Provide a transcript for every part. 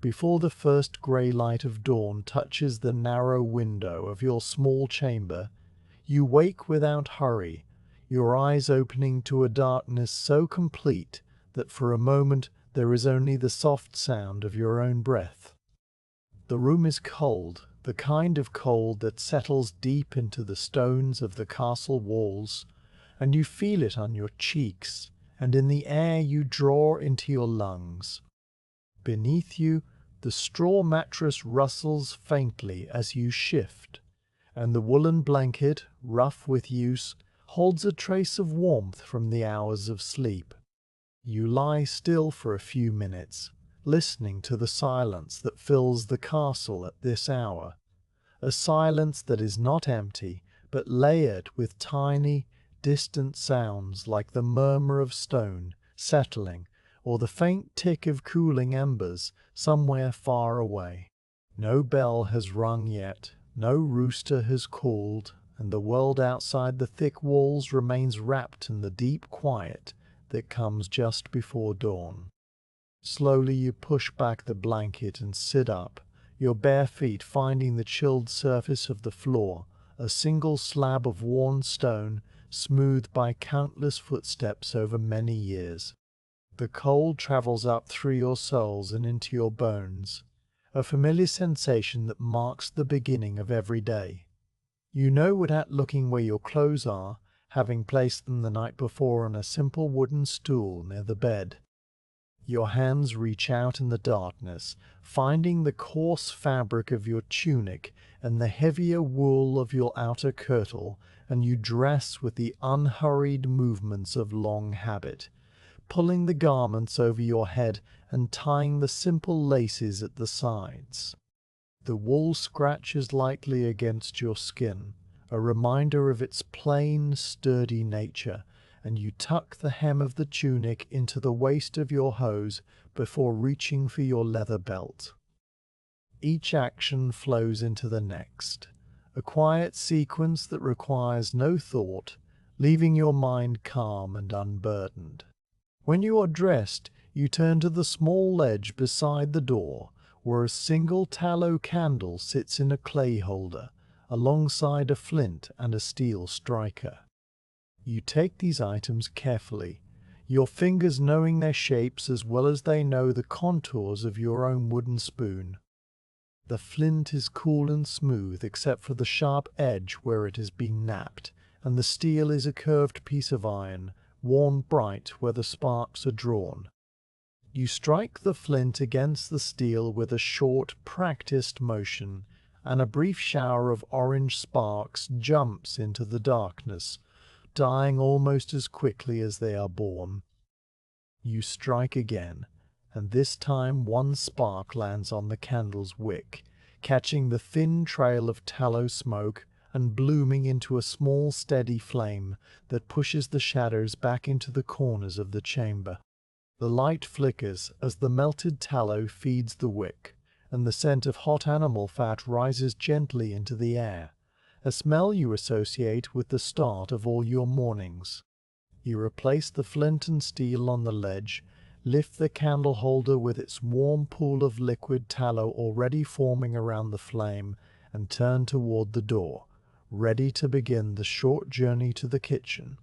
Before the first grey light of dawn touches the narrow window of your small chamber, you wake without hurry, your eyes opening to a darkness so complete that for a moment there is only the soft sound of your own breath. The room is cold, the kind of cold that settles deep into the stones of the castle walls, and you feel it on your cheeks and in the air you draw into your lungs. Beneath you, the straw mattress rustles faintly as you shift, and the woolen blanket, rough with use, holds a trace of warmth from the hours of sleep. You lie still for a few minutes, listening to the silence that fills the castle at this hour, a silence that is not empty, but layered with tiny, distant sounds like the murmur of stone settling, or the faint tick of cooling embers somewhere far away. No bell has rung yet, no rooster has called, and the world outside the thick walls remains wrapped in the deep quiet that comes just before dawn. Slowly you push back the blanket and sit up, your bare feet finding the chilled surface of the floor, a single slab of worn stone, smoothed by countless footsteps over many years. The cold travels up through your soles and into your bones, a familiar sensation that marks the beginning of every day. You know without looking where your clothes are, having placed them the night before on a simple wooden stool near the bed. Your hands reach out in the darkness, finding the coarse fabric of your tunic and the heavier wool of your outer kirtle, and you dress with the unhurried movements of long habit, pulling the garments over your head and tying the simple laces at the sides. The wool scratches lightly against your skin, a reminder of its plain, sturdy nature, and you tuck the hem of the tunic into the waist of your hose before reaching for your leather belt. Each action flows into the next, a quiet sequence that requires no thought, leaving your mind calm and unburdened. When you are dressed, you turn to the small ledge beside the door, where a single tallow candle sits in a clay holder, alongside a flint and a steel striker. You take these items carefully, your fingers knowing their shapes as well as they know the contours of your own wooden spoon. The flint is cool and smooth except for the sharp edge where it has been knapped, and the steel is a curved piece of iron, worn bright where the sparks are drawn. You strike the flint against the steel with a short, practiced motion, and a brief shower of orange sparks jumps into the darkness, dying almost as quickly as they are born. You strike again, and this time one spark lands on the candle's wick, catching the thin trail of tallow smoke and blooming into a small steady flame that pushes the shadows back into the corners of the chamber. The light flickers as the melted tallow feeds the wick, and the scent of hot animal fat rises gently into the air, a smell you associate with the start of all your mornings. You replace the flint and steel on the ledge, lift the candle holder with its warm pool of liquid tallow already forming around the flame, and turn toward the door, ready to begin the short journey to the kitchen.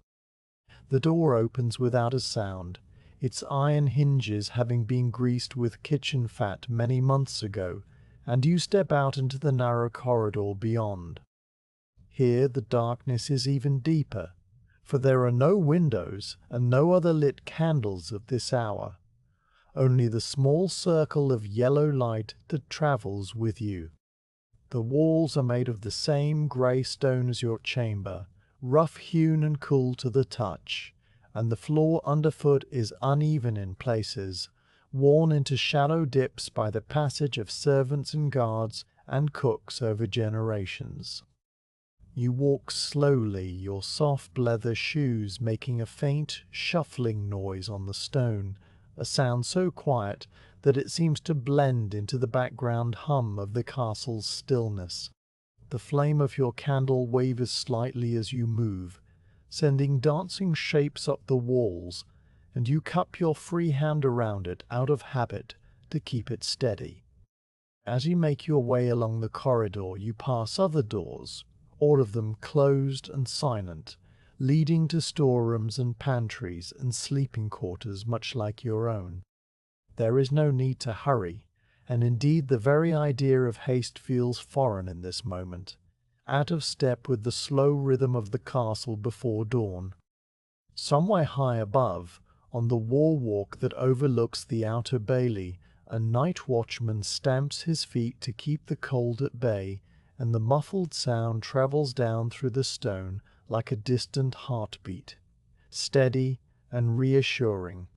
The door opens without a sound, its iron hinges having been greased with kitchen fat many months ago, and you step out into the narrow corridor beyond. Here the darkness is even deeper, for there are no windows and no other lit candles at this hour, only the small circle of yellow light that travels with you. The walls are made of the same grey stone as your chamber, rough-hewn and cool to the touch, and the floor underfoot is uneven in places, worn into shallow dips by the passage of servants and guards and cooks over generations. You walk slowly, your soft leather shoes making a faint, shuffling noise on the stone, a sound so quiet that it seems to blend into the background hum of the castle's stillness. The flame of your candle wavers slightly as you move, sending dancing shapes up the walls, and you cup your free hand around it out of habit to keep it steady. As you make your way along the corridor, you pass other doors, all of them closed and silent, leading to storerooms and pantries and sleeping quarters much like your own. There is no need to hurry, and indeed the very idea of haste feels foreign in this moment, out of step with the slow rhythm of the castle before dawn. Somewhere high above, on the wall walk that overlooks the outer bailey, a night watchman stamps his feet to keep the cold at bay, and the muffled sound travels down through the stone like a distant heartbeat, steady and reassuring.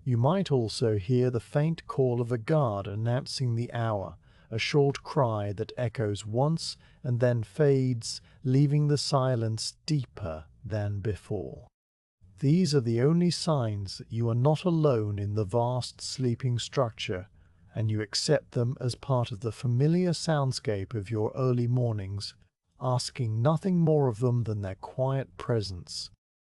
You might also hear the faint call of a guard announcing the hour, a short cry that echoes once and then fades, leaving the silence deeper than before. These are the only signs that you are not alone in the vast sleeping structure, and you accept them as part of the familiar soundscape of your early mornings, asking nothing more of them than their quiet presence.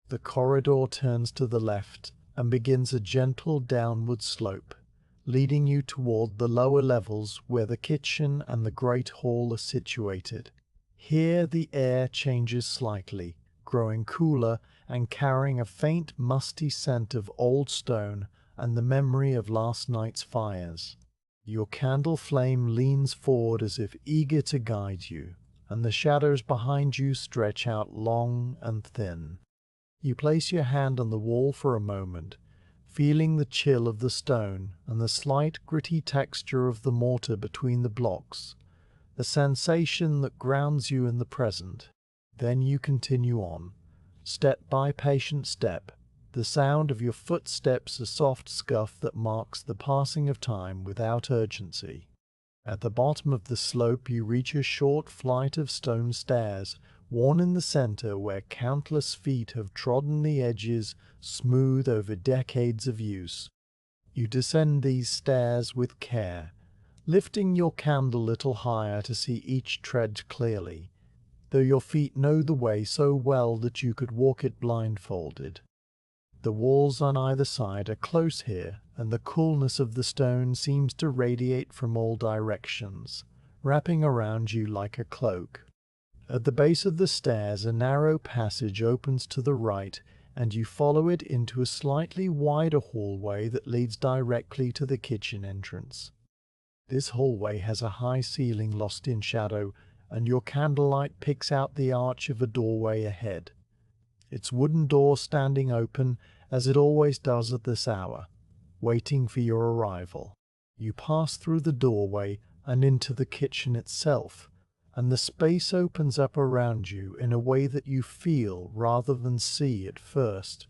The corridor turns to the left and begins a gentle downward slope, leading you toward the lower levels where the kitchen and the great hall are situated. Here the air changes slightly, growing cooler and carrying a faint musty scent of old stone and the memory of last night's fires. Your candle flame leans forward as if eager to guide you, and the shadows behind you stretch out long and thin. You place your hand on the wall for a moment, feeling the chill of the stone and the slight gritty texture of the mortar between the blocks, the sensation that grounds you in the present. Then you continue on, step by patient step, the sound of your footsteps a soft scuff that marks the passing of time without urgency. At the bottom of the slope you reach a short flight of stone stairs, worn in the center where countless feet have trodden the edges smooth over decades of use. You descend these stairs with care, lifting your candle a little higher to see each tread clearly, though your feet know the way so well that you could walk it blindfolded. The walls on either side are close here, and the coolness of the stone seems to radiate from all directions, wrapping around you like a cloak. At the base of the stairs a narrow passage opens to the right, and you follow it into a slightly wider hallway that leads directly to the kitchen entrance. This hallway has a high ceiling lost in shadow, and your candlelight picks out the arch of a doorway ahead, its wooden door standing open as it always does at this hour, waiting for your arrival. You pass through the doorway and into the kitchen itself, and the space opens up around you in a way that you feel rather than see at first,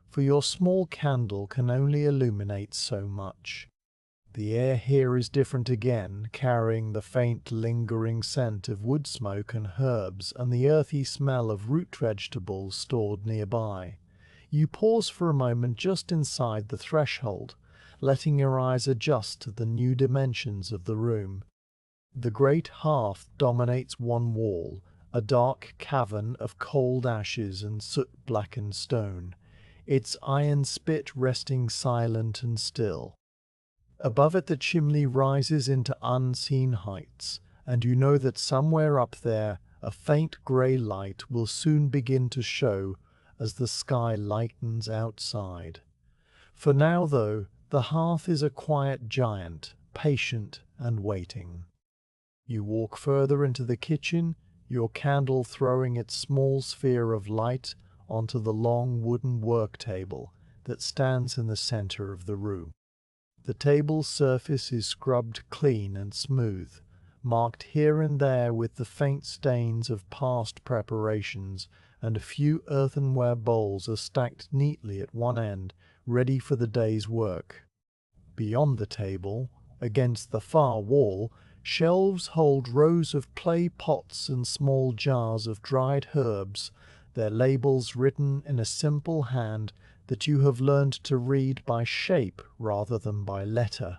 for your small candle can only illuminate so much. The air here is different again, carrying the faint lingering scent of wood smoke and herbs and the earthy smell of root vegetables stored nearby. You pause for a moment just inside the threshold, letting your eyes adjust to the new dimensions of the room. The great hearth dominates one wall, a dark cavern of cold ashes and soot-blackened stone, its iron spit resting silent and still. Above it the chimney rises into unseen heights, and you know that somewhere up there a faint grey light will soon begin to show as the sky lightens outside. For now, though, the hearth is a quiet giant, patient and waiting. You walk further into the kitchen, your candle throwing its small sphere of light onto the long wooden work table that stands in the center of the room. The table's surface is scrubbed clean and smooth, marked here and there with the faint stains of past preparations, and a few earthenware bowls are stacked neatly at one end, ready for the day's work. Beyond the table, against the far wall, shelves hold rows of clay pots and small jars of dried herbs, their labels written in a simple hand that you have learned to read by shape rather than by letter.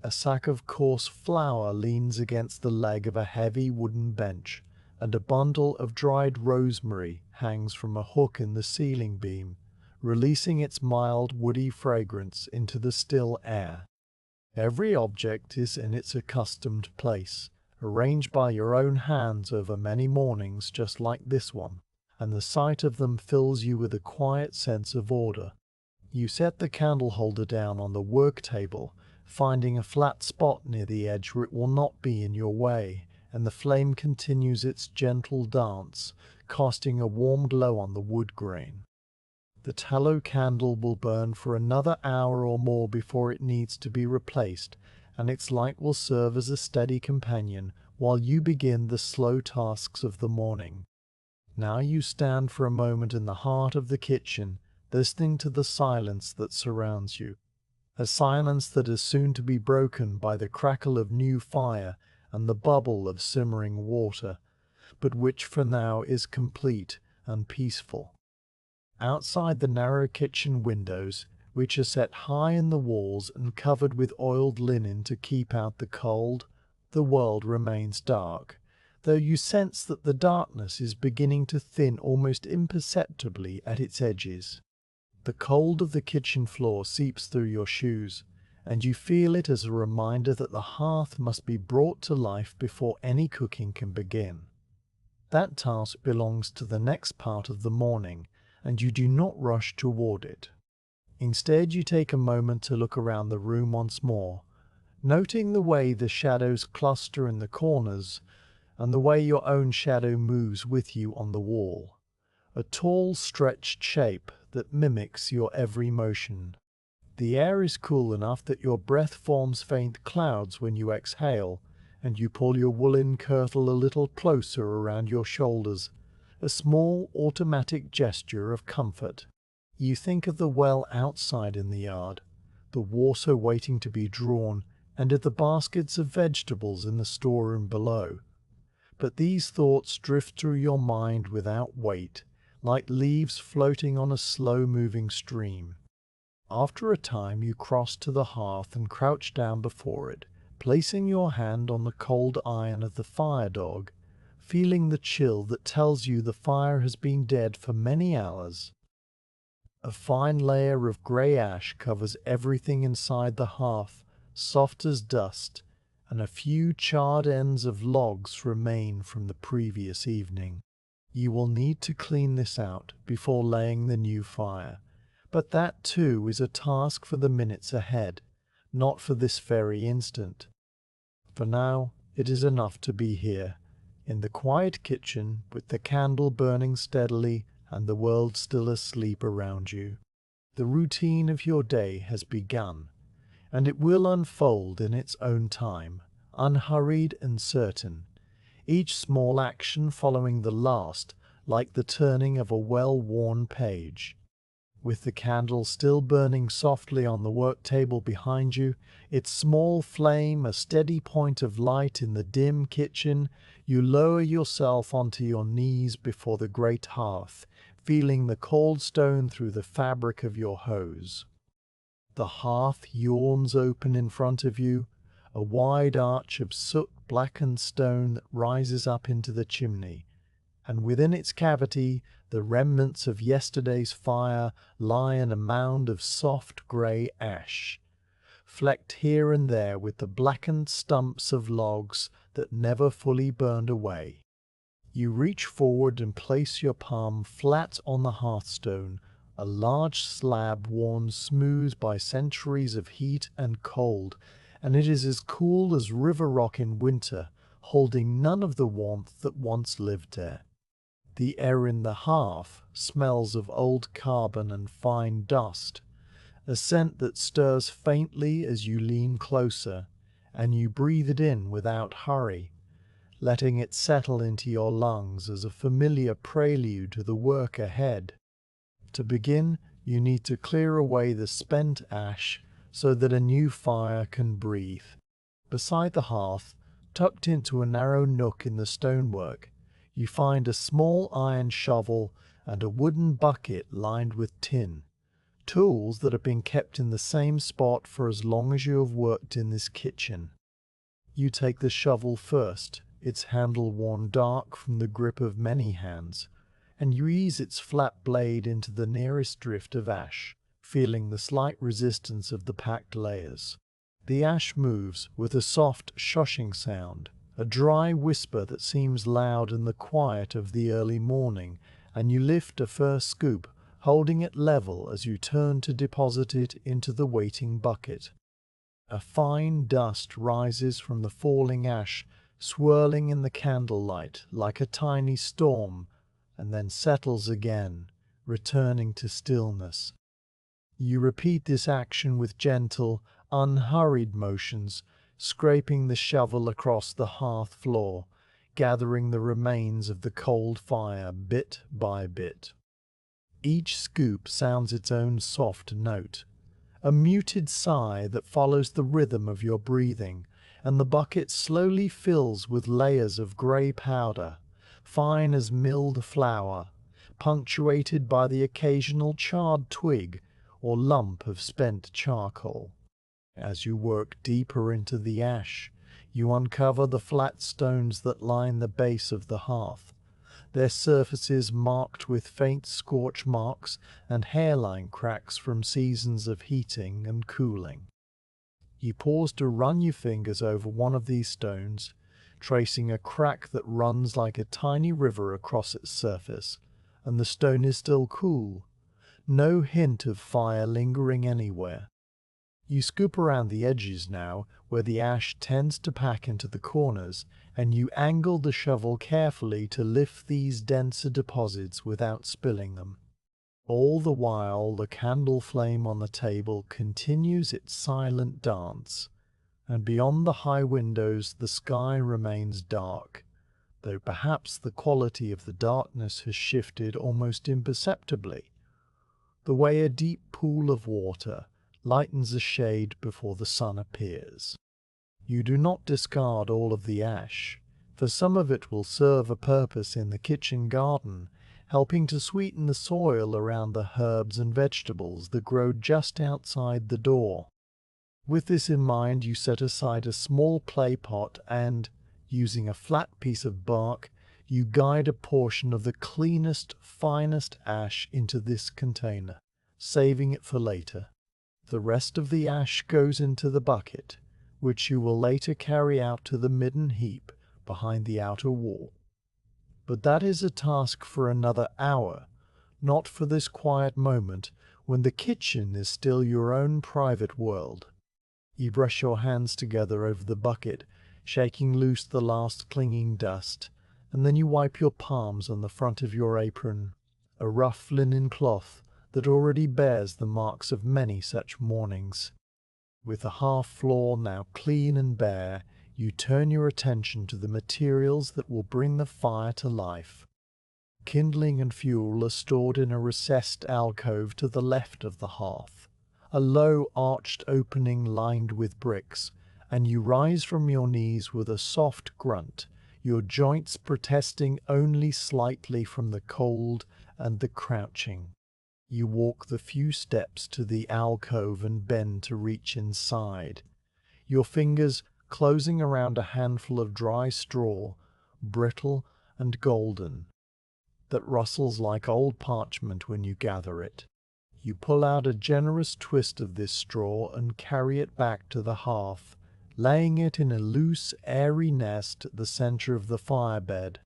A sack of coarse flour leans against the leg of a heavy wooden bench, and a bundle of dried rosemary hangs from a hook in the ceiling beam, releasing its mild woody fragrance into the still air. Every object is in its accustomed place, arranged by your own hands over many mornings just like this one, and the sight of them fills you with a quiet sense of order. You set the candle holder down on the work table, finding a flat spot near the edge where it will not be in your way, and the flame continues its gentle dance, casting a warm glow on the wood grain. The tallow candle will burn for another hour or more before it needs to be replaced, and its light will serve as a steady companion while you begin the slow tasks of the morning. Now you stand for a moment in the heart of the kitchen, listening to the silence that surrounds you, a silence that is soon to be broken by the crackle of new fire and the bubble of simmering water, but which for now is complete and peaceful. Outside the narrow kitchen windows, which are set high in the walls and covered with oiled linen to keep out the cold, the world remains dark, though you sense that the darkness is beginning to thin almost imperceptibly at its edges. The cold of the kitchen floor seeps through your shoes, and you feel it as a reminder that the hearth must be brought to life before any cooking can begin. That task belongs to the next part of the morning, and you do not rush toward it. Instead, you take a moment to look around the room once more, noting the way the shadows cluster in the corners and the way your own shadow moves with you on the wall, a tall, stretched shape that mimics your every motion. The air is cool enough that your breath forms faint clouds when you exhale, and you pull your woolen kirtle a little closer around your shoulders, a small automatic gesture of comfort. You think of the well outside in the yard, the water waiting to be drawn, and of the baskets of vegetables in the storeroom below. But these thoughts drift through your mind without weight, like leaves floating on a slow-moving stream. After a time you cross to the hearth and crouch down before it, placing your hand on the cold iron of the fire dog, feeling the chill that tells you the fire has been dead for many hours. A fine layer of grey ash covers everything inside the hearth, soft as dust, and a few charred ends of logs remain from the previous evening. You will need to clean this out before laying the new fire, but that too is a task for the minutes ahead, not for this very instant. For now, it is enough to be here, in the quiet kitchen, with the candle burning steadily and the world still asleep around you. The routine of your day has begun, and it will unfold in its own time, unhurried and certain, each small action following the last, like the turning of a well-worn page. With the candle still burning softly on the work table behind you, its small flame a steady point of light in the dim kitchen, you lower yourself onto your knees before the great hearth, feeling the cold stone through the fabric of your hose. The hearth yawns open in front of you, a wide arch of soot-blackened stone that rises up into the chimney, and within its cavity the remnants of yesterday's fire lie in a mound of soft grey ash, flecked here and there with the blackened stumps of logs that never fully burned away. You reach forward and place your palm flat on the hearthstone, a large slab worn smooth by centuries of heat and cold, and it is as cool as river rock in winter, holding none of the warmth that once lived there. The air in the hearth smells of old carbon and fine dust, a scent that stirs faintly as you lean closer, and you breathe it in without hurry, letting it settle into your lungs as a familiar prelude to the work ahead. To begin, you need to clear away the spent ash so that a new fire can breathe. Beside the hearth, tucked into a narrow nook in the stonework, you find a small iron shovel and a wooden bucket lined with tin, tools that have been kept in the same spot for as long as you have worked in this kitchen. You take the shovel first, its handle worn dark from the grip of many hands, and you ease its flat blade into the nearest drift of ash, feeling the slight resistance of the packed layers. The ash moves with a soft shushing sound, a dry whisper that seems loud in the quiet of the early morning, and you lift a first scoop, holding it level as you turn to deposit it into the waiting bucket. A fine dust rises from the falling ash, swirling in the candlelight like a tiny storm, and then settles again, returning to stillness. You repeat this action with gentle, unhurried motions, scraping the shovel across the hearth floor, gathering the remains of the cold fire bit by bit. Each scoop sounds its own soft note, a muted sigh that follows the rhythm of your breathing, and the bucket slowly fills with layers of grey powder, fine as milled flour, punctuated by the occasional charred twig or lump of spent charcoal. As you work deeper into the ash, you uncover the flat stones that line the base of the hearth, their surfaces marked with faint scorch marks and hairline cracks from seasons of heating and cooling. You pause to run your fingers over one of these stones, tracing a crack that runs like a tiny river across its surface, and the stone is still cool, no hint of fire lingering anywhere. You scoop around the edges now, where the ash tends to pack into the corners, and you angle the shovel carefully to lift these denser deposits without spilling them. All the while, the candle flame on the table continues its silent dance, and beyond the high windows the sky remains dark, though perhaps the quality of the darkness has shifted almost imperceptibly, the way a deep pool of water lightens a shade before the sun appears. You do not discard all of the ash, for some of it will serve a purpose in the kitchen garden, helping to sweeten the soil around the herbs and vegetables that grow just outside the door. With this in mind, you set aside a small clay pot and, using a flat piece of bark, you guide a portion of the cleanest, finest ash into this container, saving it for later. The rest of the ash goes into the bucket, which you will later carry out to the midden heap behind the outer wall. But that is a task for another hour, not for this quiet moment when the kitchen is still your own private world. You brush your hands together over the bucket, shaking loose the last clinging dust, and then you wipe your palms on the front of your apron, a rough linen cloth that already bears the marks of many such mornings. With the hearth floor now clean and bare, you turn your attention to the materials that will bring the fire to life. Kindling and fuel are stored in a recessed alcove to the left of the hearth, a low arched opening lined with bricks, and you rise from your knees with a soft grunt, your joints protesting only slightly from the cold and the crouching. You walk the few steps to the alcove and bend to reach inside, your fingers closing around a handful of dry straw, brittle and golden, that rustles like old parchment when you gather it. You pull out a generous twist of this straw and carry it back to the hearth, laying it in a loose, airy nest at the center of the firebed.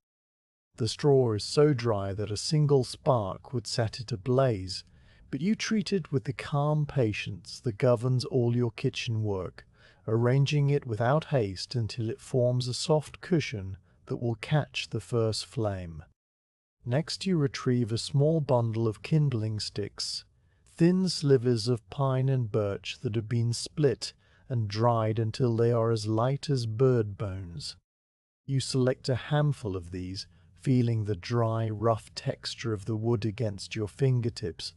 The straw is so dry that a single spark would set it ablaze, but you treat it with the calm patience that governs all your kitchen work, arranging it without haste until it forms a soft cushion that will catch the first flame. Next you retrieve a small bundle of kindling sticks, thin slivers of pine and birch that have been split and dried until they are as light as bird bones. You select a handful of these, feeling the dry, rough texture of the wood against your fingertips,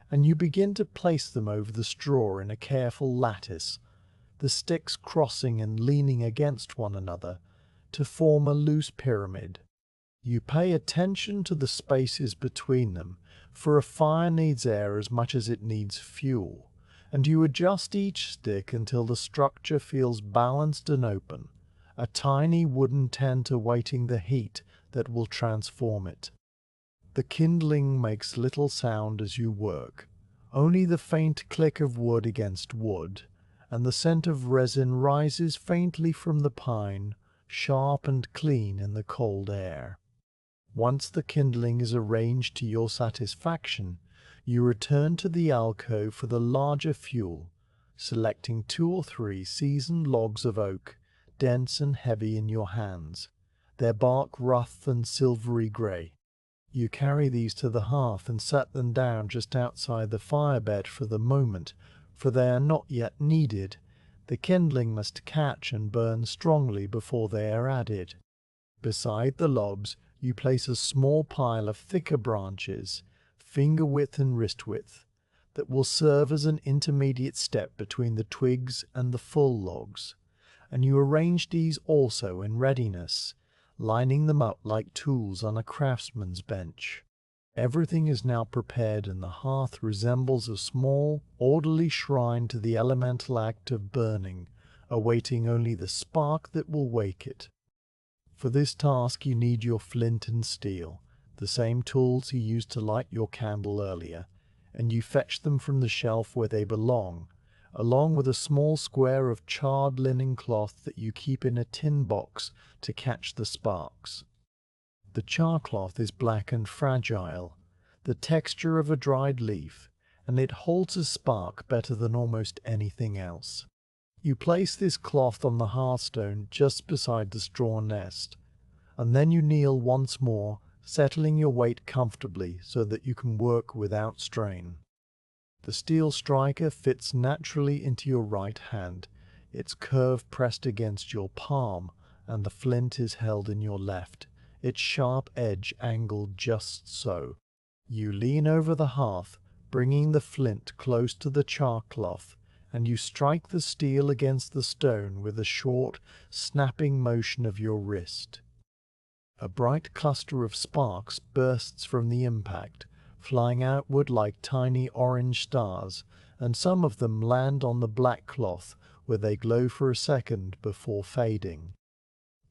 and you begin to place them over the straw in a careful lattice, the sticks crossing and leaning against one another to form a loose pyramid. You pay attention to the spaces between them, for a fire needs air as much as it needs fuel, and you adjust each stick until the structure feels balanced and open, a tiny wooden tent awaiting the heat that will transform it. The kindling makes little sound as you work, only the faint click of wood against wood, and the scent of resin rises faintly from the pine, sharp and clean in the cold air. Once the kindling is arranged to your satisfaction, you return to the alcove for the larger fuel, selecting 2 or 3 seasoned logs of oak, dense and heavy in your hands, their bark rough and silvery grey. You carry these to the hearth and set them down just outside the firebed for the moment, for they are not yet needed. The kindling must catch and burn strongly before they are added. Beside the logs, you place a small pile of thicker branches, finger width and wrist width, that will serve as an intermediate step between the twigs and the full logs, and you arrange these also in readiness, lining them up like tools on a craftsman's bench. Everything is now prepared, and the hearth resembles a small, orderly shrine to the elemental act of burning, awaiting only the spark that will wake it. For this task you need your flint and steel, the same tools you used to light your candle earlier, and you fetch them from the shelf where they belong, along with a small square of charred linen cloth that you keep in a tin box to catch the sparks. The char cloth is black and fragile, the texture of a dried leaf, and it holds a spark better than almost anything else. You place this cloth on the hearthstone just beside the straw nest, and then you kneel once more, settling your weight comfortably so that you can work without strain. The steel striker fits naturally into your right hand, its curve pressed against your palm, and the flint is held in your left, its sharp edge angled just so. You lean over the hearth, bringing the flint close to the char cloth, and you strike the steel against the stone with a short, snapping motion of your wrist. A bright cluster of sparks bursts from the impact, flying outward like tiny orange stars, and some of them land on the black cloth, where they glow for a second before fading.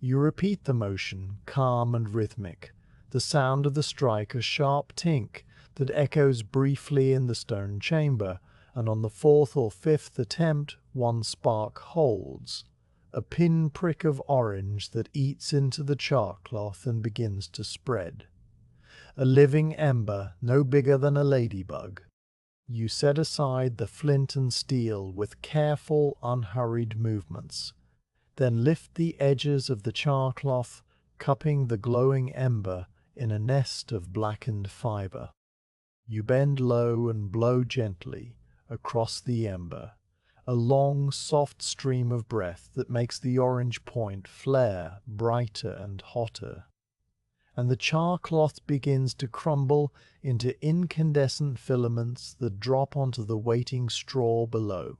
You repeat the motion, calm and rhythmic, the sound of the strike a sharp tink that echoes briefly in the stone chamber, and on the 4th or 5th attempt one spark holds, a pin-prick of orange that eats into the char cloth and begins to spread. A living ember no bigger than a ladybug. You set aside the flint and steel with careful, unhurried movements, then lift the edges of the char cloth, cupping the glowing ember in a nest of blackened fibre. You bend low and blow gently across the ember, a long, soft stream of breath that makes the orange point flare brighter and hotter. And the char cloth begins to crumble into incandescent filaments that drop onto the waiting straw below.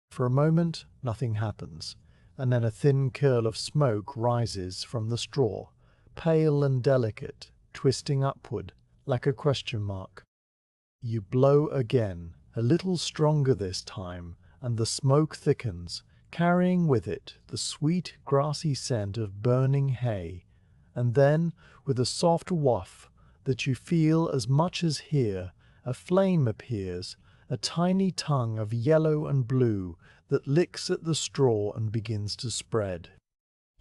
For a moment, nothing happens, and then a thin curl of smoke rises from the straw, pale and delicate, twisting upward like a question mark. You blow again, a little stronger this time, and the smoke thickens, carrying with it the sweet, grassy scent of burning hay, and then, with a soft waft that you feel as much as hear, a flame appears, a tiny tongue of yellow and blue that licks at the straw and begins to spread.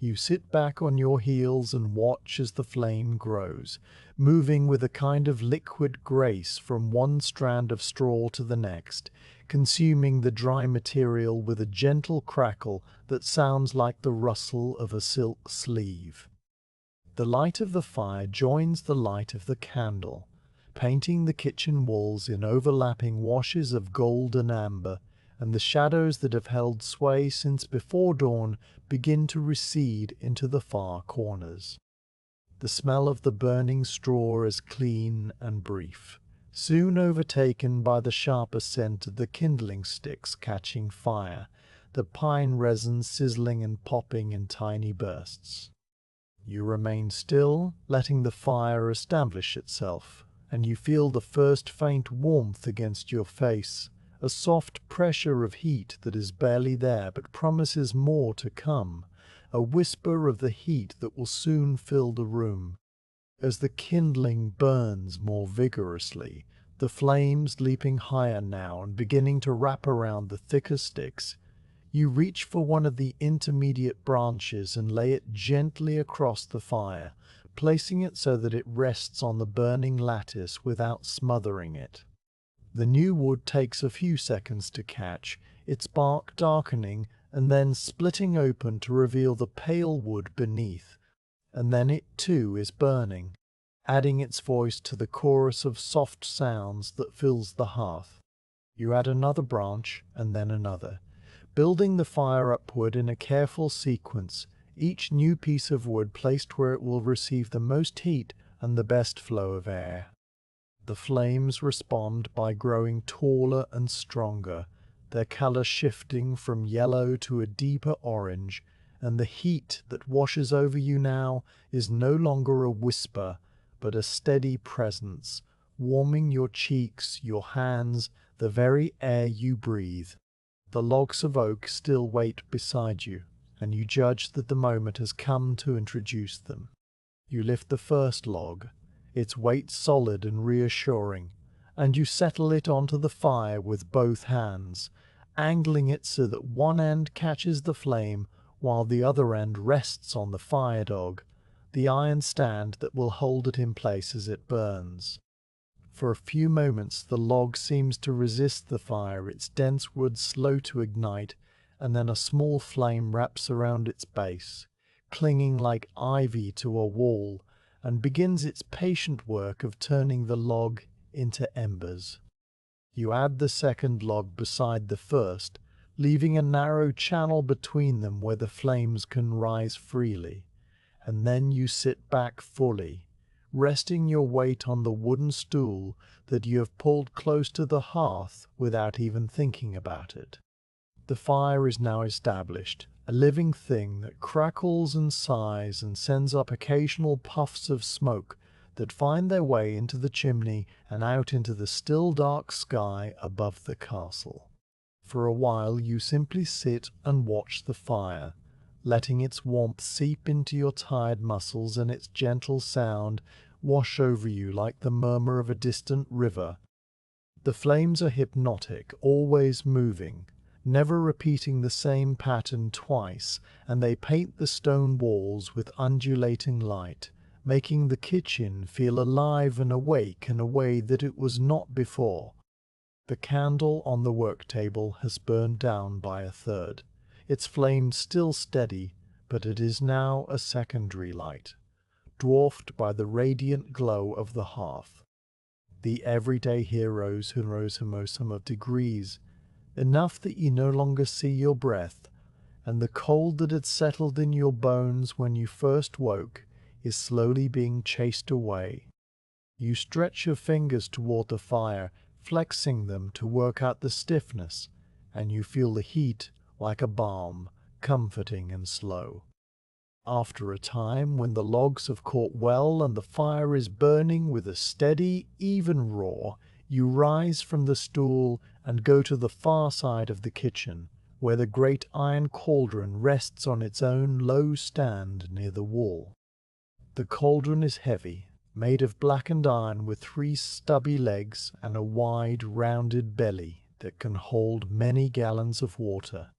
You sit back on your heels and watch as the flame grows, moving with a kind of liquid grace from one strand of straw to the next, consuming the dry material with a gentle crackle that sounds like the rustle of a silk sleeve. The light of the fire joins the light of the candle, painting the kitchen walls in overlapping washes of gold and amber, and the shadows that have held sway since before dawn begin to recede into the far corners. The smell of the burning straw is clean and brief, soon overtaken by the sharper scent of the kindling sticks catching fire, the pine resin sizzling and popping in tiny bursts. You remain still, letting the fire establish itself, and you feel the first faint warmth against your face, a soft pressure of heat that is barely there but promises more to come, a whisper of the heat that will soon fill the room. As the kindling burns more vigorously, the flames leaping higher now and beginning to wrap around the thicker sticks, You reach for one of the intermediate branches and lay it gently across the fire, placing it so that it rests on the burning lattice without smothering it. The new wood takes a few seconds to catch, its bark darkening and then splitting open to reveal the pale wood beneath, and then it too is burning, adding its voice to the chorus of soft sounds that fills the hearth. You add another branch and then another, building the fire upward in a careful sequence, each new piece of wood placed where it will receive the most heat and the best flow of air. The flames respond by growing taller and stronger, their color shifting from yellow to a deeper orange, and the heat that washes over you now is no longer a whisper, but a steady presence, warming your cheeks, your hands, the very air you breathe. The logs of oak still wait beside you, and you judge that the moment has come to introduce them. You lift the first log, its weight solid and reassuring, and you settle it onto the fire with both hands, angling it so that one end catches the flame while the other end rests on the fire dog, the iron stand that will hold it in place as it burns. For a few moments the log seems to resist the fire, its dense wood slow to ignite, and then a small flame wraps around its base, clinging like ivy to a wall, and begins its patient work of turning the log into embers. You add the second log beside the first, leaving a narrow channel between them where the flames can rise freely, and then you sit back fully, resting your weight on the wooden stool that you have pulled close to the hearth without even thinking about it. The fire is now established, a living thing that crackles and sighs and sends up occasional puffs of smoke that find their way into the chimney and out into the still dark sky above the castle. For a while you simply sit and watch the fire, letting its warmth seep into your tired muscles and its gentle sound wash over you like the murmur of a distant river. The flames are hypnotic, always moving, never repeating the same pattern twice, and they paint the stone walls with undulating light, making the kitchen feel alive and awake in a way that it was not before. The candle on the work table has burned down by a third, its flame still steady, but it is now a secondary light, dwarfed by the radiant glow of the hearth. The everyday heroes who rose some of degrees, enough that you no longer see your breath, and the cold that had settled in your bones when you first woke is slowly being chased away. You stretch your fingers toward the fire, flexing them to work out the stiffness, and you feel the heat like a balm, comforting and slow. After a time, when the logs have caught well and the fire is burning with a steady, even roar, you rise from the stool and go to the far side of the kitchen, where the great iron cauldron rests on its own low stand near the wall. The cauldron is heavy, made of blackened iron with 3 stubby legs and a wide, rounded belly that can hold many gallons of water.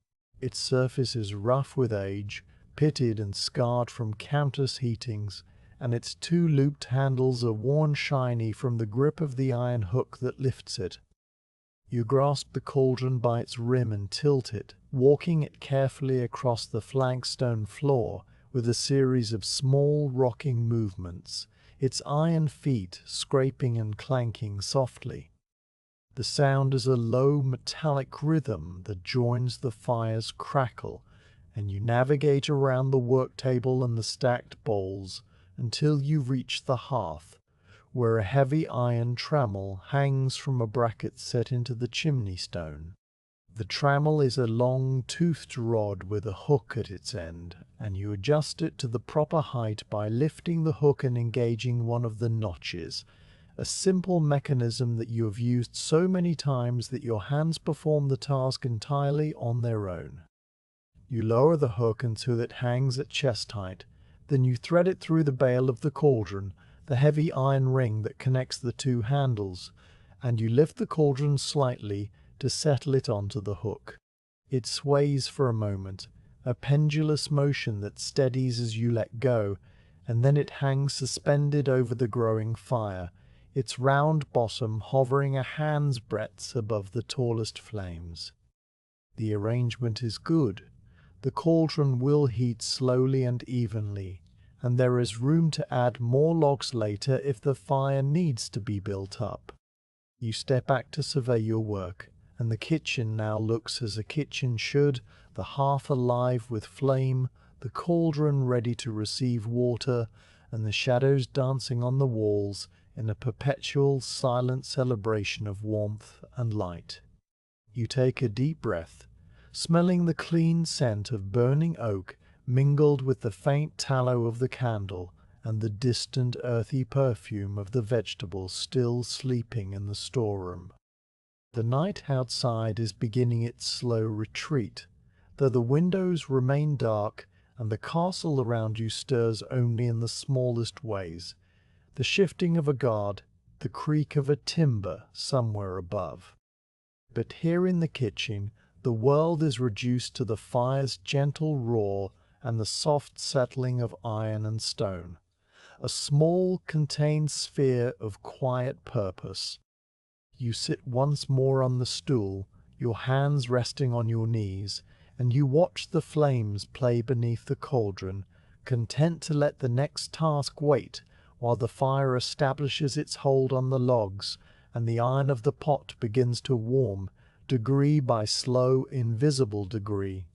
Its surface is rough with age, pitted and scarred from countless heatings, and its 2 looped handles are worn shiny from the grip of the iron hook that lifts it. You grasp the cauldron by its rim and tilt it, walking it carefully across the flagstone floor with a series of small rocking movements, its iron feet scraping and clanking softly. The sound is a low metallic rhythm that joins the fire's crackle, and you navigate around the work table and the stacked bowls until you reach the hearth, where a heavy iron trammel hangs from a bracket set into the chimney stone. The trammel is a long, toothed rod with a hook at its end, and you adjust it to the proper height by lifting the hook and engaging one of the notches, a simple mechanism that you have used so many times that your hands perform the task entirely on their own. You lower the hook until it hangs at chest height, then you thread it through the bail of the cauldron, the heavy iron ring that connects the 2 handles, and you lift the cauldron slightly to settle it onto the hook. It sways for a moment, a pendulous motion that steadies as you let go, and then it hangs suspended over the growing fire, its round bottom hovering a hand's breadth above the tallest flames. The arrangement is good. The cauldron will heat slowly and evenly, and there is room to add more logs later if the fire needs to be built up. You step back to survey your work, and the kitchen now looks as a kitchen should, the hearth alive with flame, the cauldron ready to receive water, and the shadows dancing on the walls in a perpetual silent celebration of warmth and light. You take a deep breath, smelling the clean scent of burning oak mingled with the faint tallow of the candle and the distant earthy perfume of the vegetables still sleeping in the storeroom. The night outside is beginning its slow retreat, though the windows remain dark and the castle around you stirs only in the smallest ways, the shifting of a guard, the creak of a timber somewhere above. But here in the kitchen, the world is reduced to the fire's gentle roar and the soft settling of iron and stone, a small, contained sphere of quiet purpose. You sit once more on the stool, your hands resting on your knees, and you watch the flames play beneath the cauldron, content to let the next task wait while the fire establishes its hold on the logs and the iron of the pot begins to warm, degree by slow, invisible degree.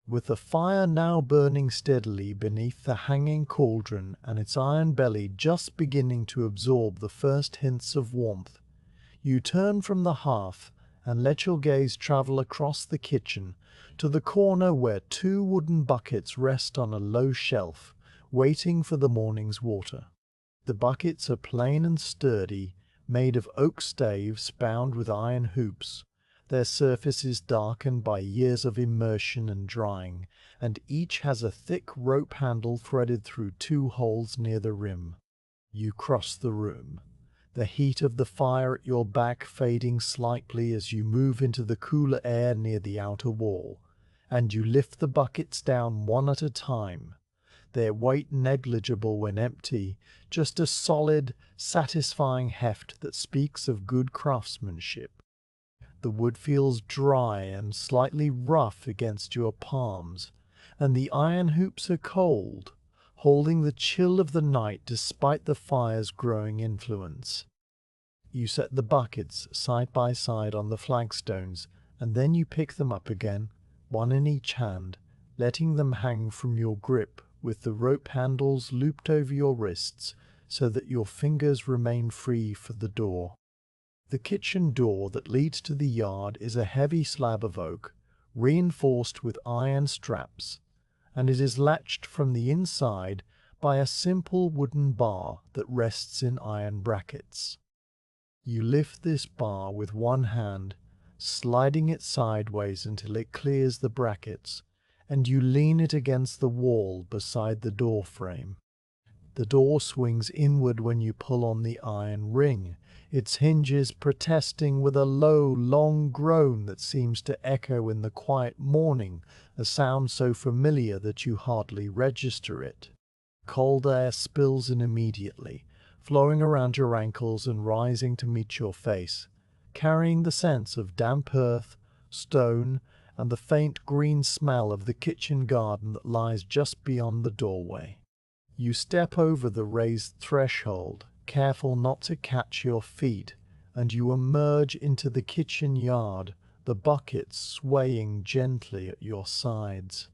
With the fire now burning steadily beneath the hanging cauldron and its iron belly just beginning to absorb the first hints of warmth, you turn from the hearth and let your gaze travel across the kitchen to the corner where 2 wooden buckets rest on a low shelf, waiting for the morning's water. The buckets are plain and sturdy, made of oak staves bound with iron hoops. Their surface is darkened by years of immersion and drying, and each has a thick rope handle threaded through 2 holes near the rim. You cross the room, the heat of the fire at your back fading slightly as you move into the cooler air near the outer wall, and you lift the buckets down one at a time, their weight negligible when empty, just a solid, satisfying heft that speaks of good craftsmanship. The wood feels dry and slightly rough against your palms, and the iron hoops are cold, holding the chill of the night despite the fire's growing influence. You set the buckets side by side on the flagstones, and then you pick them up again, one in each hand, letting them hang from your grip with the rope handles looped over your wrists so that your fingers remain free for the door. The kitchen door that leads to the yard is a heavy slab of oak, reinforced with iron straps, and it is latched from the inside by a simple wooden bar that rests in iron brackets. You lift this bar with one hand, sliding it sideways until it clears the brackets, and you lean it against the wall beside the door frame. The door swings inward when you pull on the iron ring, its hinges protesting with a low, long groan that seems to echo in the quiet morning, a sound so familiar that you hardly register it. Cold air spills in immediately, flowing around your ankles and rising to meet your face, carrying the sense of damp earth, stone, and the faint green smell of the kitchen garden that lies just beyond the doorway. You step over the raised threshold, careful not to catch your feet, and you emerge into the kitchen yard, the buckets swaying gently at your sides.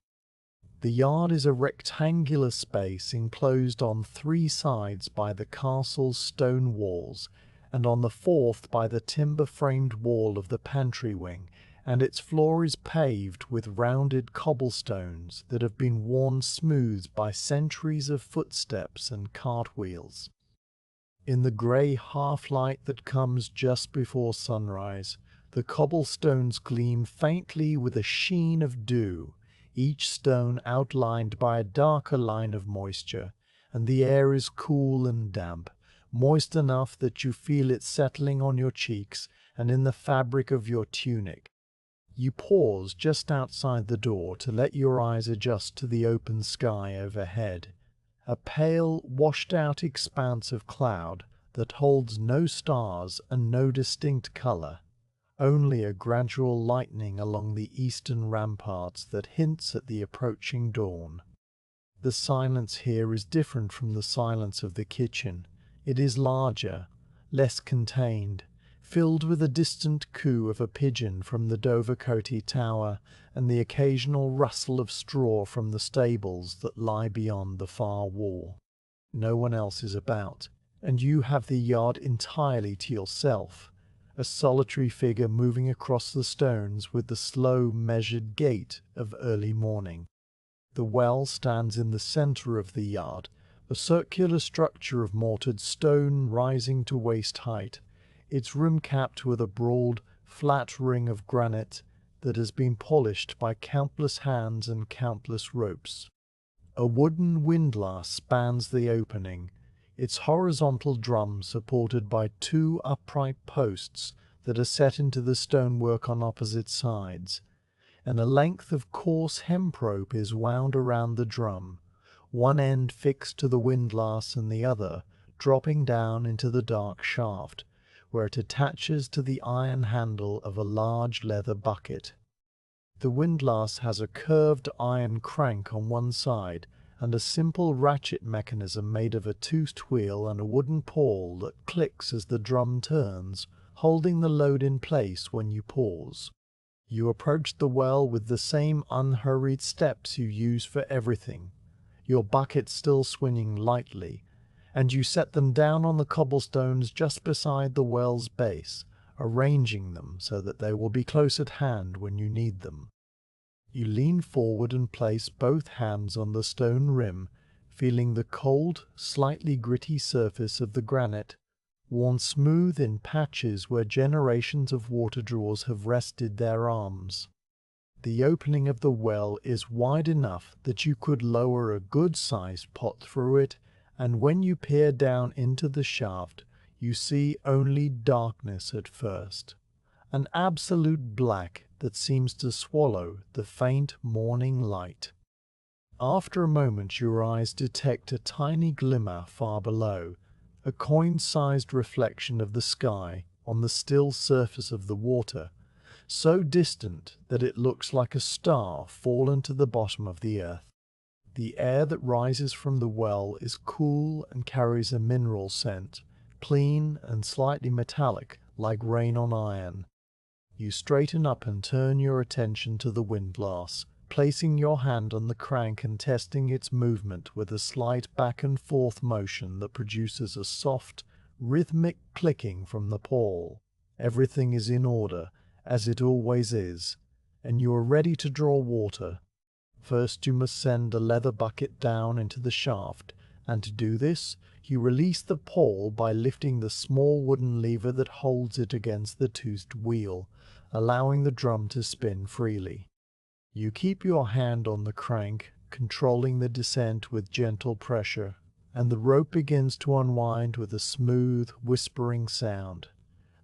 The yard is a rectangular space enclosed on 3 sides by the castle's stone walls, and on the 4th by the timber-framed wall of the pantry wing, and its floor is paved with rounded cobblestones that have been worn smooth by centuries of footsteps and cartwheels. In the grey half-light that comes just before sunrise, the cobblestones gleam faintly with a sheen of dew, each stone outlined by a darker line of moisture, and the air is cool and damp, moist enough that you feel it settling on your cheeks and in the fabric of your tunic. You pause just outside the door to let your eyes adjust to the open sky overhead, a pale, washed-out expanse of cloud that holds no stars and no distinct color, only a gradual lightening along the eastern ramparts that hints at the approaching dawn. The silence here is different from the silence of the kitchen. It is larger, less contained, filled with a distant coo of a pigeon from the Dovercote Tower and the occasional rustle of straw from the stables that lie beyond the far wall. No one else is about, and you have the yard entirely to yourself, a solitary figure moving across the stones with the slow, measured gait of early morning. The well stands in the centre of the yard, a circular structure of mortared stone rising to waist height, its rim capped with a broad, flat ring of granite that has been polished by countless hands and countless ropes. A wooden windlass spans the opening, its horizontal drum supported by two upright posts that are set into the stonework on opposite sides, and a length of coarse hemp rope is wound around the drum, one end fixed to the windlass and the other dropping down into the dark shaft, where it attaches to the iron handle of a large leather bucket. The windlass has a curved iron crank on one side and a simple ratchet mechanism made of a toothed wheel and a wooden pawl that clicks as the drum turns, holding the load in place when you pause. You approach the well with the same unhurried steps you use for everything, your bucket still swinging lightly, and you set them down on the cobblestones just beside the well's base, arranging them so that they will be close at hand when you need them. You lean forward and place both hands on the stone rim, feeling the cold, slightly gritty surface of the granite, worn smooth in patches where generations of water drawers have rested their arms. The opening of the well is wide enough that you could lower a good-sized pot through it, and when you peer down into the shaft, you see only darkness at first, an absolute black that seems to swallow the faint morning light. After a moment your eyes detect a tiny glimmer far below, a coin-sized reflection of the sky on the still surface of the water, so distant that it looks like a star fallen to the bottom of the earth. The air that rises from the well is cool and carries a mineral scent, clean and slightly metallic, like rain on iron. You straighten up and turn your attention to the windlass, placing your hand on the crank and testing its movement with a slight back and forth motion that produces a soft, rhythmic clicking from the pawl. Everything is in order, as it always is, and you are ready to draw water. First you must send a leather bucket down into the shaft, and to do this, you release the pawl by lifting the small wooden lever that holds it against the toothed wheel, allowing the drum to spin freely. You keep your hand on the crank, controlling the descent with gentle pressure, and the rope begins to unwind with a smooth, whispering sound,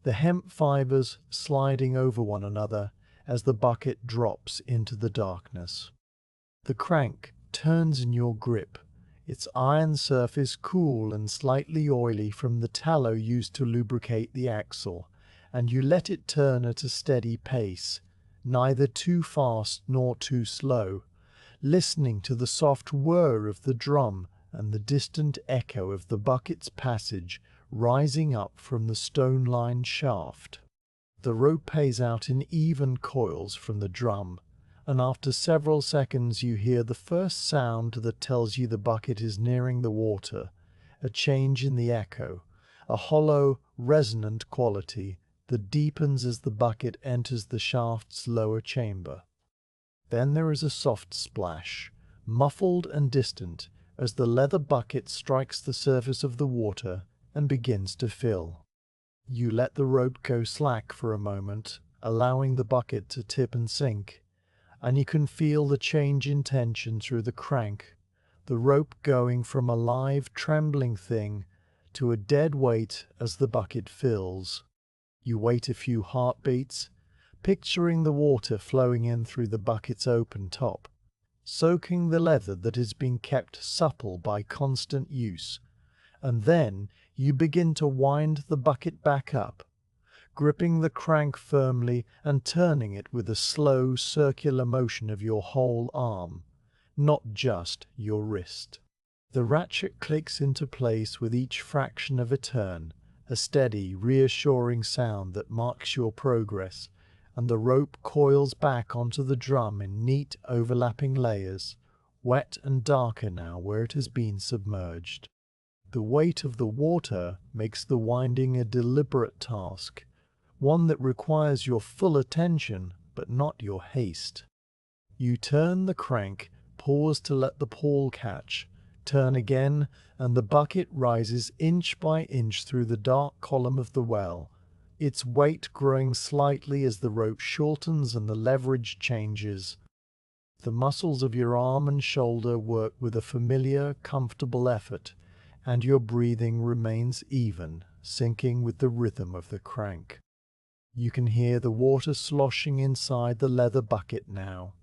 the hemp fibers sliding over one another as the bucket drops into the darkness. The crank turns in your grip, its iron surface cool and slightly oily from the tallow used to lubricate the axle, and you let it turn at a steady pace, neither too fast nor too slow, listening to the soft whir of the drum and the distant echo of the bucket's passage rising up from the stone-lined shaft. The rope pays out in even coils from the drum, and after several seconds you hear the first sound that tells you the bucket is nearing the water, a change in the echo, a hollow, resonant quality that deepens as the bucket enters the shaft's lower chamber. Then there is a soft splash, muffled and distant, as the leather bucket strikes the surface of the water and begins to fill. You let the rope go slack for a moment, allowing the bucket to tip and sink, and you can feel the change in tension through the crank, the rope going from a live, trembling thing to a dead weight as the bucket fills. You wait a few heartbeats, picturing the water flowing in through the bucket's open top, soaking the leather that has been kept supple by constant use. And then you begin to wind the bucket back up, gripping the crank firmly and turning it with a slow circular motion of your whole arm, not just your wrist. The ratchet clicks into place with each fraction of a turn, a steady, reassuring sound that marks your progress, and the rope coils back onto the drum in neat overlapping layers, wet and darker now where it has been submerged. The weight of the water makes the winding a deliberate task, one that requires your full attention but not your haste. You turn the crank, pause to let the pawl catch, turn again, and the bucket rises inch by inch through the dark column of the well, its weight growing slightly as the rope shortens and the leverage changes. The muscles of your arm and shoulder work with a familiar, comfortable effort, and your breathing remains even, syncing with the rhythm of the crank. You can hear the water sloshing inside the leather bucket now,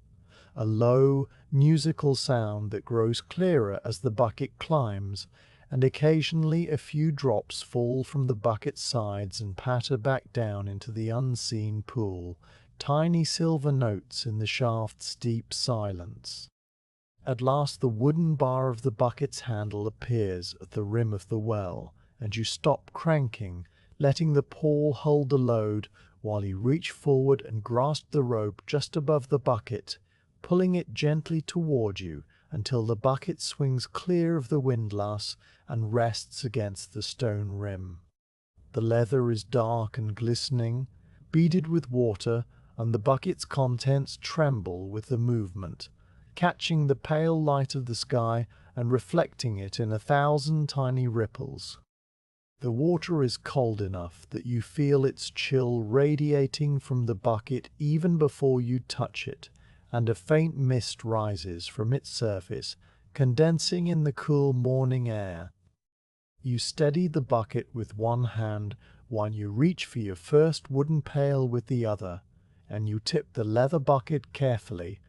a low, musical sound that grows clearer as the bucket climbs, and occasionally a few drops fall from the bucket's sides and patter back down into the unseen pool, tiny silver notes in the shaft's deep silence. At last the wooden bar of the bucket's handle appears at the rim of the well, and you stop cranking, letting the pawl hold the load while you reach forward and grasp the rope just above the bucket, pulling it gently toward you until the bucket swings clear of the windlass and rests against the stone rim. The leather is dark and glistening, beaded with water, and the bucket's contents tremble with the movement, catching the pale light of the sky and reflecting it in 1,000 tiny ripples. The water is cold enough that you feel its chill radiating from the bucket even before you touch it, and a faint mist rises from its surface, condensing in the cool morning air. You steady the bucket with one hand while you reach for your first wooden pail with the other, and you tip the leather bucket carefully,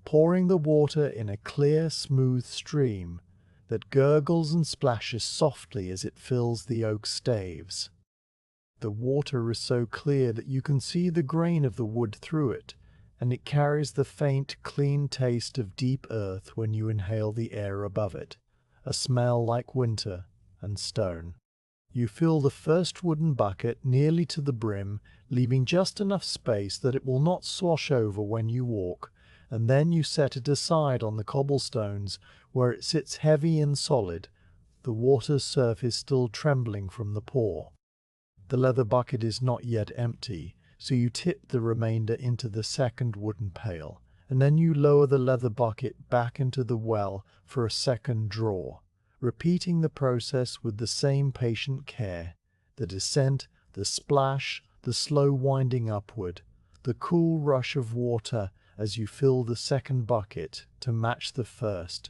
pouring the water in a clear, smooth stream that gurgles and splashes softly as it fills the oak staves. The water is so clear that you can see the grain of the wood through it, and it carries the faint, clean taste of deep earth when you inhale the air above it, a smell like winter and stone. You fill the first wooden bucket nearly to the brim, leaving just enough space that it will not slosh over when you walk, and then you set it aside on the cobblestones, where it sits heavy and solid, the water's surface still trembling from the pour. The leather bucket is not yet empty, so you tip the remainder into the second wooden pail, and then you lower the leather bucket back into the well for a second draw, repeating the process with the same patient care, the descent, the splash, the slow winding upward, the cool rush of water as you fill the second bucket to match the first.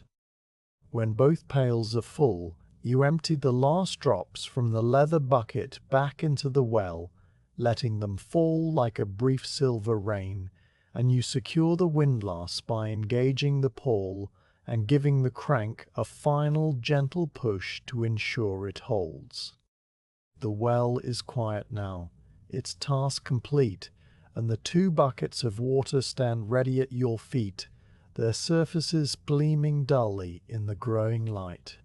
When both pails are full, you empty the last drops from the leather bucket back into the well, letting them fall like a brief silver rain, and you secure the windlass by engaging the pawl and giving the crank a final gentle push to ensure it holds. The well is quiet now, its task complete, and the 2 buckets of water stand ready at your feet, their surfaces gleaming dully in the growing light.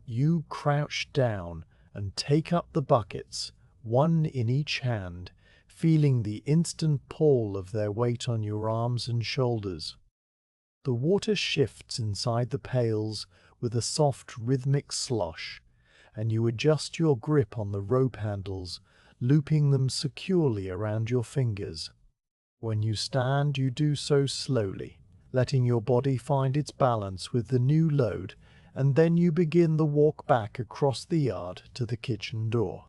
You crouch down and take up the buckets, one in each hand, feeling the instant pull of their weight on your arms and shoulders. The water shifts inside the pails with a soft rhythmic slosh, and you adjust your grip on the rope handles, looping them securely around your fingers. When you stand, you do so slowly, letting your body find its balance with the new load, and then you begin the walk back across the yard to the kitchen door.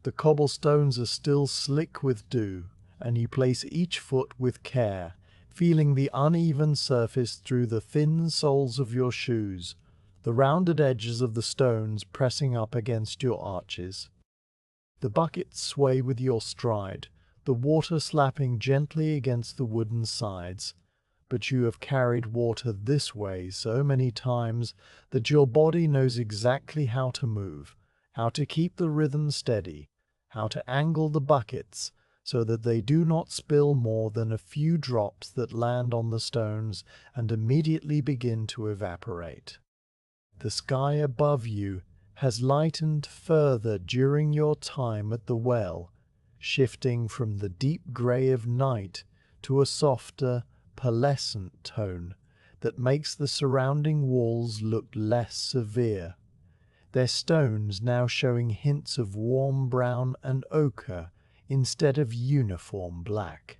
The cobblestones are still slick with dew, and you place each foot with care, feeling the uneven surface through the thin soles of your shoes, the rounded edges of the stones pressing up against your arches. The buckets sway with your stride, the water slapping gently against the wooden sides. But you have carried water this way so many times that your body knows exactly how to move, how to keep the rhythm steady, how to angle the buckets so that they do not spill more than a few drops that land on the stones and immediately begin to evaporate. The sky above you has lightened further during your time at the well, shifting from the deep grey of night to a softer, pearlescent tone that makes the surrounding walls look less severe, their stones now showing hints of warm brown and ochre instead of uniform black.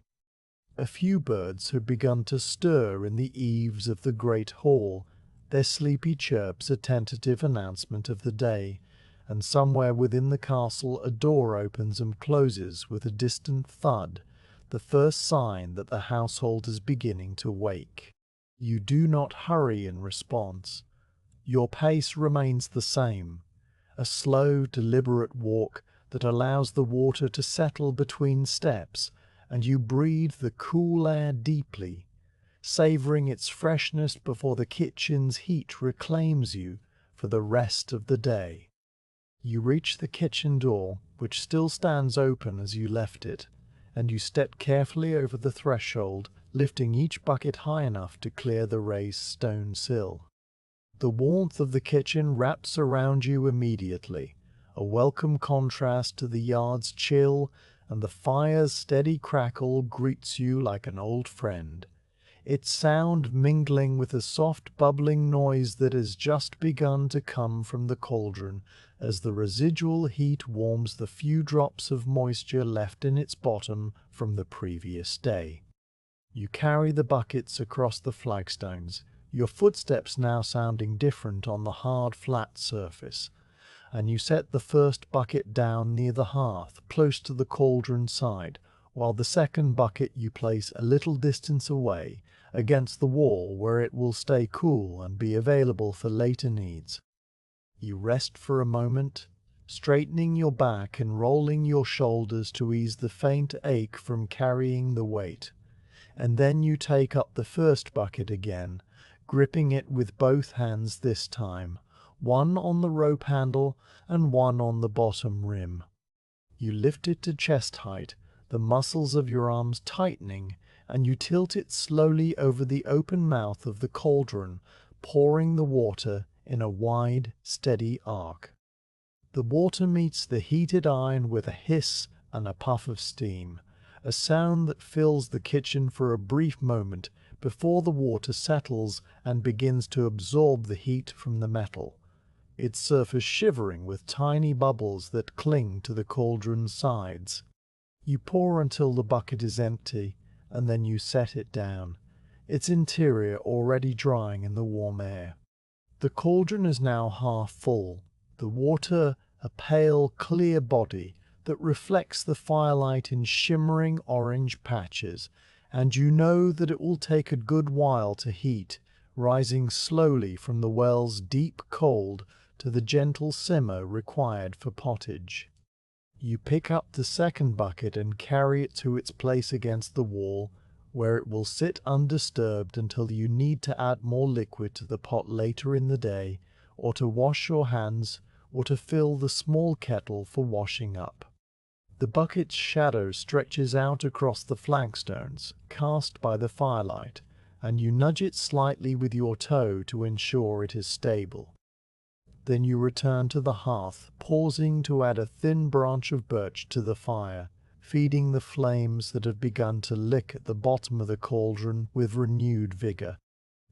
A few birds have begun to stir in the eaves of the great hall, their sleepy chirps a tentative announcement of the day, and somewhere within the castle a door opens and closes with a distant thud, the first sign that the household is beginning to wake. You do not hurry in response. Your pace remains the same, a slow, deliberate walk that allows the water to settle between steps, and you breathe the cool air deeply, savoring its freshness before the kitchen's heat reclaims you for the rest of the day. You reach the kitchen door, which still stands open as you left it, and you step carefully over the threshold, lifting each bucket high enough to clear the raised stone sill. The warmth of the kitchen wraps around you immediately, a welcome contrast to the yard's chill, and the fire's steady crackle greets you like an old friend, its sound mingling with a soft bubbling noise that has just begun to come from the cauldron as the residual heat warms the few drops of moisture left in its bottom from the previous day. You carry the buckets across the flagstones, your footsteps now sounding different on the hard flat surface, and you set the first bucket down near the hearth, close to the cauldron side, while the second bucket you place a little distance away, against the wall where it will stay cool and be available for later needs. You rest for a moment, straightening your back and rolling your shoulders to ease the faint ache from carrying the weight, and then you take up the first bucket again, gripping it with both hands this time, one on the rope handle and one on the bottom rim. You lift it to chest height, the muscles of your arms tightening, and you tilt it slowly over the open mouth of the cauldron, pouring the water in a wide, steady arc. The water meets the heated iron with a hiss and a puff of steam, a sound that fills the kitchen for a brief moment before the water settles and begins to absorb the heat from the metal, its surface shivering with tiny bubbles that cling to the cauldron's sides. You pour until the bucket is empty, and then you set it down, its interior already drying in the warm air. The cauldron is now half full, the water a pale, clear body that reflects the firelight in shimmering orange patches, and you know that it will take a good while to heat, rising slowly from the well's deep cold to the gentle simmer required for pottage. You pick up the second bucket and carry it to its place against the wall, where it will sit undisturbed until you need to add more liquid to the pot later in the day, or to wash your hands, or to fill the small kettle for washing up. The bucket's shadow stretches out across the flagstones, cast by the firelight, and you nudge it slightly with your toe to ensure it is stable. Then you return to the hearth, pausing to add a thin branch of birch to the fire, feeding the flames that have begun to lick at the bottom of the cauldron with renewed vigor.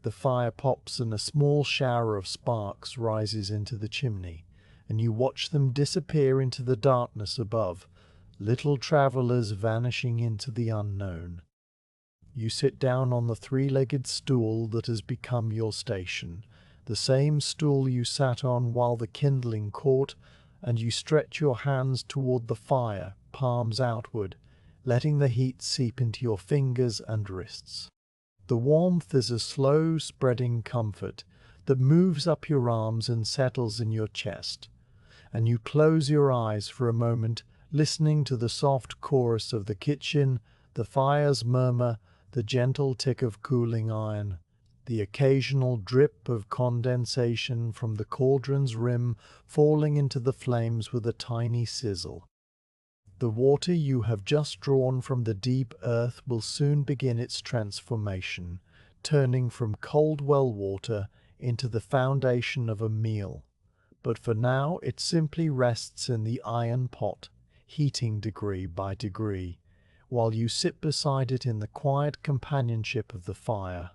The fire pops and a small shower of sparks rises into the chimney, and you watch them disappear into the darkness above, little travelers vanishing into the unknown. You sit down on the three-legged stool that has become your station, the same stool you sat on while the kindling caught, and you stretch your hands toward the fire, palms outward, letting the heat seep into your fingers and wrists. The warmth is a slow, spreading comfort that moves up your arms and settles in your chest, and you close your eyes for a moment, listening to the soft chorus of the kitchen, the fire's murmur, the gentle tick of cooling iron, the occasional drip of condensation from the cauldron's rim falling into the flames with a tiny sizzle. The water you have just drawn from the deep earth will soon begin its transformation, turning from cold well water into the foundation of a meal. But for now it simply rests in the iron pot, heating degree by degree, while you sit beside it in the quiet companionship of the fire.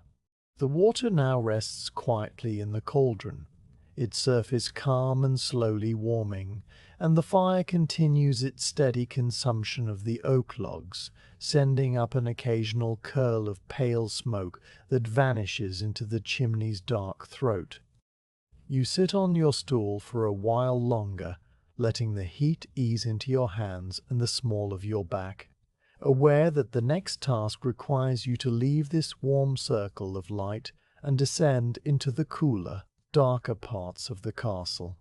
The water now rests quietly in the cauldron, its surface calm and slowly warming, and the fire continues its steady consumption of the oak logs, sending up an occasional curl of pale smoke that vanishes into the chimney's dark throat. You sit on your stool for a while longer, letting the heat ease into your hands and the small of your back, aware that the next task requires you to leave this warm circle of light and descend into the cooler, darker parts of the castle.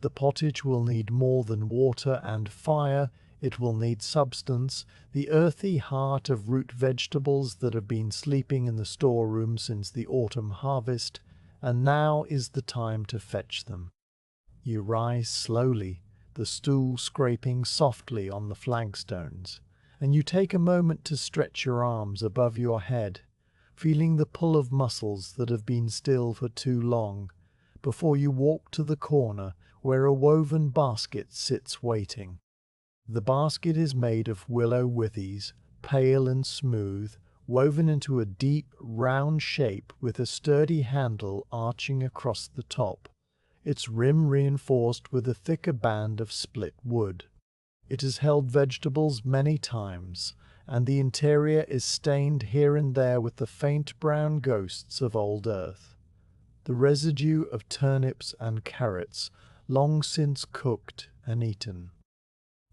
The pottage will need more than water and fire. It will need substance, the earthy heart of root vegetables that have been sleeping in the storeroom since the autumn harvest, and now is the time to fetch them. You rise slowly, the stool scraping softly on the flagstones, and you take a moment to stretch your arms above your head, feeling the pull of muscles that have been still for too long, before you walk to the corner where a woven basket sits waiting. The basket is made of willow withies, pale and smooth, woven into a deep, round shape with a sturdy handle arching across the top, its rim reinforced with a thicker band of split wood. It has held vegetables many times, and the interior is stained here and there with the faint brown ghosts of old earth, the residue of turnips and carrots long since cooked and eaten.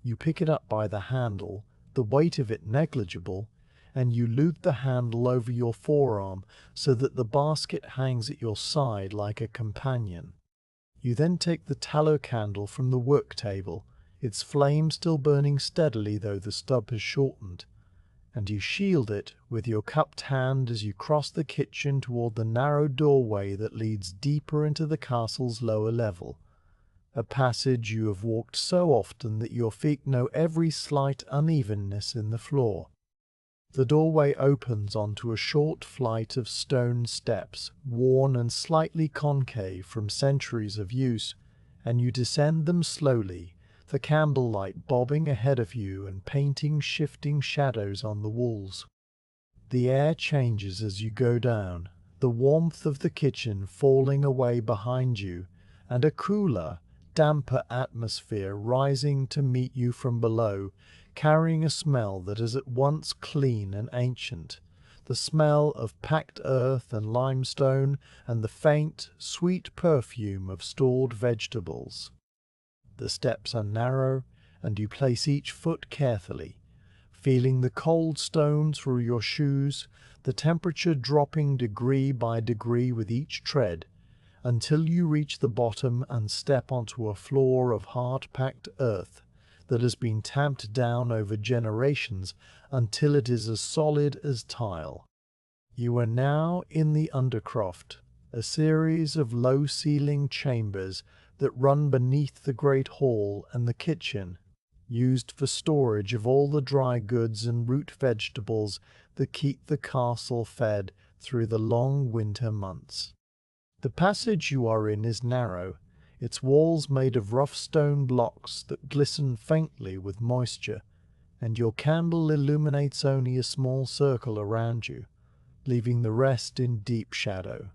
You pick it up by the handle, the weight of it negligible, and you loop the handle over your forearm so that the basket hangs at your side like a companion. You then take the tallow candle from the work table, its flame still burning steadily though the stub has shortened, and you shield it with your cupped hand as you cross the kitchen toward the narrow doorway that leads deeper into the castle's lower level, a passage you have walked so often that your feet know every slight unevenness in the floor. The doorway opens onto a short flight of stone steps, worn and slightly concave from centuries of use, and you descend them slowly, the candlelight bobbing ahead of you and painting shifting shadows on the walls. The air changes as you go down, the warmth of the kitchen falling away behind you, and a cooler, damper atmosphere rising to meet you from below, carrying a smell that is at once clean and ancient, the smell of packed earth and limestone, and the faint, sweet perfume of stored vegetables. The steps are narrow, and you place each foot carefully, feeling the cold stone through your shoes, the temperature dropping degree by degree with each tread, until you reach the bottom and step onto a floor of hard-packed earth that has been tamped down over generations until it is as solid as tile. You are now in the undercroft, a series of low-ceiling chambers that run beneath the great hall and the kitchen, used for storage of all the dry goods and root vegetables that keep the castle fed through the long winter months. The passage you are in is narrow, its walls made of rough stone blocks that glisten faintly with moisture, and your candle illuminates only a small circle around you, leaving the rest in deep shadow.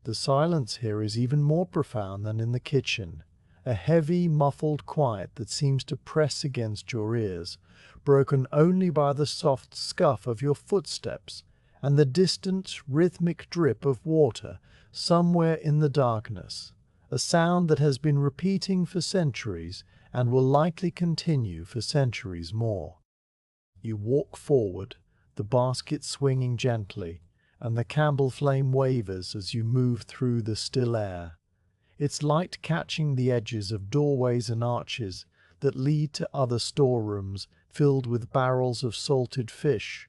The silence here is even more profound than in the kitchen, a heavy, muffled quiet that seems to press against your ears, broken only by the soft scuff of your footsteps and the distant, rhythmic drip of water somewhere in the darkness, a sound that has been repeating for centuries and will likely continue for centuries more. You walk forward, the basket swinging gently, and the candle flame wavers as you move through the still air, its light catching the edges of doorways and arches that lead to other storerooms filled with barrels of salted fish,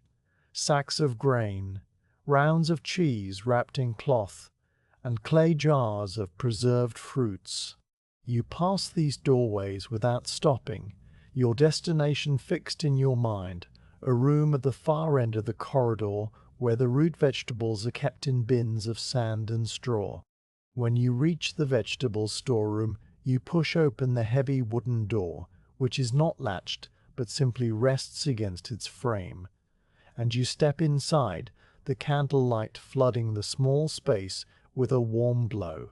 sacks of grain, rounds of cheese wrapped in cloth, and clay jars of preserved fruits. You pass these doorways without stopping, your destination fixed in your mind, a room at the far end of the corridor where the root vegetables are kept in bins of sand and straw. When you reach the vegetable storeroom, you push open the heavy wooden door, which is not latched but simply rests against its frame, and you step inside, the candlelight flooding the small space with a warm glow.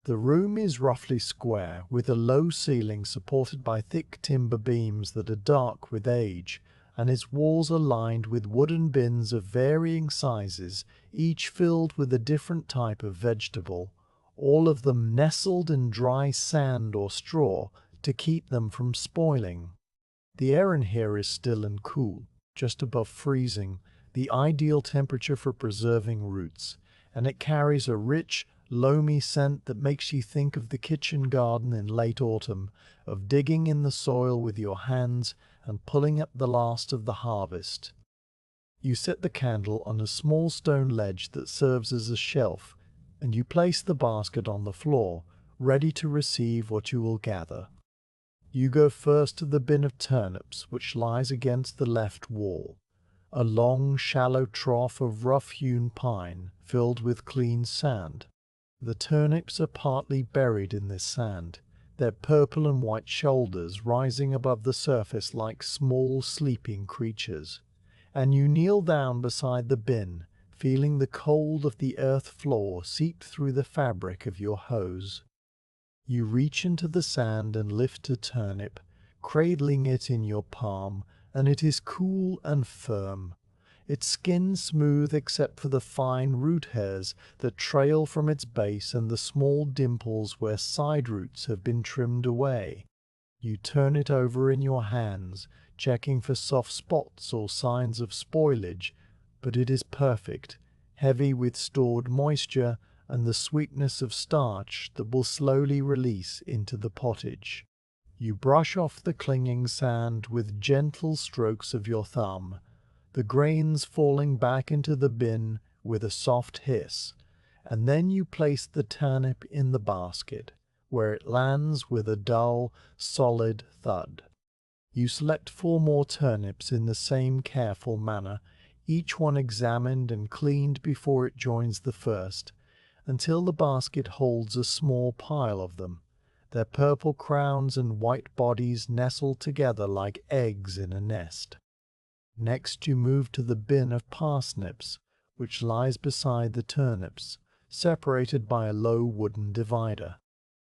The room is roughly square, with a low ceiling supported by thick timber beams that are dark with age, and its walls are lined with wooden bins of varying sizes, each filled with a different type of vegetable, all of them nestled in dry sand or straw to keep them from spoiling. The air in here is still and cool, just above freezing, the ideal temperature for preserving roots, and it carries a rich, loamy scent that makes you think of the kitchen garden in late autumn, of digging in the soil with your hands and pulling up the last of the harvest. You set the candle on a small stone ledge that serves as a shelf, and you place the basket on the floor, ready to receive what you will gather. You go first to the bin of turnips, which lies against the left wall, a long, shallow trough of rough-hewn pine filled with clean sand. The turnips are partly buried in this sand, their purple and white shoulders rising above the surface like small sleeping creatures, and you kneel down beside the bin, feeling the cold of the earth floor seep through the fabric of your hose. You reach into the sand and lift a turnip, cradling it in your palm, and it is cool and firm, its skin smooth except for the fine root hairs that trail from its base and the small dimples where side roots have been trimmed away. You turn it over in your hands, checking for soft spots or signs of spoilage, but it is perfect, heavy with stored moisture and the sweetness of starch that will slowly release into the pottage. You brush off the clinging sand with gentle strokes of your thumb, the grains falling back into the bin with a soft hiss, and then you place the turnip in the basket, where it lands with a dull, solid thud. You select 4 more turnips in the same careful manner, each one examined and cleaned before it joins the first, until the basket holds a small pile of them, their purple crowns and white bodies nestled together like eggs in a nest. Next you move to the bin of parsnips, which lies beside the turnips, separated by a low wooden divider.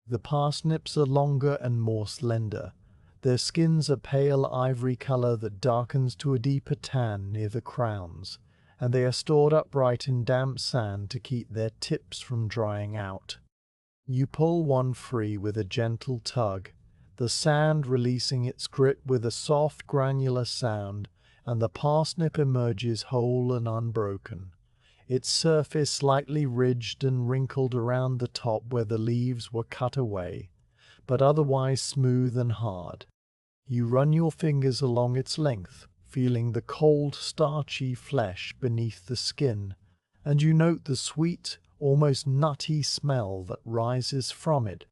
The parsnips are longer and more slender. Their skins are pale ivory color that darkens to a deeper tan near the crowns, and they are stored upright in damp sand to keep their tips from drying out. You pull one free with a gentle tug, the sand releasing its grip with a soft granular sound, and the parsnip emerges whole and unbroken, its surface slightly ridged and wrinkled around the top where the leaves were cut away, but otherwise smooth and hard. You run your fingers along its length, feeling the cold, starchy flesh beneath the skin, and you note the sweet, almost nutty smell that rises from it,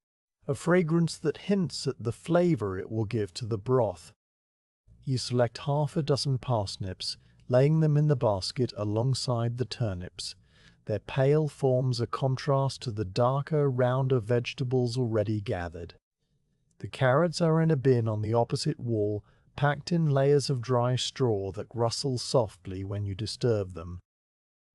a fragrance that hints at the flavor it will give to the broth. You select 6 parsnips, laying them in the basket alongside the turnips. Their pale forms a contrast to the darker, rounder vegetables already gathered. The carrots are in a bin on the opposite wall, packed in layers of dry straw that rustle softly when you disturb them.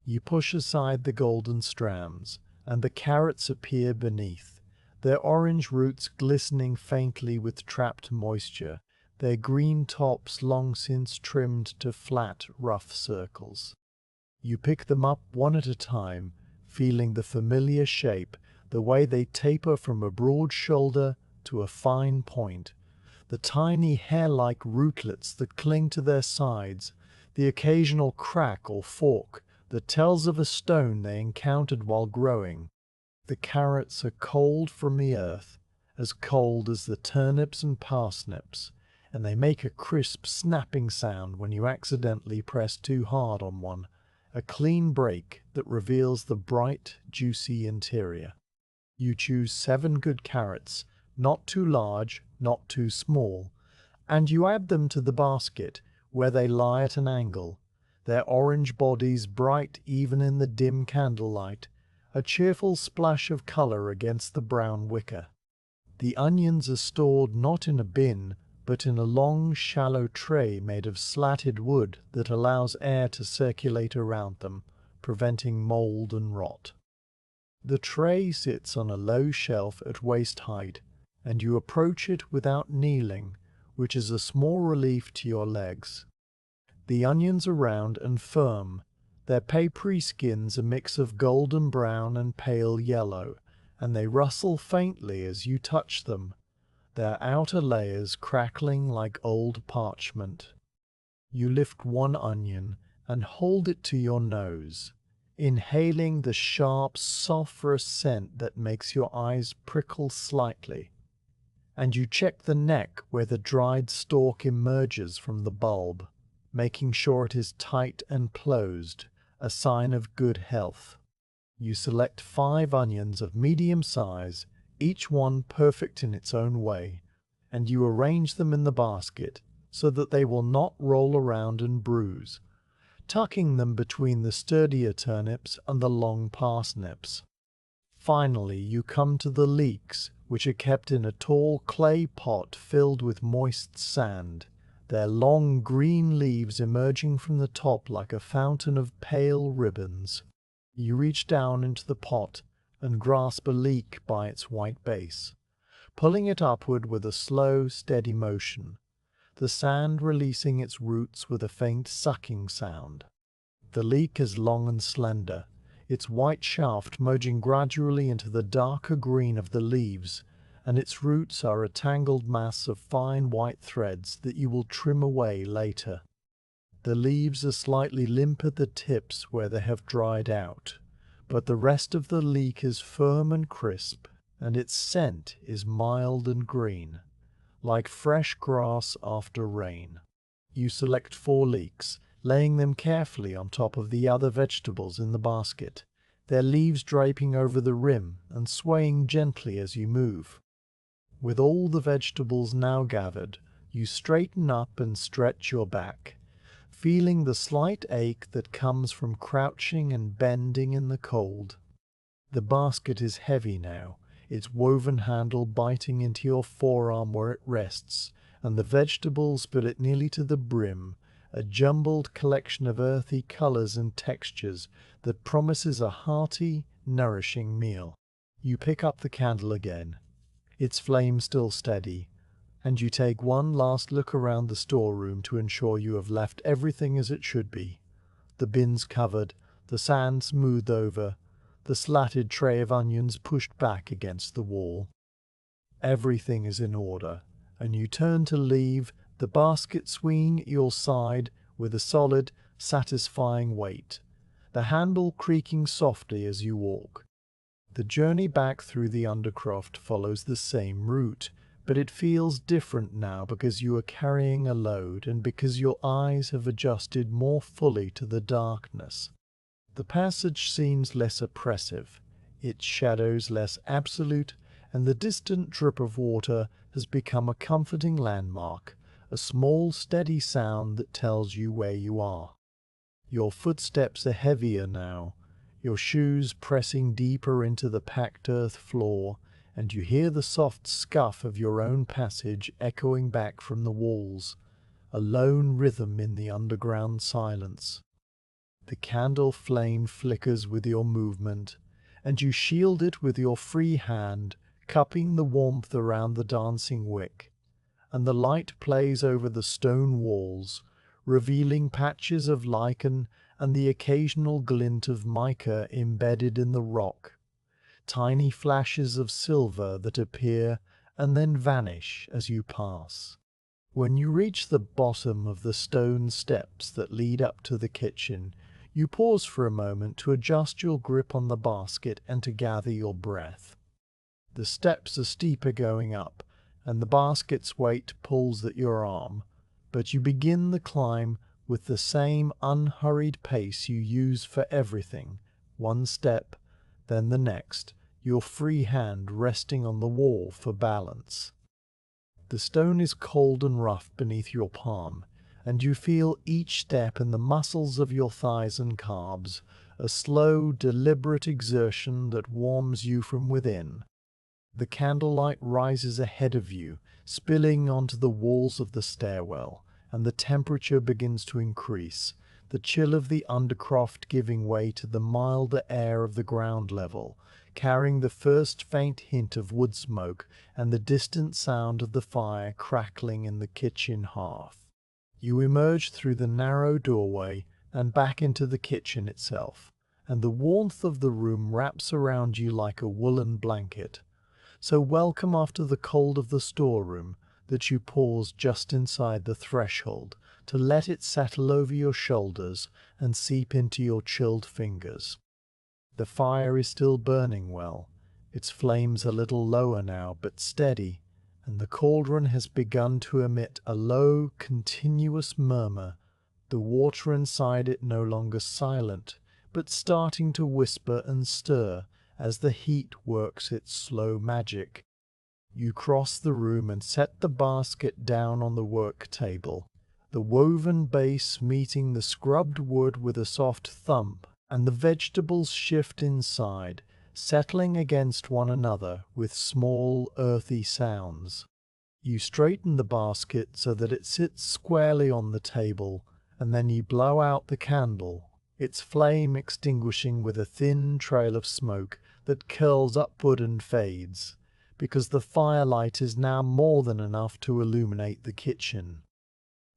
You push aside the golden strands, and the carrots appear beneath, their orange roots glistening faintly with trapped moisture, their green tops long since trimmed to flat, rough circles. You pick them up one at a time, feeling the familiar shape, the way they taper from a broad shoulder to a fine point, the tiny hair-like rootlets that cling to their sides, the occasional crack or fork that tells of a stone they encountered while growing. The carrots are cold from the earth, as cold as the turnips and parsnips, and they make a crisp snapping sound when you accidentally press too hard on one, a clean break that reveals the bright, juicy interior. You choose 7 good carrots, not too large, not too small, and you add them to the basket where they lie at an angle, their orange bodies bright even in the dim candlelight, a cheerful splash of color against the brown wicker. The onions are stored not in a bin, but in a long, shallow tray made of slatted wood that allows air to circulate around them, preventing mold and rot. The tray sits on a low shelf at waist height, and you approach it without kneeling, which is a small relief to your legs. The onions are round and firm, their papery skins a mix of golden brown and pale yellow, and they rustle faintly as you touch them, their outer layers crackling like old parchment. You lift one onion and hold it to your nose, inhaling the sharp, sulphurous scent that makes your eyes prickle slightly, and you check the neck where the dried stalk emerges from the bulb, making sure it is tight and closed, a sign of good health. You select 5 onions of medium size, each one perfect in its own way, and you arrange them in the basket so that they will not roll around and bruise, tucking them between the sturdier turnips and the long parsnips. Finally, you come to the leeks, which are kept in a tall clay pot filled with moist sand, their long green leaves emerging from the top like a fountain of pale ribbons. You reach down into the pot and grasp a leek by its white base, pulling it upward with a slow, steady motion, the sand releasing its roots with a faint sucking sound. The leek is long and slender, its white shaft merging gradually into the darker green of the leaves, and its roots are a tangled mass of fine white threads that you will trim away later. The leaves are slightly limp at the tips where they have dried out, but the rest of the leek is firm and crisp, and its scent is mild and green, like fresh grass after rain. You select 4 leeks, laying them carefully on top of the other vegetables in the basket, their leaves draping over the rim and swaying gently as you move. With all the vegetables now gathered, you straighten up and stretch your back, feeling the slight ache that comes from crouching and bending in the cold. The basket is heavy now, its woven handle biting into your forearm where it rests, and the vegetables fill it nearly to the brim, a jumbled collection of earthy colors and textures that promises a hearty, nourishing meal. You pick up the candle again, its flame still steady, and you take one last look around the storeroom to ensure you have left everything as it should be. The bins covered, the sand smoothed over, the slatted tray of onions pushed back against the wall. Everything is in order, and you turn to leave, the basket swinging at your side with a solid, satisfying weight, the handle creaking softly as you walk. The journey back through the undercroft follows the same route, but it feels different now because you are carrying a load and because your eyes have adjusted more fully to the darkness. The passage seems less oppressive, its shadows less absolute, and the distant drip of water has become a comforting landmark, a small steady sound that tells you where you are. Your footsteps are heavier now, your shoes pressing deeper into the packed earth floor, and you hear the soft scuff of your own passage echoing back from the walls, a lone rhythm in the underground silence. The candle flame flickers with your movement, and you shield it with your free hand, cupping the warmth around the dancing wick, and the light plays over the stone walls, revealing patches of lichen and the occasional glint of mica embedded in the rock, tiny flashes of silver that appear and then vanish as you pass. When you reach the bottom of the stone steps that lead up to the kitchen, you pause for a moment to adjust your grip on the basket and to gather your breath. The steps are steeper going up, and the basket's weight pulls at your arm, but you begin the climb with the same unhurried pace you use for everything, one step, then the next, your free hand resting on the wall for balance. The stone is cold and rough beneath your palm, and you feel each step in the muscles of your thighs and calves, a slow, deliberate exertion that warms you from within. The candlelight rises ahead of you, spilling onto the walls of the stairwell, and the temperature begins to increase, the chill of the undercroft giving way to the milder air of the ground level, carrying the first faint hint of wood smoke and the distant sound of the fire crackling in the kitchen hearth. You emerge through the narrow doorway and back into the kitchen itself, and the warmth of the room wraps around you like a woolen blanket, so welcome after the cold of the storeroom that you pause just inside the threshold to let it settle over your shoulders and seep into your chilled fingers. The fire is still burning well, its flames a little lower now but steady, and the cauldron has begun to emit a low, continuous murmur, the water inside it no longer silent, but starting to whisper and stir as the heat works its slow magic. You cross the room and set the basket down on the work table, the woven base meeting the scrubbed wood with a soft thump, and the vegetables shift inside, settling against one another with small, earthy sounds. You straighten the basket so that it sits squarely on the table, and then you blow out the candle, its flame extinguishing with a thin trail of smoke that curls upward and fades, because the firelight is now more than enough to illuminate the kitchen.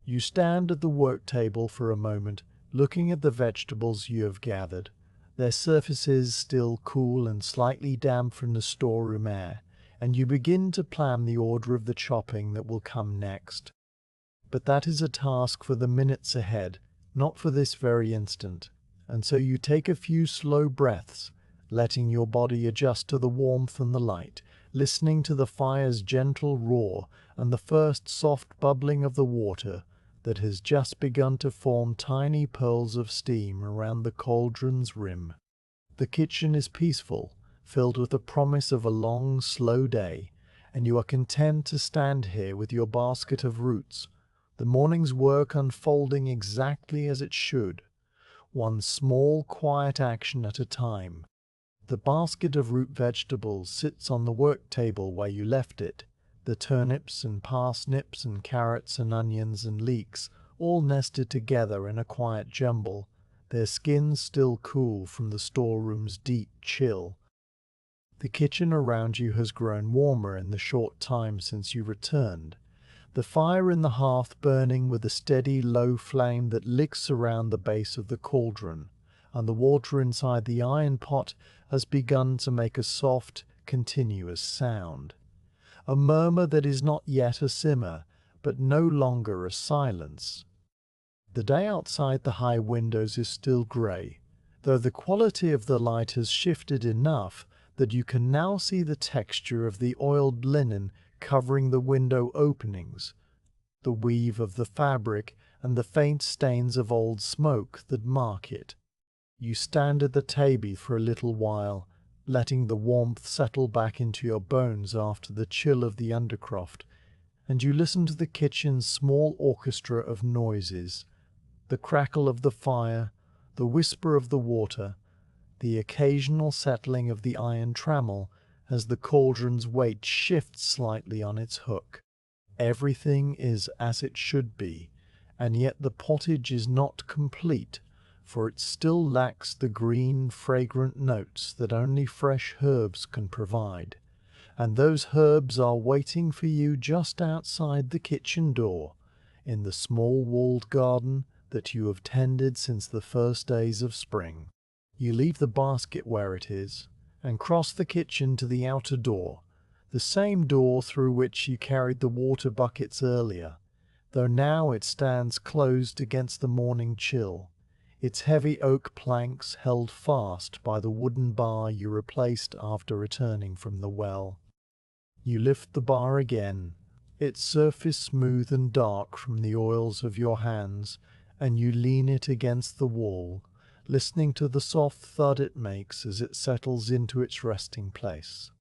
You stand at the work table for a moment, looking at the vegetables you have gathered, their surfaces still cool and slightly damp from the storeroom air, and you begin to plan the order of the chopping that will come next. But that is a task for the minutes ahead, not for this very instant, and so you take a few slow breaths, letting your body adjust to the warmth and the light, listening to the fire's gentle roar and the first soft bubbling of the water that has just begun to form tiny pearls of steam around the cauldron's rim. The kitchen is peaceful, filled with the promise of a long, slow day, and you are content to stand here with your basket of roots, the morning's work unfolding exactly as it should, one small, quiet action at a time. The basket of root vegetables sits on the work table where you left it, the turnips and parsnips and carrots and onions and leeks all nested together in a quiet jumble, their skins still cool from the storeroom's deep chill. The kitchen around you has grown warmer in the short time since you returned, the fire in the hearth burning with a steady low flame that licks around the base of the cauldron, and the water inside the iron pot has begun to make a soft, continuous sound. A murmur that is not yet a simmer, but no longer a silence. The day outside the high windows is still grey, though the quality of the light has shifted enough that you can now see the texture of the oiled linen covering the window openings, the weave of the fabric, and the faint stains of old smoke that mark it. You stand at the table for a little while, letting the warmth settle back into your bones after the chill of the undercroft, and you listen to the kitchen's small orchestra of noises, the crackle of the fire, the whisper of the water, the occasional settling of the iron trammel as the cauldron's weight shifts slightly on its hook. Everything is as it should be, and yet the pottage is not complete, for it still lacks the green, fragrant notes that only fresh herbs can provide, and those herbs are waiting for you just outside the kitchen door, in the small walled garden that you have tended since the first days of spring. You leave the basket where it is, and cross the kitchen to the outer door, the same door through which you carried the water buckets earlier, though now it stands closed against the morning chill, its heavy oak planks held fast by the wooden bar you replaced after returning from the well. You lift the bar again, its surface smooth and dark from the oils of your hands, and you lean it against the wall, listening to the soft thud it makes as it settles into its resting place.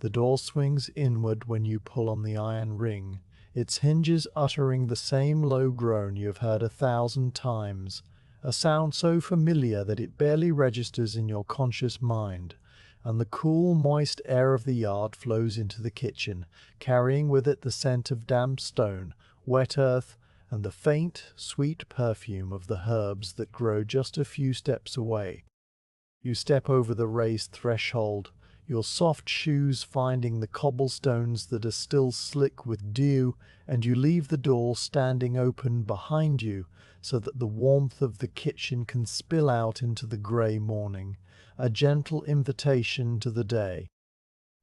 The door swings inward when you pull on the iron ring, its hinges uttering the same low groan you have heard 1,000 times, a sound so familiar that it barely registers in your conscious mind, and the cool, moist air of the yard flows into the kitchen, carrying with it the scent of damp stone, wet earth, and the faint, sweet perfume of the herbs that grow just a few steps away. You step over the raised threshold, your soft shoes finding the cobblestones that are still slick with dew, and you leave the door standing open behind you so that the warmth of the kitchen can spill out into the grey morning, a gentle invitation to the day.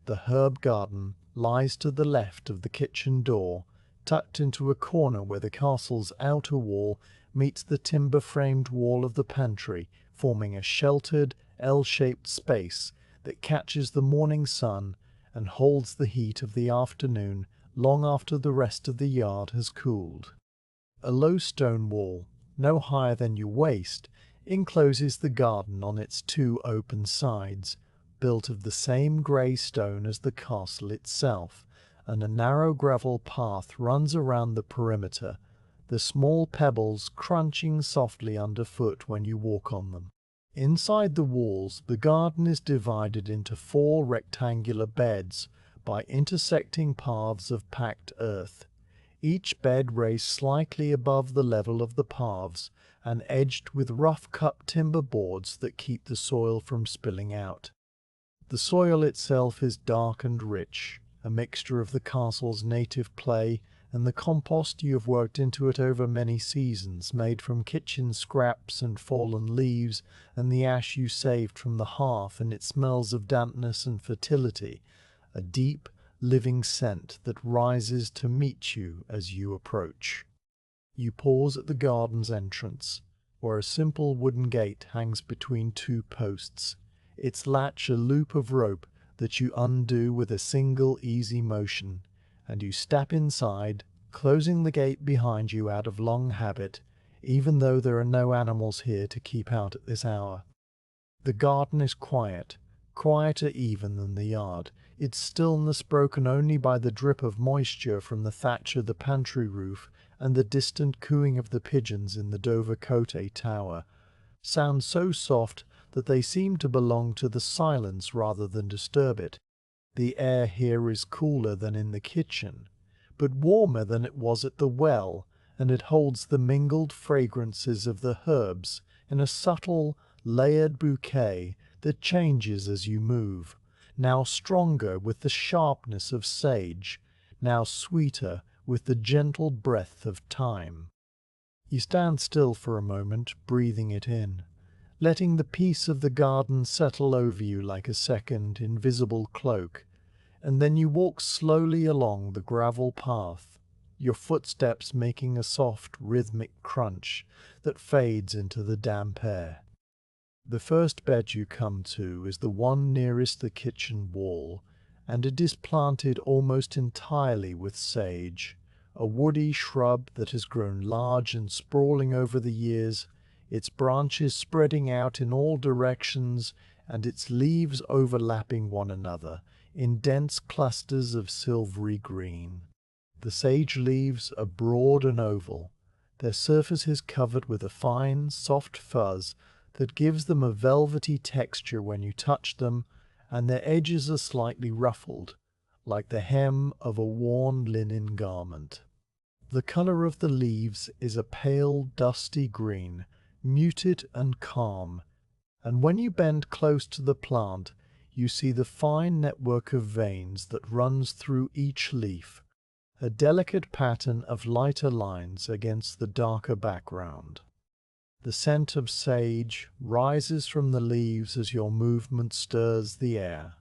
The herb garden lies to the left of the kitchen door, tucked into a corner where the castle's outer wall meets the timber-framed wall of the pantry, forming a sheltered, L-shaped space that catches the morning sun and holds the heat of the afternoon long after the rest of the yard has cooled. A low stone wall, no higher than your waist, encloses the garden on its 2 open sides, built of the same grey stone as the castle itself, and a narrow gravel path runs around the perimeter, the small pebbles crunching softly underfoot when you walk on them. Inside the walls, the garden is divided into 4 rectangular beds by intersecting paths of packed earth, each bed raised slightly above the level of the paths and edged with rough-cut timber boards that keep the soil from spilling out. The soil itself is dark and rich, a mixture of the castle's native clay and the compost you have worked into it over many seasons, made from kitchen scraps and fallen leaves and the ash you saved from the hearth, and it smells of dampness and fertility, a deep, living scent that rises to meet you as you approach. You pause at the garden's entrance, where a simple wooden gate hangs between 2 posts, its latch a loop of rope that you undo with a single easy motion, and you step inside, closing the gate behind you out of long habit, even though there are no animals here to keep out at this hour. The garden is quiet, quieter even than the yard, its stillness broken only by the drip of moisture from the thatch of the pantry roof and the distant cooing of the pigeons in the Dover Cote tower, sounds so soft that they seem to belong to the silence rather than disturb it. The air here is cooler than in the kitchen, but warmer than it was at the well, and it holds the mingled fragrances of the herbs in a subtle, layered bouquet that changes as you move, now stronger with the sharpness of sage, now sweeter with the gentle breath of thyme. You stand still for a moment, breathing it in, letting the peace of the garden settle over you like a second, invisible cloak, and then you walk slowly along the gravel path, your footsteps making a soft, rhythmic crunch that fades into the damp air. The first bed you come to is the one nearest the kitchen wall, and it is planted almost entirely with sage, a woody shrub that has grown large and sprawling over the years, its branches spreading out in all directions and its leaves overlapping one another in dense clusters of silvery green. The sage leaves are broad and oval, their surface is covered with a fine, soft fuzz that gives them a velvety texture when you touch them, and their edges are slightly ruffled, like the hem of a worn linen garment. The color of the leaves is a pale, dusty green, muted and calm, and when you bend close to the plant, you see the fine network of veins that runs through each leaf, a delicate pattern of lighter lines against the darker background. The scent of sage rises from the leaves as your movement stirs the air,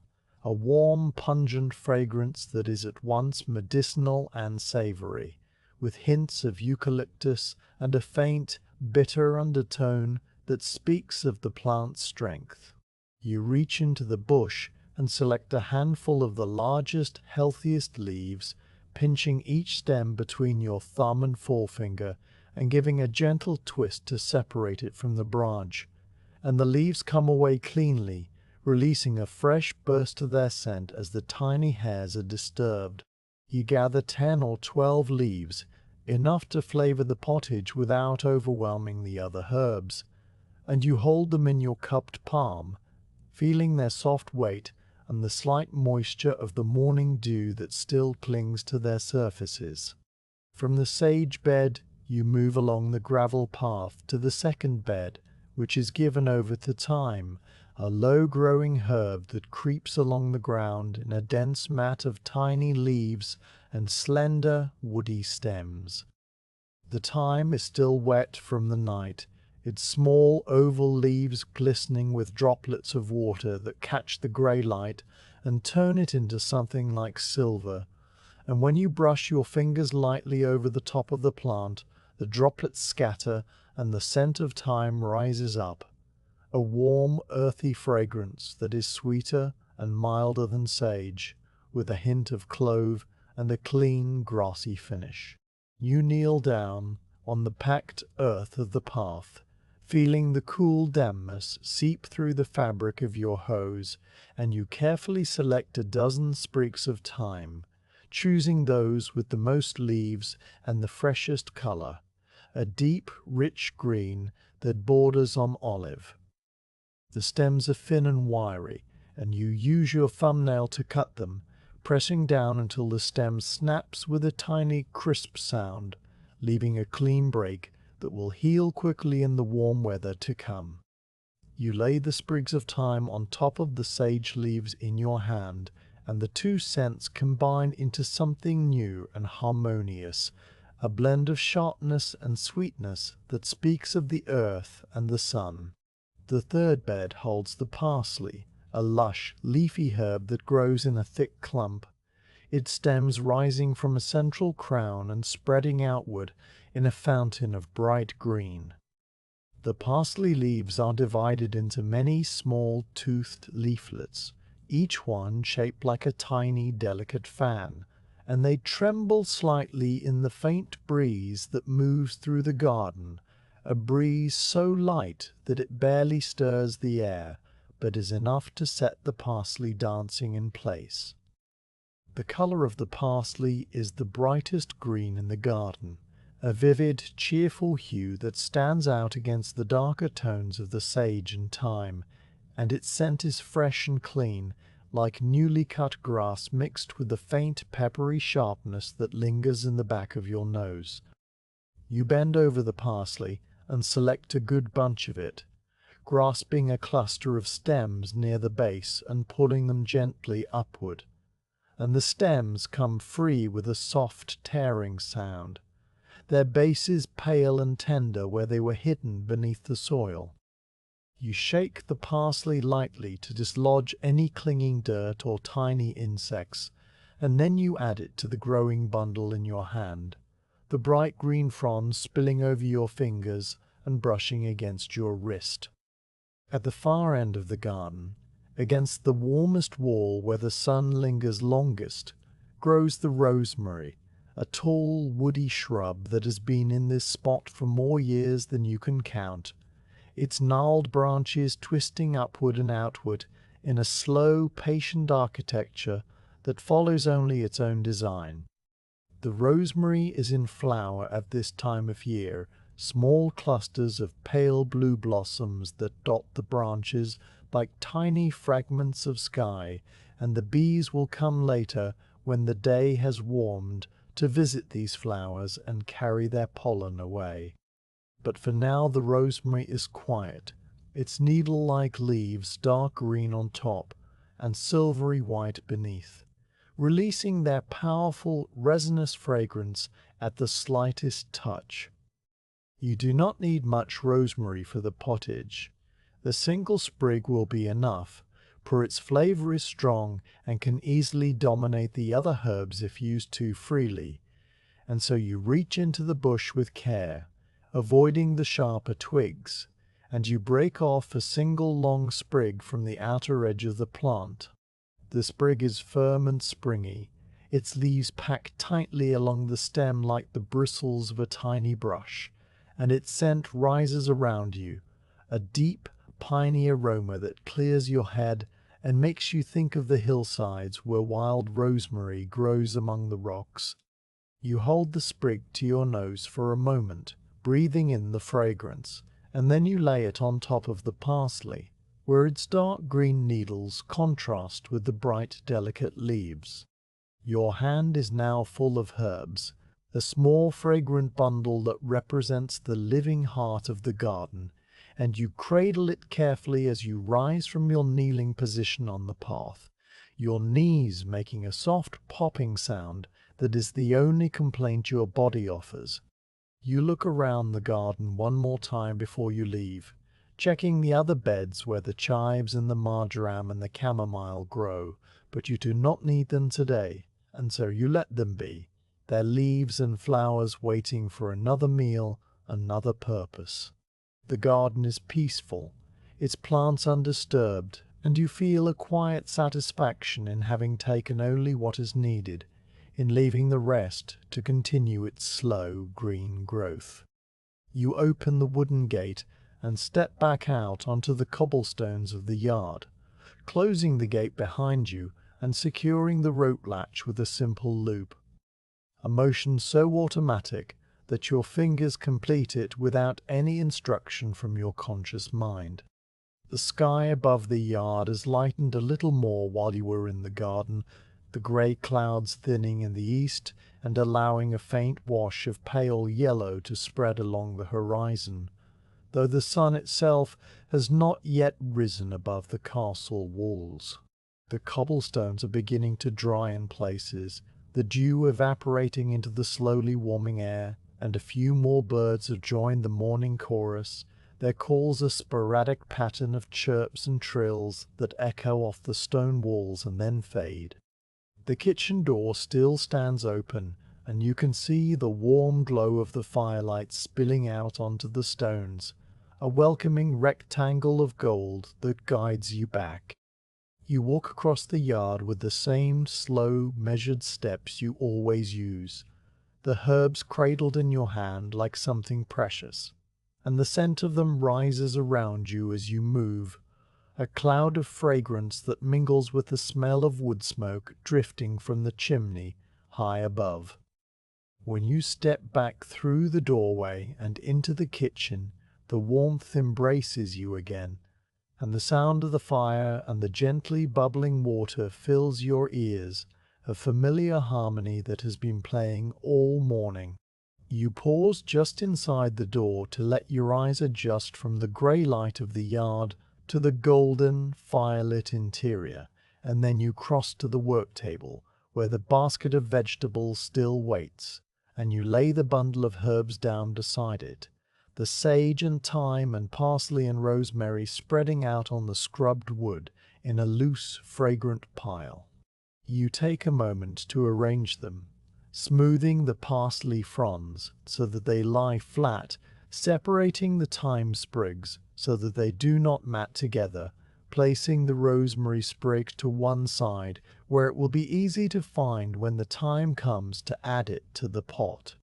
a warm, pungent fragrance that is at once medicinal and savory, with hints of eucalyptus and a faint, bitter undertone that speaks of the plant's strength. You reach into the bush and select a handful of the largest, healthiest leaves, pinching each stem between your thumb and forefinger and giving a gentle twist to separate it from the branch, and the leaves come away cleanly, releasing a fresh burst of their scent as the tiny hairs are disturbed. You gather 10 or 12 leaves, enough to flavor the pottage without overwhelming the other herbs, and you hold them in your cupped palm, feeling their soft weight and the slight moisture of the morning dew that still clings to their surfaces. From the sage bed, you move along the gravel path to the second bed, which is given over to thyme, a low-growing herb that creeps along the ground in a dense mat of tiny leaves and slender, woody stems. The thyme is still wet from the night, its small oval leaves glistening with droplets of water that catch the grey light and turn it into something like silver, and when you brush your fingers lightly over the top of the plant, the droplets scatter and the scent of thyme rises up, a warm, earthy fragrance that is sweeter and milder than sage, with a hint of clove and a clean, grassy finish. You kneel down on the packed earth of the path, feeling the cool dampness seep through the fabric of your hose, and you carefully select a dozen sprigs of thyme, choosing those with the most leaves and the freshest color, a deep, rich green that borders on olive. The stems are thin and wiry, and you use your thumbnail to cut them, pressing down until the stem snaps with a tiny crisp sound, leaving a clean break that will heal quickly in the warm weather to come. You lay the sprigs of thyme on top of the sage leaves in your hand, and the two scents combine into something new and harmonious, a blend of sharpness and sweetness that speaks of the earth and the sun. The third bed holds the parsley, a lush, leafy herb that grows in a thick clump, its stems rising from a central crown and spreading outward in a fountain of bright green. The parsley leaves are divided into many small toothed leaflets, each one shaped like a tiny, delicate fan, and they tremble slightly in the faint breeze that moves through the garden, a breeze so light that it barely stirs the air, but is enough to set the parsley dancing in place. The color of the parsley is the brightest green in the garden, a vivid, cheerful hue that stands out against the darker tones of the sage and thyme, and its scent is fresh and clean, like newly cut grass mixed with the faint peppery sharpness that lingers in the back of your nose. You bend over the parsley and select a good bunch of it, grasping a cluster of stems near the base and pulling them gently upward, and the stems come free with a soft tearing sound, their bases pale and tender where they were hidden beneath the soil. You shake the parsley lightly to dislodge any clinging dirt or tiny insects, and then you add it to the growing bundle in your hand, the bright green fronds spilling over your fingers and brushing against your wrist. At the far end of the garden, against the warmest wall where the sun lingers longest, grows the rosemary, a tall, woody shrub that has been in this spot for more years than you can count, its gnarled branches twisting upward and outward in a slow, patient architecture that follows only its own design. The rosemary is in flower at this time of year, small clusters of pale blue blossoms that dot the branches like tiny fragments of sky, and the bees will come later when the day has warmed to visit these flowers and carry their pollen away. But for now the rosemary is quiet, its needle-like leaves dark green on top and silvery white beneath, releasing their powerful resinous fragrance at the slightest touch. You do not need much rosemary for the pottage. The single sprig will be enough, for its flavor is strong and can easily dominate the other herbs if used too freely, and so you reach into the bush with care, avoiding the sharper twigs, and you break off a single long sprig from the outer edge of the plant. The sprig is firm and springy, its leaves packed tightly along the stem like the bristles of a tiny brush, and its scent rises around you, a deep, piney aroma that clears your head and makes you think of the hillsides where wild rosemary grows among the rocks. You hold the sprig to your nose for a moment, breathing in the fragrance, and then you lay it on top of the parsley, where its dark green needles contrast with the bright, delicate leaves. Your hand is now full of herbs, a small fragrant bundle that represents the living heart of the garden, and you cradle it carefully as you rise from your kneeling position on the path, your knees making a soft popping sound that is the only complaint your body offers. You look around the garden one more time before you leave, checking the other beds where the chives and the marjoram and the chamomile grow, but you do not need them today, and so you let them be, their leaves and flowers waiting for another meal, another purpose. The garden is peaceful, its plants undisturbed, and you feel a quiet satisfaction in having taken only what is needed, in leaving the rest to continue its slow green growth. You open the wooden gate and step back out onto the cobblestones of the yard, closing the gate behind you and securing the rope latch with a simple loop. A motion so automatic that your fingers complete it without any instruction from your conscious mind. The sky above the yard has lightened a little more while you were in the garden, the grey clouds thinning in the east and allowing a faint wash of pale yellow to spread along the horizon, though the sun itself has not yet risen above the castle walls. The cobblestones are beginning to dry in places, the dew evaporating into the slowly warming air, and a few more birds have joined the morning chorus, their calls a sporadic pattern of chirps and trills that echo off the stone walls and then fade. The kitchen door still stands open, and you can see the warm glow of the firelight spilling out onto the stones, a welcoming rectangle of gold that guides you back. You walk across the yard with the same slow, measured steps you always use, the herbs cradled in your hand like something precious, and the scent of them rises around you as you move, a cloud of fragrance that mingles with the smell of wood smoke drifting from the chimney high above. When you step back through the doorway and into the kitchen, the warmth embraces you again, and the sound of the fire and the gently bubbling water fills your ears, a familiar harmony that has been playing all morning. You pause just inside the door to let your eyes adjust from the grey light of the yard to the golden, firelit interior, and then you cross to the work table, where the basket of vegetables still waits, and you lay the bundle of herbs down beside it, the sage and thyme and parsley and rosemary spreading out on the scrubbed wood in a loose, fragrant pile. You take a moment to arrange them, smoothing the parsley fronds so that they lie flat, separating the thyme sprigs so that they do not mat together, placing the rosemary sprig to one side where it will be easy to find when the time comes to add it to the pot.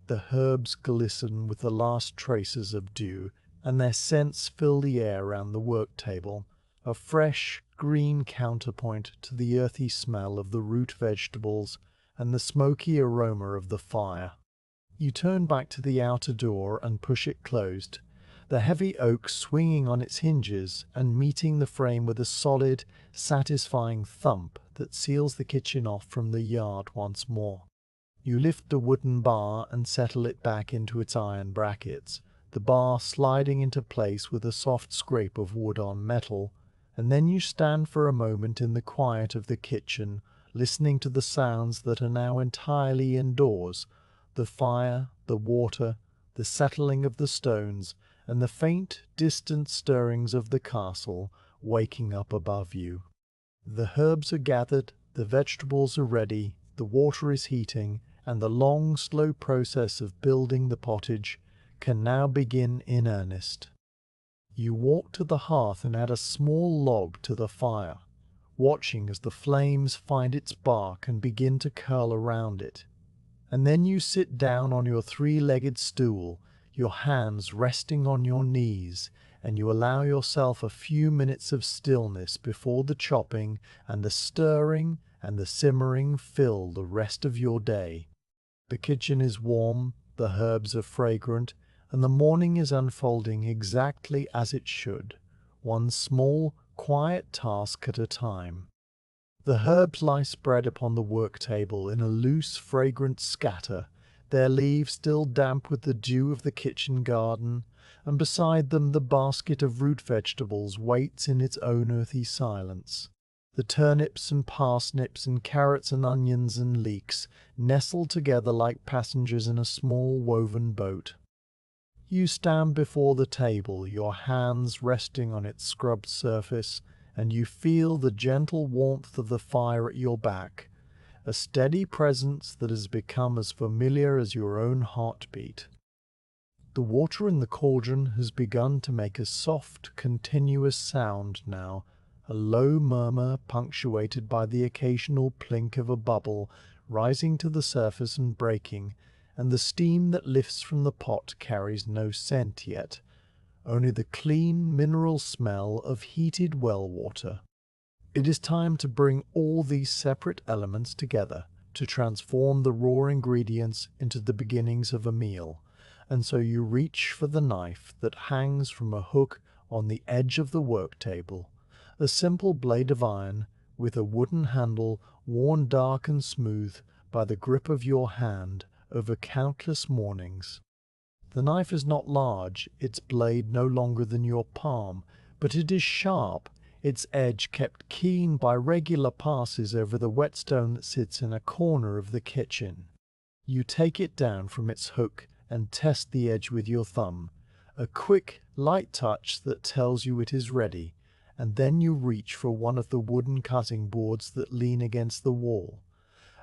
The herbs glisten with the last traces of dew, and their scents fill the air round the work table, a fresh, green counterpoint to the earthy smell of the root vegetables and the smoky aroma of the fire. You turn back to the outer door and push it closed, the heavy oak swinging on its hinges and meeting the frame with a solid, satisfying thump that seals the kitchen off from the yard once more. You lift the wooden bar and settle it back into its iron brackets, the bar sliding into place with a soft scrape of wood on metal, and then you stand for a moment in the quiet of the kitchen, listening to the sounds that are now entirely indoors, the fire, the water, the settling of the stones, and the faint, distant stirrings of the castle waking up above you. The herbs are gathered, the vegetables are ready, the water is heating, and the long, slow process of building the pottage can now begin in earnest. You walk to the hearth and add a small log to the fire, watching as the flames find its bark and begin to curl around it. And then you sit down on your three-legged stool, your hands resting on your knees, and you allow yourself a few minutes of stillness before the chopping and the stirring and the simmering fill the rest of your day. The kitchen is warm, the herbs are fragrant, and the morning is unfolding exactly as it should, one small, quiet task at a time. The herbs lie spread upon the work table in a loose, fragrant scatter, their leaves still damp with the dew of the kitchen garden, and beside them the basket of root vegetables waits in its own earthy silence. The turnips and parsnips and carrots and onions and leeks nestle together like passengers in a small woven boat. You stand before the table, your hands resting on its scrubbed surface, and you feel the gentle warmth of the fire at your back, a steady presence that has become as familiar as your own heartbeat. The water in the cauldron has begun to make a soft, continuous sound now, a low murmur punctuated by the occasional plink of a bubble rising to the surface and breaking, and the steam that lifts from the pot carries no scent yet, only the clean mineral smell of heated well water. It is time to bring all these separate elements together, to transform the raw ingredients into the beginnings of a meal, and so you reach for the knife that hangs from a hook on the edge of the work table, a simple blade of iron with a wooden handle worn dark and smooth by the grip of your hand over countless mornings. The knife is not large, its blade no longer than your palm, but it is sharp, its edge kept keen by regular passes over the whetstone that sits in a corner of the kitchen. You take it down from its hook and test the edge with your thumb, a quick, light touch that tells you it is ready, and then you reach for one of the wooden cutting boards that lean against the wall.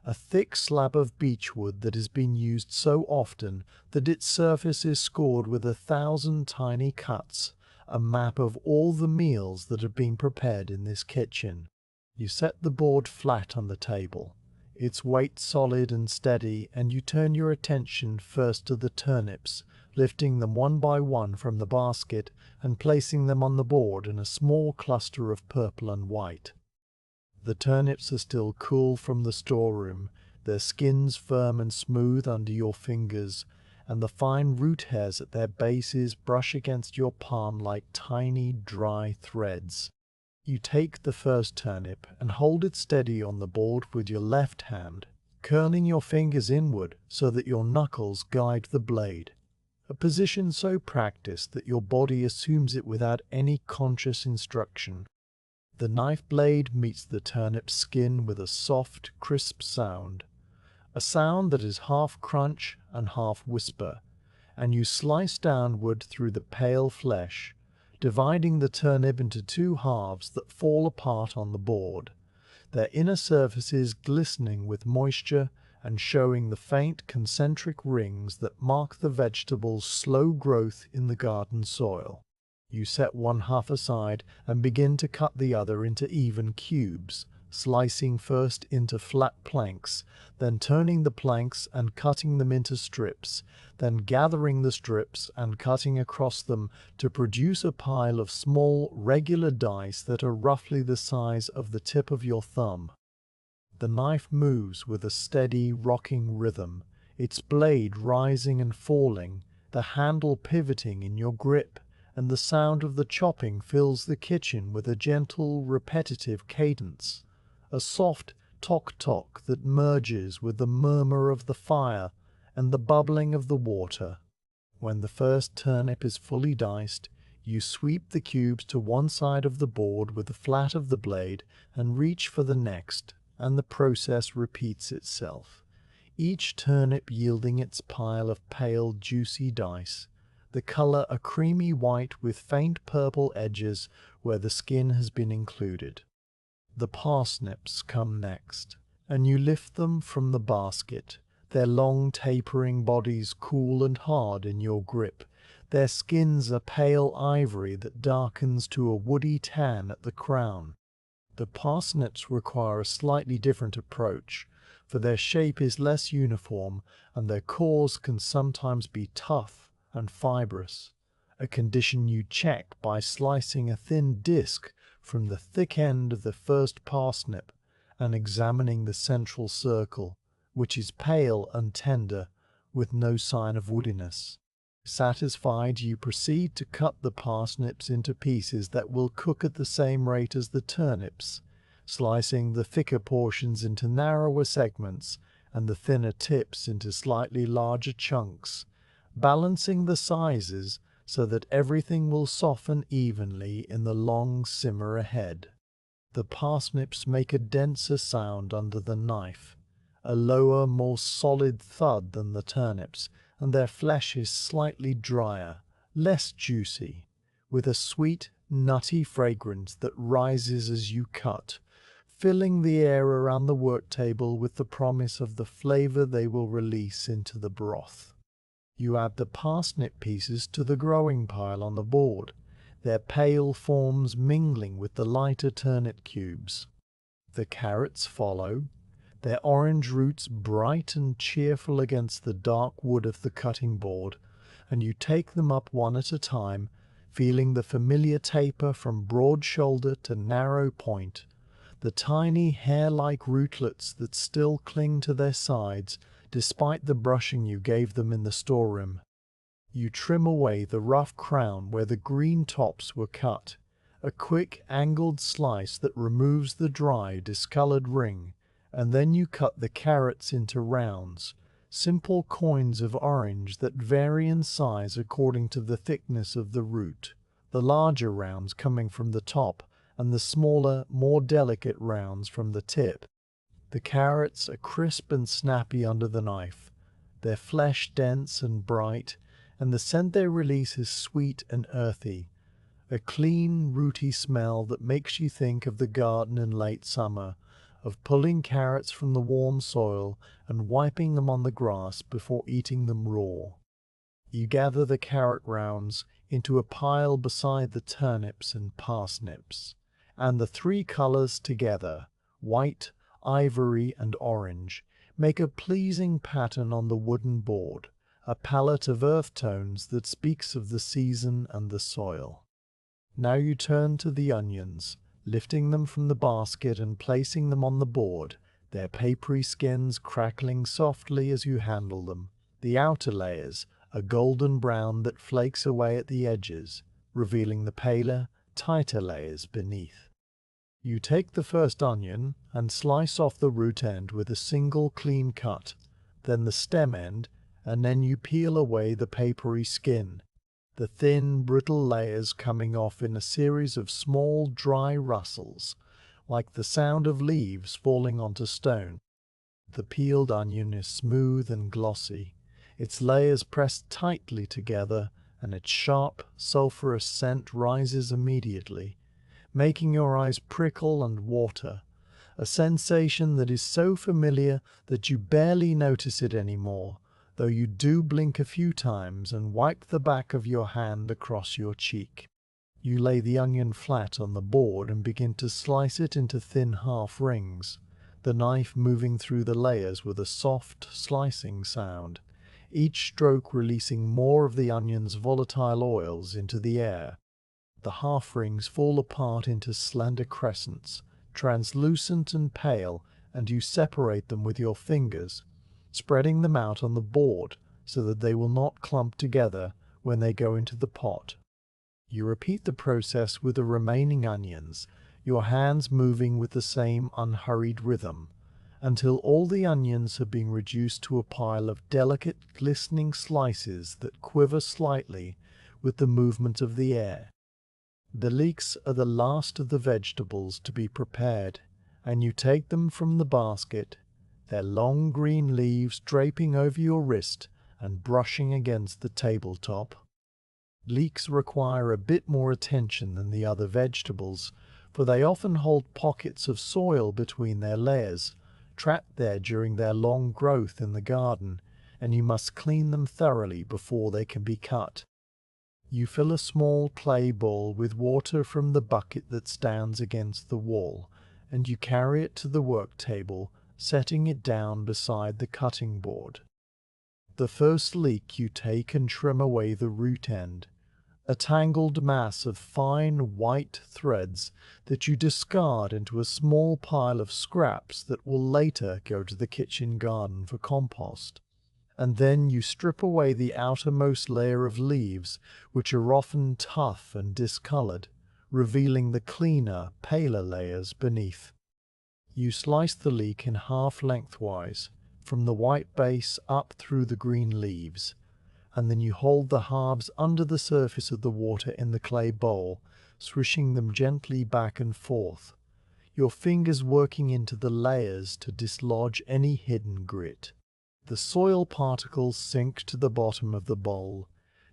A thick slab of beechwood that has been used so often that its surface is scored with 1,000 tiny cuts, a map of all the meals that have been prepared in this kitchen. You set the board flat on the table, its weight solid and steady, and you turn your attention first to the turnips, lifting them one by one from the basket and placing them on the board in a small cluster of purple and white. The turnips are still cool from the storeroom, their skins firm and smooth under your fingers, and the fine root hairs at their bases brush against your palm like tiny, dry threads. You take the first turnip and hold it steady on the board with your left hand, curling your fingers inward so that your knuckles guide the blade, a position so practiced that your body assumes it without any conscious instruction. The knife blade meets the turnip skin with a soft, crisp sound, a sound that is half crunch and half whisper, and you slice downward through the pale flesh, dividing the turnip into two halves that fall apart on the board, their inner surfaces glistening with moisture and showing the faint concentric rings that mark the vegetable's slow growth in the garden soil. You set one half aside and begin to cut the other into even cubes, slicing first into flat planks, then turning the planks and cutting them into strips, then gathering the strips and cutting across them to produce a pile of small, regular dice that are roughly the size of the tip of your thumb. The knife moves with a steady, rocking rhythm, its blade rising and falling, the handle pivoting in your grip, and the sound of the chopping fills the kitchen with a gentle, repetitive cadence, a soft tock-tock that merges with the murmur of the fire and the bubbling of the water. When the first turnip is fully diced, you sweep the cubes to one side of the board with the flat of the blade and reach for the next, and the process repeats itself, each turnip yielding its pile of pale, juicy dice, the color a creamy white with faint purple edges where the skin has been included. The parsnips come next, and you lift them from the basket, their long tapering bodies cool and hard in your grip, their skins a pale ivory that darkens to a woody tan at the crown. The parsnips require a slightly different approach, for their shape is less uniform and their cores can sometimes be tough and fibrous, a condition you check by slicing a thin disc from the thick end of the first parsnip and examining the central circle, which is pale and tender with no sign of woodiness. Satisfied, you proceed to cut the parsnips into pieces that will cook at the same rate as the turnips, slicing the thicker portions into narrower segments and the thinner tips into slightly larger chunks, balancing the sizes so that everything will soften evenly in the long simmer ahead. The parsnips make a denser sound under the knife, a lower, more solid thud than the turnips, and their flesh is slightly drier, less juicy, with a sweet, nutty fragrance that rises as you cut, filling the air around the work table with the promise of the flavor they will release into the broth. You add the parsnip pieces to the growing pile on the board, their pale forms mingling with the lighter turnip cubes. The carrots follow, their orange roots bright and cheerful against the dark wood of the cutting board, and you take them up one at a time, feeling the familiar taper from broad shoulder to narrow point, the tiny hair-like rootlets that still cling to their sides despite the brushing you gave them in the storeroom. You trim away the rough crown where the green tops were cut, a quick angled slice that removes the dry, discolored ring, and then you cut the carrots into rounds, simple coins of orange that vary in size according to the thickness of the root, the larger rounds coming from the top and the smaller, more delicate rounds from the tip. The carrots are crisp and snappy under the knife, their flesh dense and bright, and the scent they release is sweet and earthy, a clean, rooty smell that makes you think of the garden in late summer, of pulling carrots from the warm soil and wiping them on the grass before eating them raw. You gather the carrot rounds into a pile beside the turnips and parsnips, and the three colors together, white, ivory, and orange, make a pleasing pattern on the wooden board, a palette of earth tones that speaks of the season and the soil. Now you turn to the onions, lifting them from the basket and placing them on the board, their papery skins crackling softly as you handle them, the outer layers a golden brown that flakes away at the edges, revealing the paler, tighter layers beneath. You take the first onion and slice off the root end with a single clean cut, then the stem end, and then you peel away the papery skin, the thin, brittle layers coming off in a series of small, dry rustles, like the sound of leaves falling onto stone. The peeled onion is smooth and glossy, its layers pressed tightly together, and its sharp, sulphurous scent rises immediately, making your eyes prickle and water, a sensation that is so familiar that you barely notice it anymore, though you do blink a few times and wipe the back of your hand across your cheek. You lay the onion flat on the board and begin to slice it into thin half rings, the knife moving through the layers with a soft, slicing sound, each stroke releasing more of the onion's volatile oils into the air. The half rings fall apart into slender crescents, translucent and pale, and you separate them with your fingers, spreading them out on the board so that they will not clump together when they go into the pot. You repeat the process with the remaining onions, your hands moving with the same unhurried rhythm, until all the onions have been reduced to a pile of delicate, glistening slices that quiver slightly with the movement of the air. The leeks are the last of the vegetables to be prepared, and you take them from the basket, their long green leaves draping over your wrist and brushing against the tabletop. Leeks require a bit more attention than the other vegetables, for they often hold pockets of soil between their layers, trapped there during their long growth in the garden, and you must clean them thoroughly before they can be cut. You fill a small clay bowl with water from the bucket that stands against the wall, and you carry it to the work table, setting it down beside the cutting board. The first leek you take and trim away the root end, a tangled mass of fine white threads that you discard into a small pile of scraps that will later go to the kitchen garden for compost. And then you strip away the outermost layer of leaves, which are often tough and discolored, revealing the cleaner, paler layers beneath. You slice the leek in half lengthwise, from the white base up through the green leaves, and then you hold the halves under the surface of the water in the clay bowl, swishing them gently back and forth, your fingers working into the layers to dislodge any hidden grit. The soil particles sink to the bottom of the bowl,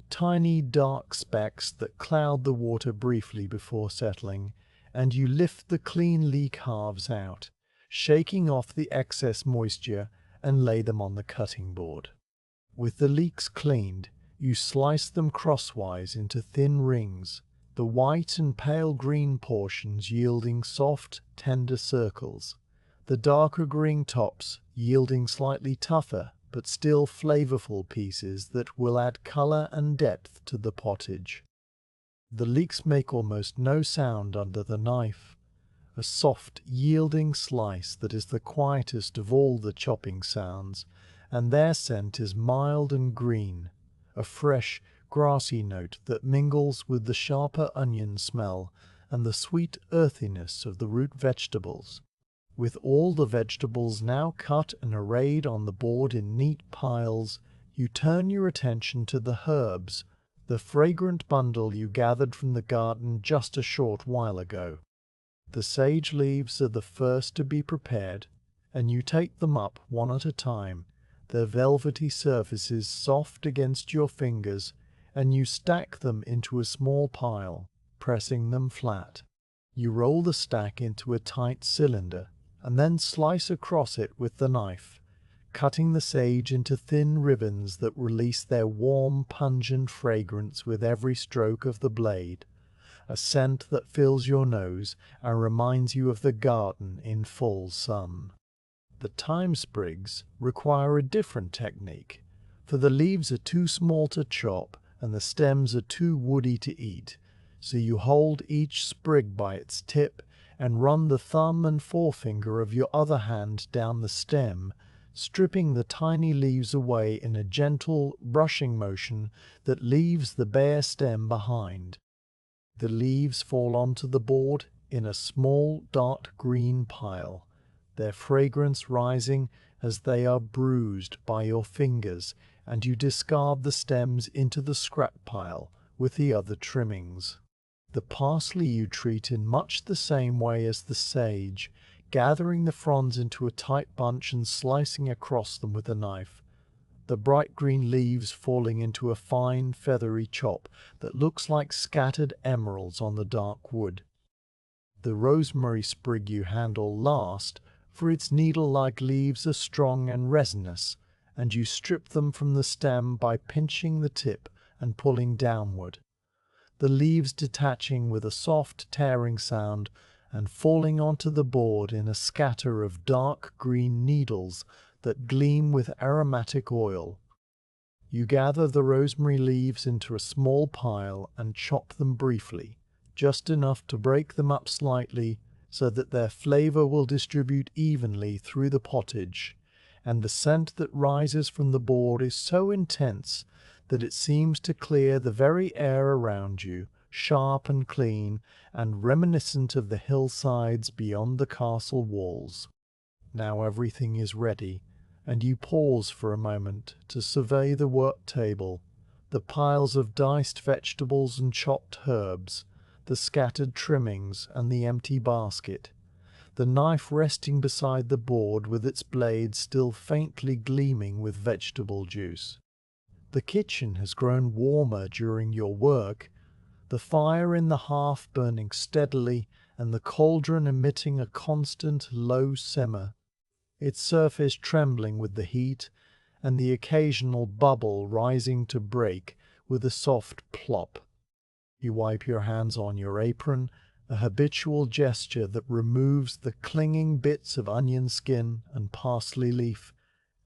tiny dark specks that cloud the water briefly before settling, and you lift the clean leek halves out, shaking off the excess moisture, and lay them on the cutting board. With the leeks cleaned, you slice them crosswise into thin rings, the white and pale green portions yielding soft, tender circles, the darker green tops yielding slightly tougher but still flavorful pieces that will add color and depth to the pottage. The leeks make almost no sound under the knife, a soft, yielding slice that is the quietest of all the chopping sounds, and their scent is mild and green, a fresh, grassy note that mingles with the sharper onion smell and the sweet earthiness of the root vegetables. With all the vegetables now cut and arrayed on the board in neat piles, you turn your attention to the herbs, the fragrant bundle you gathered from the garden just a short while ago. The sage leaves are the first to be prepared, and you take them up one at a time, their velvety surfaces soft against your fingers, and you stack them into a small pile, pressing them flat. You roll the stack into a tight cylinder, and then slice across it with the knife, cutting the sage into thin ribbons that release their warm, pungent fragrance with every stroke of the blade, a scent that fills your nose and reminds you of the garden in full sun. The thyme sprigs require a different technique, for the leaves are too small to chop and the stems are too woody to eat, so you hold each sprig by its tip and run the thumb and forefinger of your other hand down the stem, stripping the tiny leaves away in a gentle, brushing motion that leaves the bare stem behind. The leaves fall onto the board in a small, dark green pile, their fragrance rising as they are bruised by your fingers, and you discard the stems into the scrap pile with the other trimmings. The parsley you treat in much the same way as the sage, gathering the fronds into a tight bunch and slicing across them with a knife, the bright green leaves falling into a fine feathery chop that looks like scattered emeralds on the dark wood. The rosemary sprig you handle last, for its needle-like leaves are strong and resinous, and you strip them from the stem by pinching the tip and pulling downward, the leaves detaching with a soft tearing sound and falling onto the board in a scatter of dark green needles that gleam with aromatic oil. You gather the rosemary leaves into a small pile and chop them briefly, just enough to break them up slightly so that their flavor will distribute evenly through the pottage, and the scent that rises from the board is so intense that it seems to clear the very air around you, sharp and clean, and reminiscent of the hillsides beyond the castle walls. Now everything is ready, and you pause for a moment to survey the work table, the piles of diced vegetables and chopped herbs, the scattered trimmings and the empty basket, the knife resting beside the board with its blade still faintly gleaming with vegetable juice. The kitchen has grown warmer during your work, the fire in the hearth burning steadily and the cauldron emitting a constant low simmer, its surface trembling with the heat and the occasional bubble rising to break with a soft plop. You wipe your hands on your apron a habitual gesture that removes the clinging bits of onion skin and parsley leaf,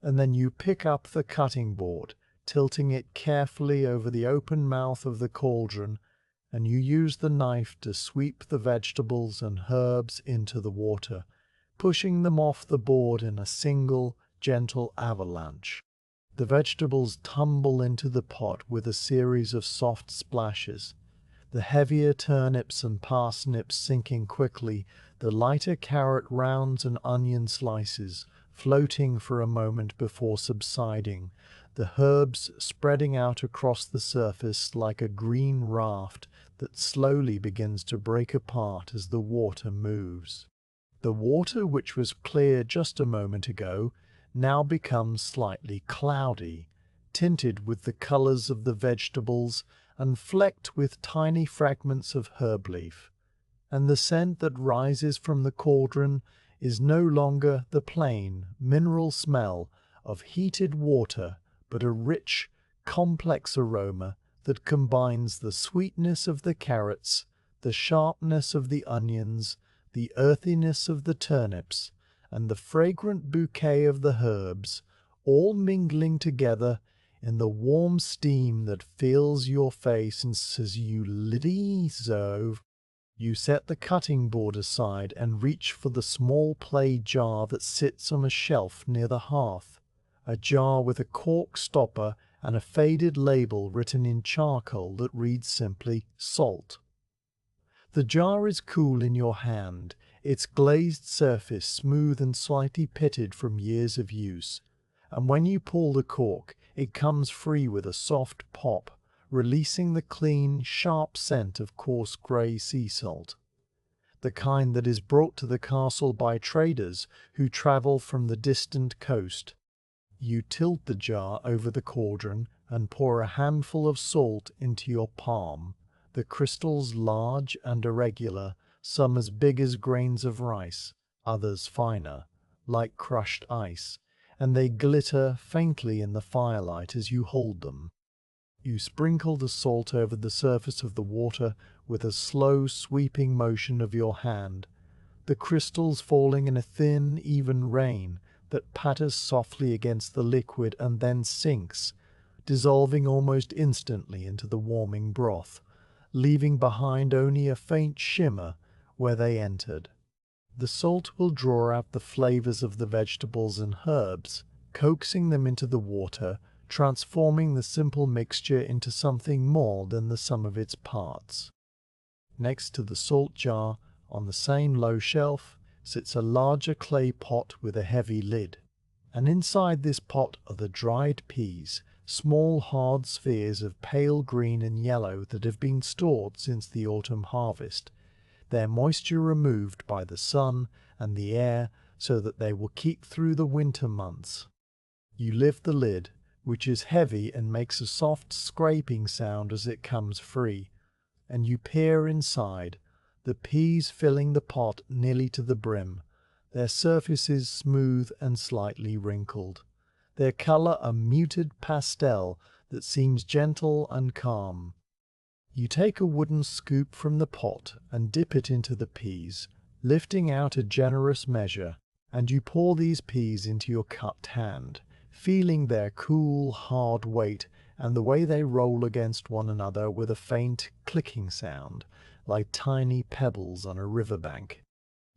and then you pick up the cutting board, tilting it carefully over the open mouth of the cauldron, and you use the knife to sweep the vegetables and herbs into the water, pushing them off the board in a single, gentle avalanche. The vegetables tumble into the pot with a series of soft splashes, the heavier turnips and parsnips sinking quickly, the lighter carrot rounds and onion slices floating for a moment before subsiding, the herbs spreading out across the surface like a green raft that slowly begins to break apart as the water moves. The water, which was clear just a moment ago, now becomes slightly cloudy, tinted with the colors of the vegetables and flecked with tiny fragments of herb leaf, and the scent that rises from the cauldron is no longer the plain, mineral smell of heated water, but a rich, complex aroma that combines the sweetness of the carrots, the sharpness of the onions, the earthiness of the turnips, and the fragrant bouquet of the herbs, all mingling together in the warm steam that fills your face and says, "You liddy so." You set the cutting board aside and reach for the small clay jar that sits on a shelf near the hearth, a jar with a cork stopper and a faded label written in charcoal that reads simply "salt." The jar is cool in your hand, its glazed surface smooth and slightly pitted from years of use, and when you pull the cork, it comes free with a soft pop, releasing the clean, sharp scent of coarse grey sea salt, the kind that is brought to the castle by traders who travel from the distant coast. You tilt the jar over the cauldron and pour a handful of salt into your palm, the crystals large and irregular, some as big as grains of rice, others finer, like crushed ice, and they glitter faintly in the firelight as you hold them. You sprinkle the salt over the surface of the water with a slow sweeping motion of your hand, the crystals falling in a thin, even rain that patters softly against the liquid and then sinks, dissolving almost instantly into the warming broth, leaving behind only a faint shimmer where they entered. The salt will draw out the flavors of the vegetables and herbs, coaxing them into the water, transforming the simple mixture into something more than the sum of its parts. Next to the salt jar, on the same low shelf, sits a larger clay pot with a heavy lid, and inside this pot are the dried peas, small hard spheres of pale green and yellow that have been stored since the autumn harvest, their moisture removed by the sun and the air so that they will keep through the winter months. You lift the lid, which is heavy and makes a soft scraping sound as it comes free, and you peer inside, the peas filling the pot nearly to the brim, their surfaces smooth and slightly wrinkled, their color a muted pastel that seems gentle and calm. You take a wooden scoop from the pot and dip it into the peas, lifting out a generous measure, and you pour these peas into your cupped hand, feeling their cool, hard weight and the way they roll against one another with a faint clicking sound, like tiny pebbles on a riverbank.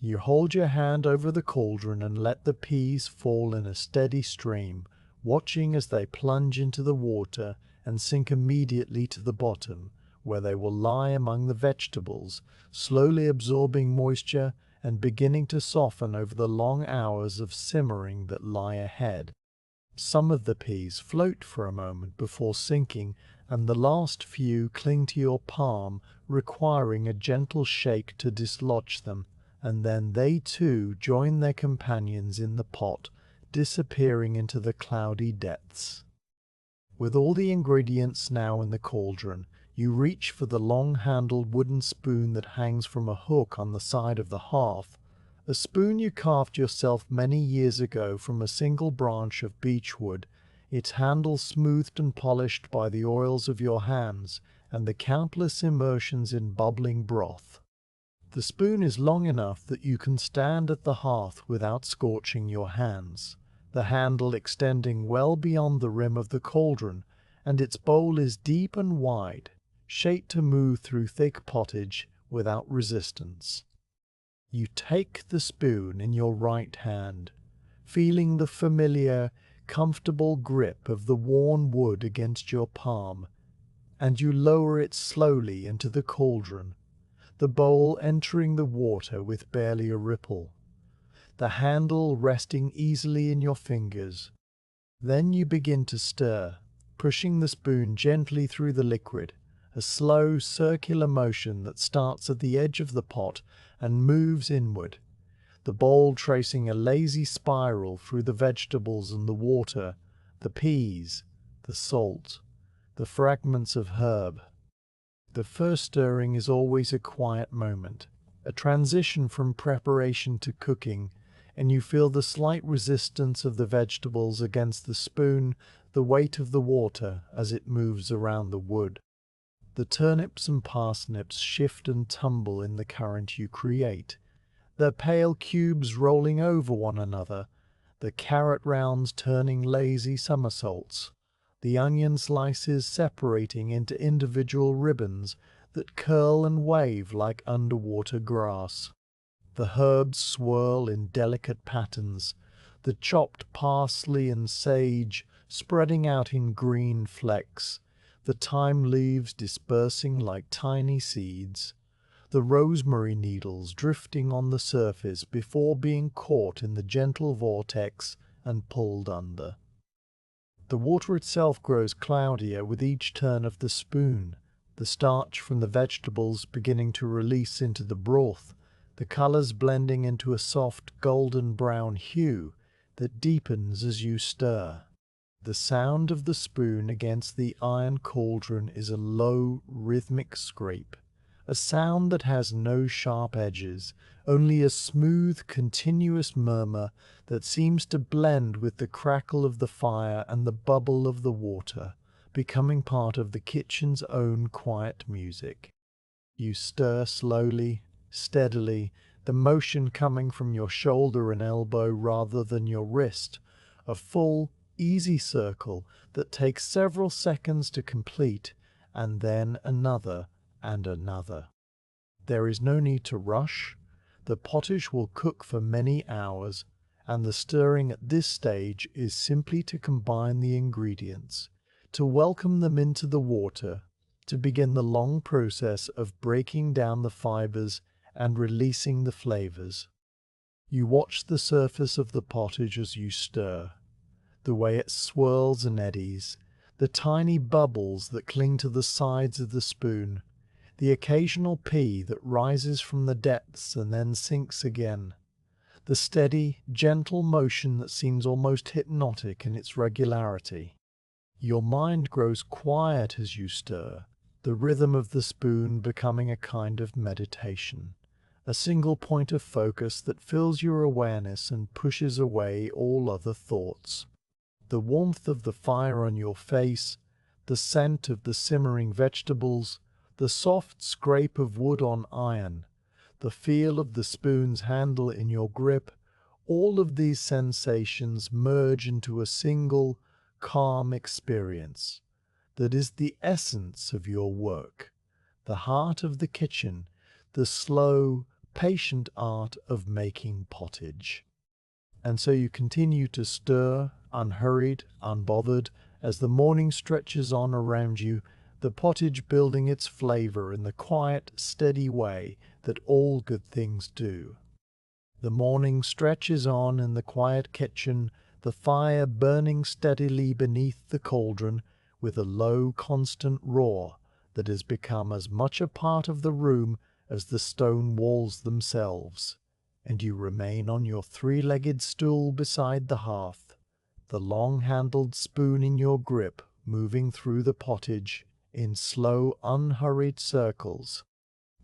You hold your hand over the cauldron and let the peas fall in a steady stream, watching as they plunge into the water and sink immediately to the bottom, where they will lie among the vegetables, slowly absorbing moisture and beginning to soften over the long hours of simmering that lie ahead. Some of the peas float for a moment before sinking, and the last few cling to your palm, requiring a gentle shake to dislodge them, and then they too join their companions in the pot, disappearing into the cloudy depths. With all the ingredients now in the cauldron, you reach for the long-handled wooden spoon that hangs from a hook on the side of the hearth, a spoon you carved yourself many years ago from a single branch of beechwood, its handle smoothed and polished by the oils of your hands and the countless immersions in bubbling broth. The spoon is long enough that you can stand at the hearth without scorching your hands, the handle extending well beyond the rim of the cauldron, and its bowl is deep and wide, shaped to move through thick pottage without resistance. You take the spoon in your right hand, feeling the familiar, comfortable grip of the worn wood against your palm, and you lower it slowly into the cauldron, the bowl entering the water with barely a ripple, the handle resting easily in your fingers. Then you begin to stir, pushing the spoon gently through the liquid, a slow circular motion that starts at the edge of the pot and moves inward, the bowl tracing a lazy spiral through the vegetables and the water, the peas, the salt, the fragments of herb. The first stirring is always a quiet moment, a transition from preparation to cooking, and you feel the slight resistance of the vegetables against the spoon, the weight of the water as it moves around the wood. The turnips and parsnips shift and tumble in the current you create, their pale cubes rolling over one another, the carrot rounds turning lazy somersaults, the onion slices separating into individual ribbons that curl and wave like underwater grass. The herbs swirl in delicate patterns, the chopped parsley and sage spreading out in green flecks, the thyme leaves dispersing like tiny seeds, the rosemary needles drifting on the surface before being caught in the gentle vortex and pulled under. The water itself grows cloudier with each turn of the spoon, the starch from the vegetables beginning to release into the broth, the colors blending into a soft golden brown hue that deepens as you stir. The sound of the spoon against the iron cauldron is a low, rhythmic scrape, a sound that has no sharp edges, only a smooth, continuous murmur that seems to blend with the crackle of the fire and the bubble of the water, becoming part of the kitchen's own quiet music. You stir slowly, steadily, the motion coming from your shoulder and elbow rather than your wrist, a full, easy circle that takes several seconds to complete, and then another and another. There is no need to rush. The pottage will cook for many hours, and the stirring at this stage is simply to combine the ingredients, to welcome them into the water, to begin the long process of breaking down the fibers and releasing the flavors. You watch the surface of the pottage as you stir, the way it swirls and eddies, the tiny bubbles that cling to the sides of the spoon, the occasional pea that rises from the depths and then sinks again, the steady, gentle motion that seems almost hypnotic in its regularity. Your mind grows quiet as you stir, the rhythm of the spoon becoming a kind of meditation, a single point of focus that fills your awareness and pushes away all other thoughts. The warmth of the fire on your face, the scent of the simmering vegetables, the soft scrape of wood on iron, the feel of the spoon's handle in your grip, all of these sensations merge into a single, calm experience that is the essence of your work, the heart of the kitchen, the slow, patient art of making pottage. And so you continue to stir, unhurried, unbothered, as the morning stretches on around you, the pottage building its flavor in the quiet, steady way that all good things do. The morning stretches on in the quiet kitchen, the fire burning steadily beneath the cauldron with a low, constant roar that has become as much a part of the room as the stone walls themselves, and you remain on your three-legged stool beside the hearth, the long-handled spoon in your grip moving through the pottage in slow, unhurried circles.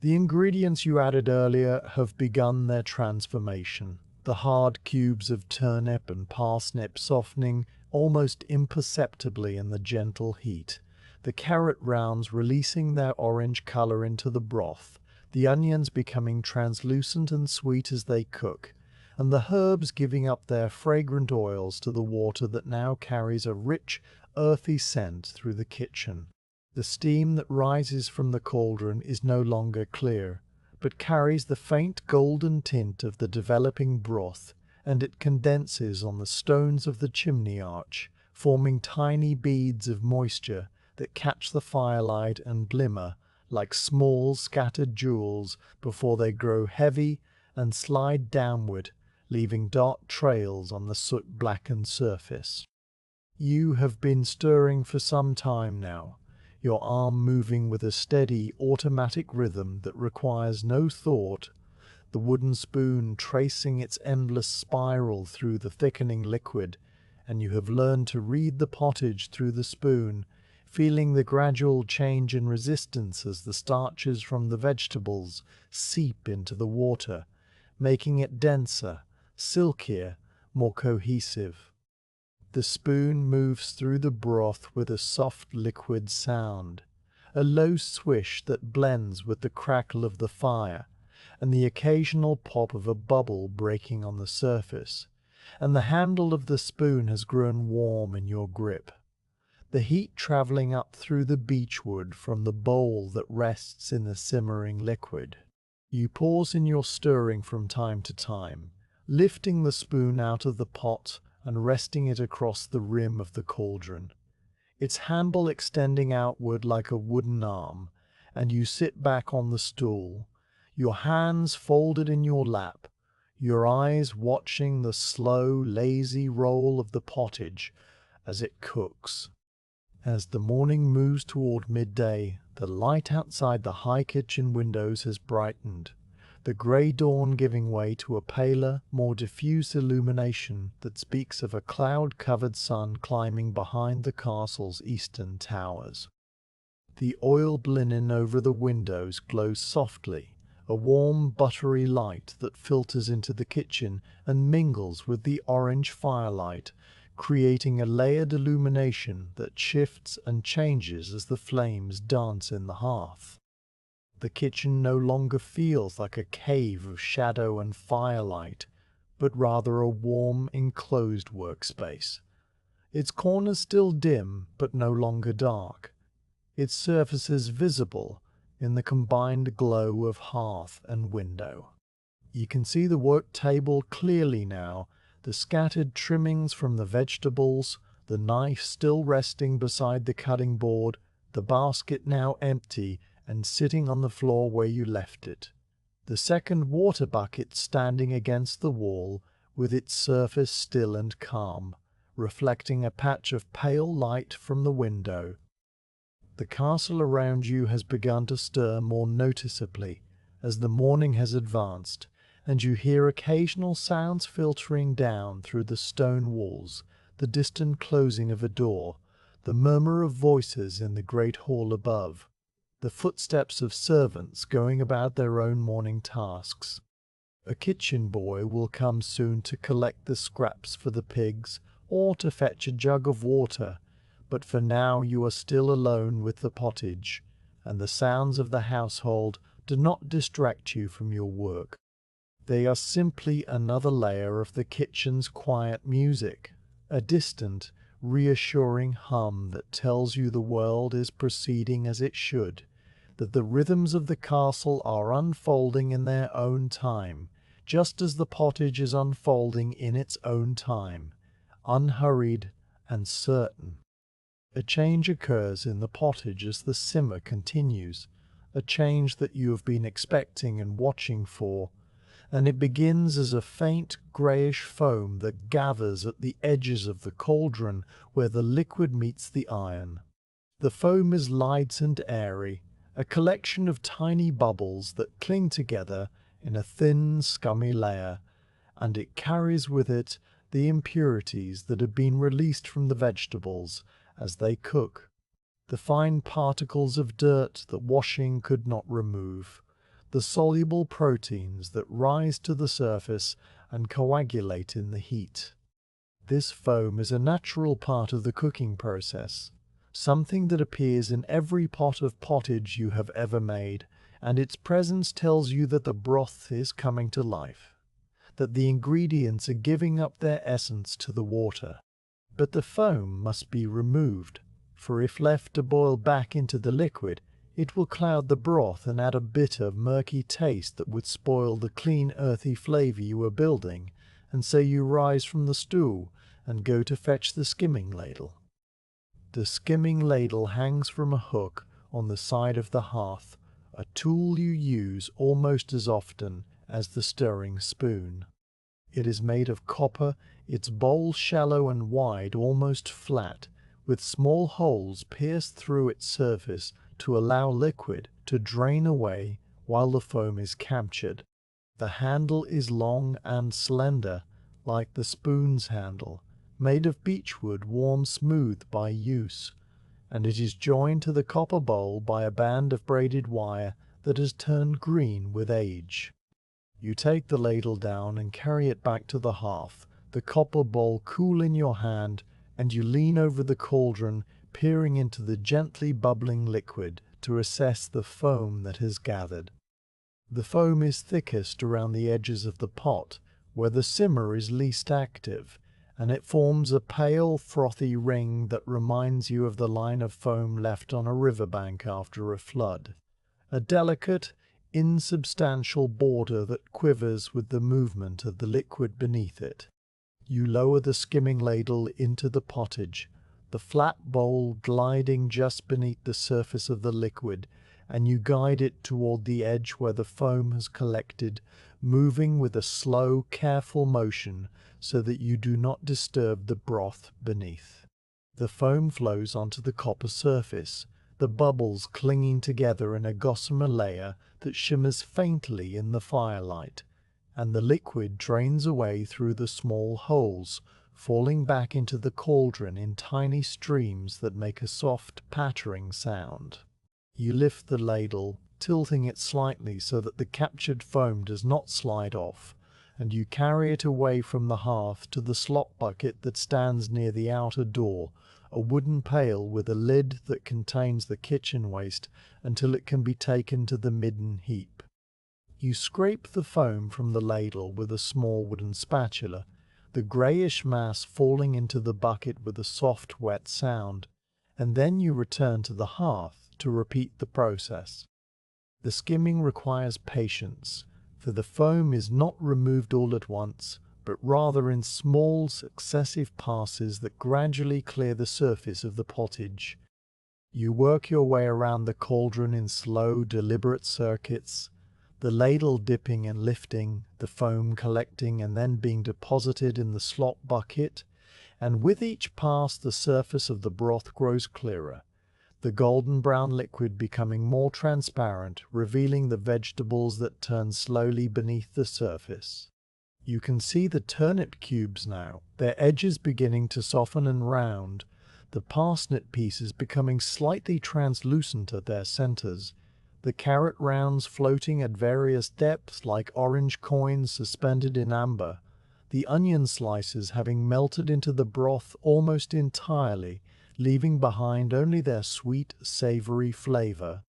The ingredients you added earlier have begun their transformation, the hard cubes of turnip and parsnip softening almost imperceptibly in the gentle heat, the carrot rounds releasing their orange color into the broth, the onions becoming translucent and sweet as they cook, and the herbs giving up their fragrant oils to the water that now carries a rich, earthy scent through the kitchen. The steam that rises from the cauldron is no longer clear, but carries the faint golden tint of the developing broth, and it condenses on the stones of the chimney arch, forming tiny beads of moisture that catch the firelight and glimmer like small scattered jewels before they grow heavy and slide downward, leaving dark trails on the soot-blackened surface. You have been stirring for some time now, your arm moving with a steady, automatic rhythm that requires no thought, the wooden spoon tracing its endless spiral through the thickening liquid, and you have learned to read the pottage through the spoon, feeling the gradual change in resistance as the starches from the vegetables seep into the water, making it denser, silkier, more cohesive. The spoon moves through the broth with a soft liquid sound, a low swish that blends with the crackle of the fire, and the occasional pop of a bubble breaking on the surface, and the handle of the spoon has grown warm in your grip. The heat traveling up through the beechwood from the bowl that rests in the simmering liquid. You pause in your stirring from time to time, lifting the spoon out of the pot and resting it across the rim of the cauldron, its handle extending outward like a wooden arm, and you sit back on the stool, your hands folded in your lap, your eyes watching the slow, lazy roll of the pottage as it cooks. As the morning moves toward midday, the light outside the high kitchen windows has brightened, the grey dawn giving way to a paler, more diffuse illumination that speaks of a cloud-covered sun climbing behind the castle's eastern towers. The oiled linen over the windows glows softly, a warm, buttery light that filters into the kitchen and mingles with the orange firelight, creating a layered illumination that shifts and changes as the flames dance in the hearth. The kitchen no longer feels like a cave of shadow and firelight, but rather a warm, enclosed workspace. Its corners still dim, but no longer dark. Its surfaces visible in the combined glow of hearth and window. You can see the work table clearly now, the scattered trimmings from the vegetables, the knife still resting beside the cutting board, the basket now empty and sitting on the floor where you left it, the second water bucket standing against the wall with its surface still and calm, reflecting a patch of pale light from the window. The castle around you has begun to stir more noticeably as the morning has advanced, and you hear occasional sounds filtering down through the stone walls, the distant closing of a door, the murmur of voices in the great hall above, the footsteps of servants going about their own morning tasks. A kitchen boy will come soon to collect the scraps for the pigs or to fetch a jug of water, but for now you are still alone with the pottage, and the sounds of the household do not distract you from your work. They are simply another layer of the kitchen's quiet music, a distant, reassuring hum that tells you the world is proceeding as it should, that the rhythms of the castle are unfolding in their own time, just as the pottage is unfolding in its own time, unhurried and certain. A change occurs in the pottage as the simmer continues, a change that you have been expecting and watching for, and it begins as a faint greyish foam that gathers at the edges of the cauldron where the liquid meets the iron. The foam is light and airy, a collection of tiny bubbles that cling together in a thin, scummy layer, and it carries with it the impurities that have been released from the vegetables as they cook, the fine particles of dirt that washing could not remove, the soluble proteins that rise to the surface and coagulate in the heat. This foam is a natural part of the cooking process, something that appears in every pot of pottage you have ever made, and its presence tells you that the broth is coming to life, that the ingredients are giving up their essence to the water. But the foam must be removed, for if left to boil back into the liquid, it will cloud the broth and add a bitter, murky taste that would spoil the clean, earthy flavor you were building, and so you rise from the stool and go to fetch the skimming ladle. The skimming ladle hangs from a hook on the side of the hearth, a tool you use almost as often as the stirring spoon. It is made of copper, its bowl shallow and wide, almost flat, with small holes pierced through its surface to allow liquid to drain away while the foam is captured. The handle is long and slender, like the spoon's handle, made of beechwood worn smooth by use, and it is joined to the copper bowl by a band of braided wire that has turned green with age. You take the ladle down and carry it back to the hearth, the copper bowl cool in your hand, and you lean over the cauldron, peering into the gently bubbling liquid to assess the foam that has gathered. The foam is thickest around the edges of the pot, where the simmer is least active, and it forms a pale, frothy ring that reminds you of the line of foam left on a riverbank after a flood, a delicate, insubstantial border that quivers with the movement of the liquid beneath it. You lower the skimming ladle into the pottage, the flat bowl gliding just beneath the surface of the liquid, and you guide it toward the edge where the foam has collected, moving with a slow, careful motion so that you do not disturb the broth beneath. The foam flows onto the copper surface, the bubbles clinging together in a gossamer layer that shimmers faintly in the firelight, and the liquid drains away through the small holes, falling back into the cauldron in tiny streams that make a soft pattering sound. You lift the ladle, tilting it slightly so that the captured foam does not slide off, and you carry it away from the hearth to the slop bucket that stands near the outer door, a wooden pail with a lid that contains the kitchen waste until it can be taken to the midden heap. You scrape the foam from the ladle with a small wooden spatula, the greyish mass falling into the bucket with a soft, wet sound, and then you return to the hearth to repeat the process. The skimming requires patience, for the foam is not removed all at once, but rather in small, successive passes that gradually clear the surface of the pottage. You work your way around the cauldron in slow, deliberate circuits, the ladle dipping and lifting, the foam collecting and then being deposited in the slop bucket, and with each pass the surface of the broth grows clearer, the golden brown liquid becoming more transparent, revealing the vegetables that turn slowly beneath the surface. You can see the turnip cubes now, their edges beginning to soften and round, the parsnip pieces becoming slightly translucent at their centers, the carrot rounds floating at various depths like orange coins suspended in amber, the onion slices having melted into the broth almost entirely, leaving behind only their sweet, savory flavor.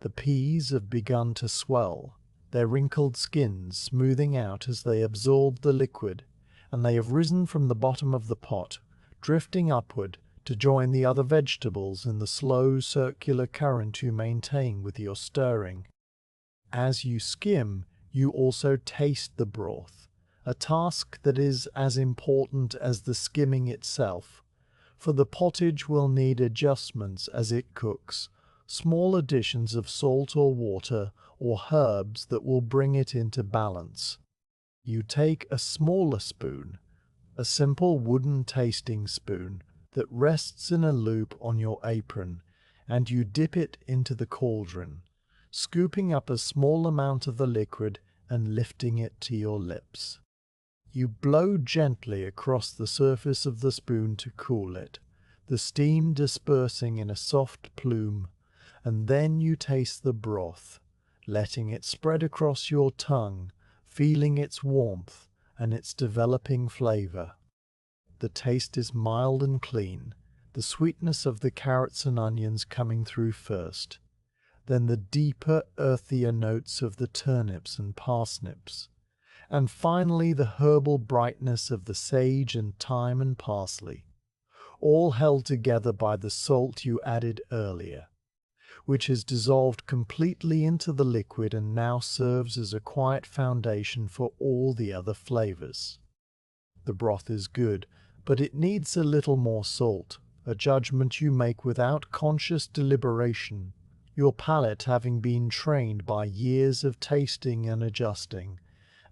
The peas have begun to swell, their wrinkled skins smoothing out as they absorb the liquid, and they have risen from the bottom of the pot, drifting upward to join the other vegetables in the slow circular current you maintain with your stirring. As you skim, you also taste the broth, a task that is as important as the skimming itself, for the pottage will need adjustments as it cooks, small additions of salt or water or herbs that will bring it into balance. You take a smaller spoon, a simple wooden tasting spoon that rests in a loop on your apron, and you dip it into the cauldron, scooping up a small amount of the liquid and lifting it to your lips. You blow gently across the surface of the spoon to cool it, the steam dispersing in a soft plume, and then you taste the broth, letting it spread across your tongue, feeling its warmth and its developing flavor. The taste is mild and clean, the sweetness of the carrots and onions coming through first. then the deeper, earthier notes of the turnips and parsnips, and finally the herbal brightness of the sage and thyme and parsley, all held together by the salt you added earlier, which has dissolved completely into the liquid and now serves as a quiet foundation for all the other flavors. The broth is good, but it needs a little more salt, a judgment you make without conscious deliberation, your palate having been trained by years of tasting and adjusting,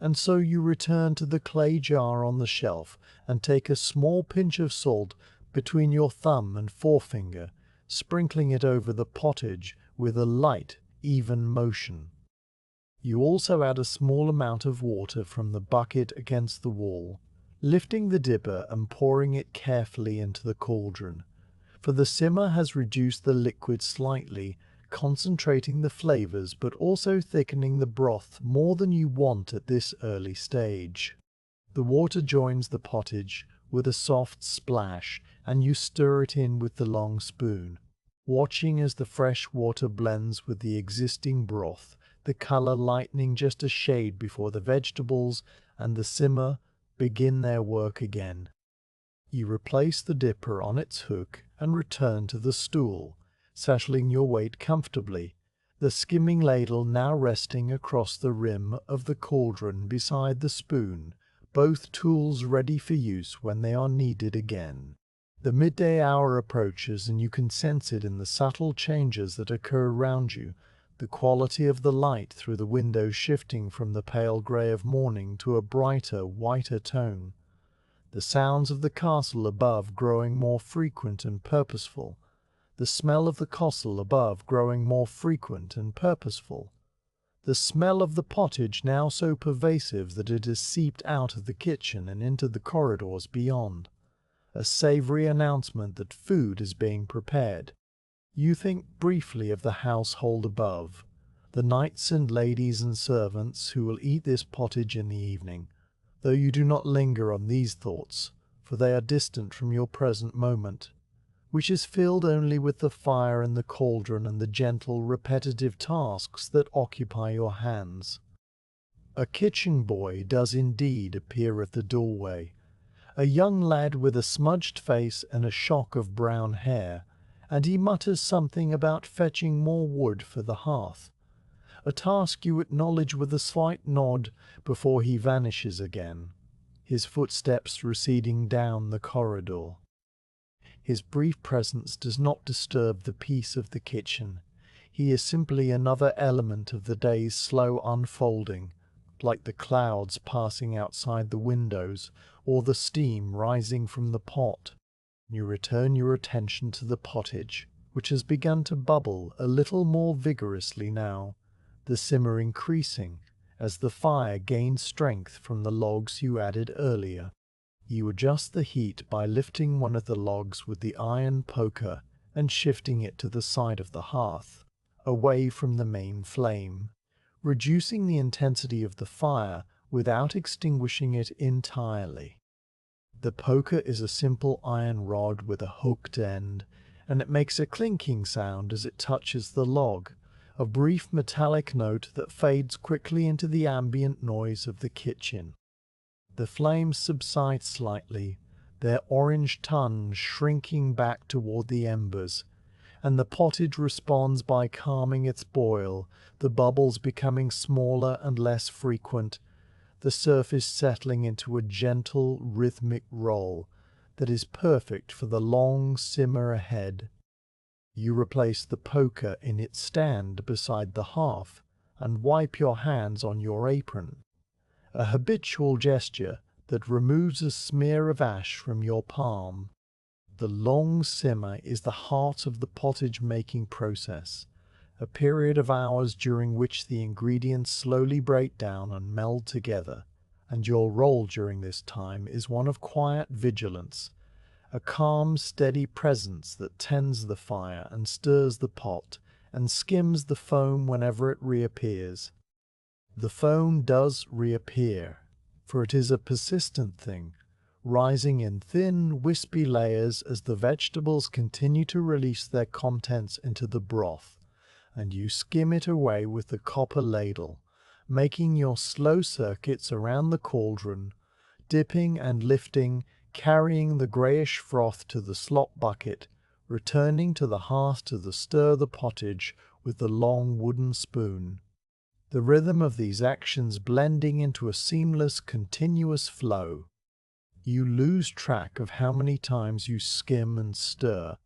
and so you return to the clay jar on the shelf and take a small pinch of salt between your thumb and forefinger, sprinkling it over the pottage with a light, even motion. You also add a small amount of water from the bucket against the wall, lifting the dipper and pouring it carefully into the cauldron, for the simmer has reduced the liquid slightly, concentrating the flavors but also thickening the broth more than you want at this early stage. The water joins the pottage with a soft splash, and you stir it in with the long spoon, watching as the fresh water blends with the existing broth, the color lightening just a shade before the vegetables and the simmer begin their work again. You replace the dipper on its hook and return to the stool, settling your weight comfortably, the skimming ladle now resting across the rim of the cauldron beside the spoon, both tools ready for use when they are needed again. The midday hour approaches, and you can sense it in the subtle changes that occur around you, the quality of the light through the windows shifting from the pale grey of morning to a brighter, whiter tone, the sounds of the castle above growing more frequent and purposeful, the smell of the castle above growing more frequent and purposeful, the smell of the pottage now so pervasive that it has seeped out of the kitchen and into the corridors beyond, a savory announcement that food is being prepared. You think briefly of the household above, the knights and ladies and servants who will eat this pottage in the evening, though you do not linger on these thoughts, for they are distant from your present moment, which is filled only with the fire and the cauldron and the gentle, repetitive tasks that occupy your hands. A kitchen boy does indeed appear at the doorway, a young lad with a smudged face and a shock of brown hair, and he mutters something about fetching more wood for the hearth, a task you acknowledge with a slight nod before he vanishes again, his footsteps receding down the corridor. His brief presence does not disturb the peace of the kitchen. He is simply another element of the day's slow unfolding, like the clouds passing outside the windows or the steam rising from the pot. You return your attention to the pottage, which has begun to bubble a little more vigorously now, the simmer increasing as the fire gains strength from the logs you added earlier. You adjust the heat by lifting one of the logs with the iron poker and shifting it to the side of the hearth, away from the main flame, reducing the intensity of the fire without extinguishing it entirely. The poker is a simple iron rod with a hooked end, and it makes a clinking sound as it touches the log, a brief metallic note that fades quickly into the ambient noise of the kitchen. The flames subside slightly, their orange tongues shrinking back toward the embers, and the pottage responds by calming its boil, the bubbles becoming smaller and less frequent, the surface settling into a gentle, rhythmic roll that is perfect for the long simmer ahead. You replace the poker in its stand beside the hearth and wipe your hands on your apron, a habitual gesture that removes a smear of ash from your palm. The long simmer is the heart of the pottage-making process, a period of hours during which the ingredients slowly break down and meld together, and your role during this time is one of quiet vigilance, a calm, steady presence that tends the fire and stirs the pot and skims the foam whenever it reappears. The foam does reappear, for it is a persistent thing, rising in thin, wispy layers as the vegetables continue to release their contents into the broth, and you skim it away with the copper ladle, making your slow circuits around the cauldron, dipping and lifting, carrying the greyish froth to the slop bucket, returning to the hearth to stir the pottage with the long wooden spoon. The rhythm of these actions blending into a seamless, continuous flow. You lose track of how many times you skim and stir,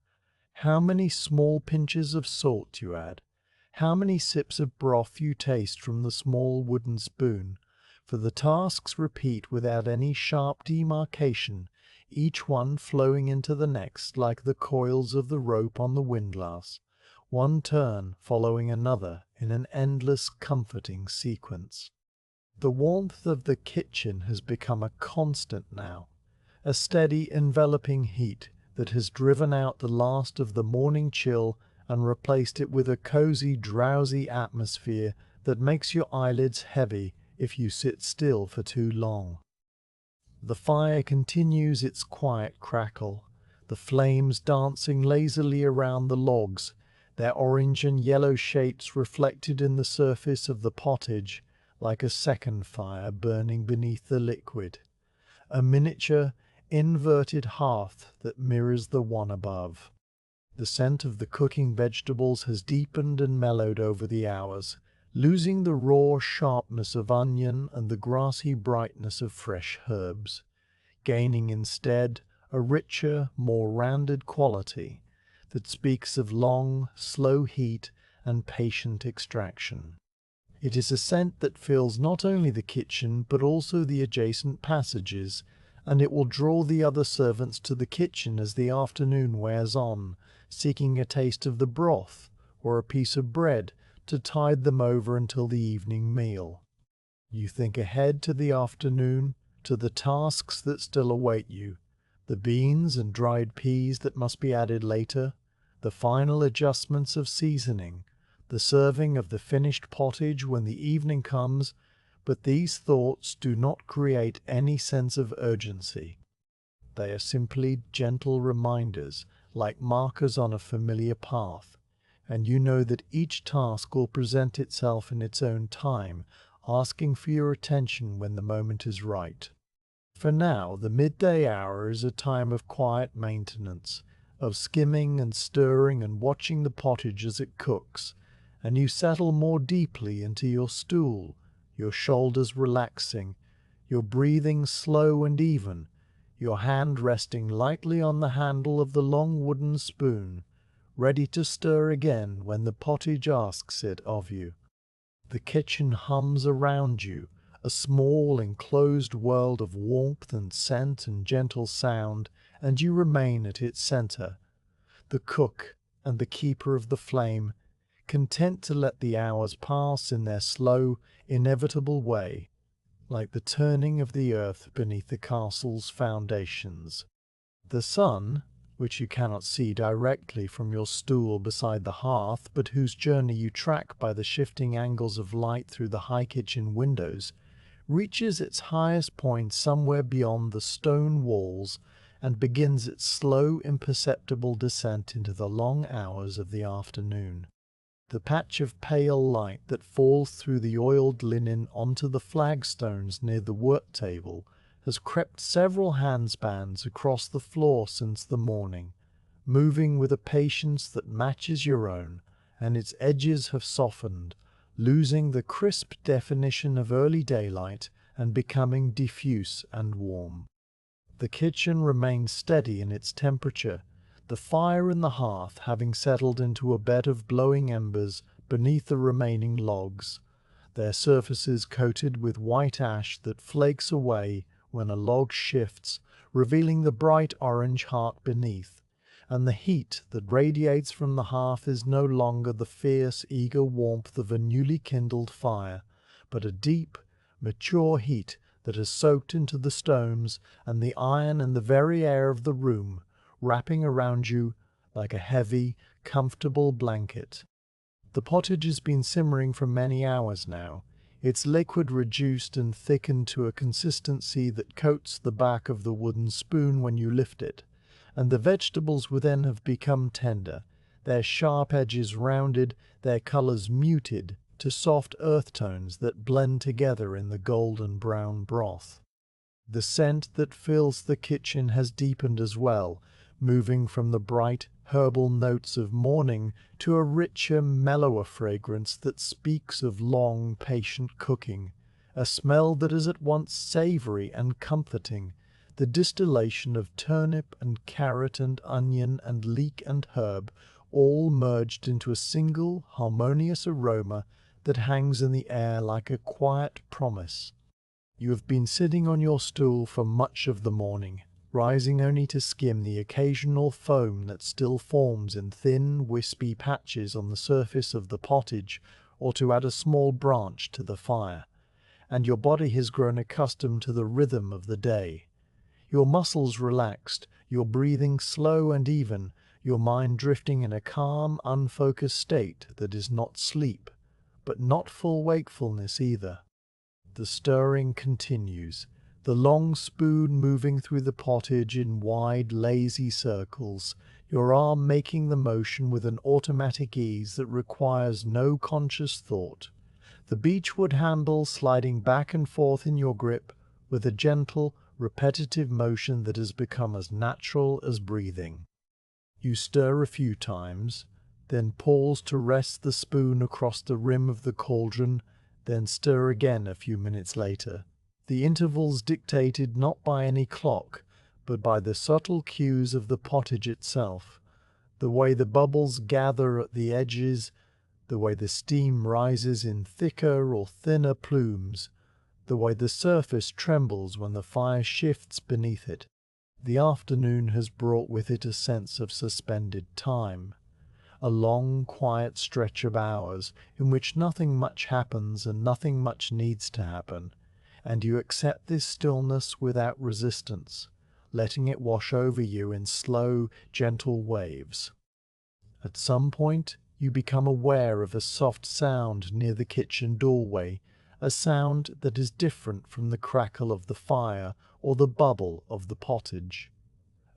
how many small pinches of salt you add, how many sips of broth you taste from the small wooden spoon, for the tasks repeat without any sharp demarcation, each one flowing into the next like the coils of the rope on the windlass, one turn following another in an endless comforting sequence. The warmth of the kitchen has become a constant now, a steady enveloping heat that has driven out the last of the morning chill and replaced it with a cozy, drowsy atmosphere that makes your eyelids heavy if you sit still for too long. The fire continues its quiet crackle, the flames dancing lazily around the logs, their orange and yellow shapes reflected in the surface of the pottage like a second fire burning beneath the liquid, a miniature, inverted hearth that mirrors the one above. The scent of the cooking vegetables has deepened and mellowed over the hours, losing the raw sharpness of onion and the grassy brightness of fresh herbs, gaining instead a richer, more rounded quality that speaks of long, slow heat and patient extraction. It is a scent that fills not only the kitchen but also the adjacent passages, and it will draw the other servants to the kitchen as the afternoon wears on, seeking a taste of the broth or a piece of bread to tide them over until the evening meal. You think ahead to the afternoon, to the tasks that still await you, the beans and dried peas that must be added later, the final adjustments of seasoning, the serving of the finished pottage when the evening comes, but these thoughts do not create any sense of urgency. They are simply gentle reminders, like markers on a familiar path, and you know that each task will present itself in its own time, asking for your attention when the moment is right. For now, the midday hour is a time of quiet maintenance, of skimming and stirring and watching the pottage as it cooks, and you settle more deeply into your stool, your shoulders relaxing, your breathing slow and even, your hand resting lightly on the handle of the long wooden spoon, ready to stir again when the pottage asks it of you. The kitchen hums around you, a small enclosed world of warmth and scent and gentle sound, and you remain at its center, the cook and the keeper of the flame, content to let the hours pass in their slow, inevitable way, like the turning of the earth beneath the castle's foundations. The sun, which you cannot see directly from your stool beside the hearth, but whose journey you track by the shifting angles of light through the high kitchen windows, reaches its highest point somewhere beyond the stone walls and begins its slow, imperceptible descent into the long hours of the afternoon. The patch of pale light that falls through the oiled linen onto the flagstones near the work table has crept several handspans across the floor since the morning, moving with a patience that matches your own, and its edges have softened, losing the crisp definition of early daylight and becoming diffuse and warm. The kitchen remains steady in its temperature, the fire in the hearth having settled into a bed of glowing embers beneath the remaining logs, their surfaces coated with white ash that flakes away when a log shifts, revealing the bright orange heart beneath, and the heat that radiates from the hearth is no longer the fierce, eager warmth of a newly kindled fire, but a deep, mature heat that has soaked into the stones and the iron and the very air of the room, wrapping around you like a heavy, comfortable blanket. The pottage has been simmering for many hours now, its liquid reduced and thickened to a consistency that coats the back of the wooden spoon when you lift it, and the vegetables within have become tender, their sharp edges rounded, their colors muted to soft earth tones that blend together in the golden brown broth. The scent that fills the kitchen has deepened as well, moving from the bright herbal notes of morning to a richer, mellower fragrance that speaks of long, patient cooking, a smell that is at once savory and comforting, the distillation of turnip and carrot and onion and leek and herb, all merged into a single harmonious aroma that hangs in the air like a quiet promise. You have been sitting on your stool for much of the morning, rising only to skim the occasional foam that still forms in thin, wispy patches on the surface of the pottage, or to add a small branch to the fire, and your body has grown accustomed to the rhythm of the day. Your muscles relaxed, your breathing slow and even, your mind drifting in a calm, unfocused state that is not sleep, but not full wakefulness either. The stirring continues, the long spoon moving through the pottage in wide, lazy circles, your arm making the motion with an automatic ease that requires no conscious thought, the beechwood handle sliding back and forth in your grip with a gentle, repetitive motion that has become as natural as breathing. You stir a few times, then pause to rest the spoon across the rim of the cauldron, then stir again a few minutes later, the intervals dictated not by any clock, but by the subtle cues of the pottage itself, the way the bubbles gather at the edges, the way the steam rises in thicker or thinner plumes, the way the surface trembles when the fire shifts beneath it. The afternoon has brought with it a sense of suspended time, a long, quiet stretch of hours in which nothing much happens and nothing much needs to happen, and you accept this stillness without resistance, letting it wash over you in slow, gentle waves. At some point, you become aware of a soft sound near the kitchen doorway, a sound that is different from the crackle of the fire or the bubble of the pottage.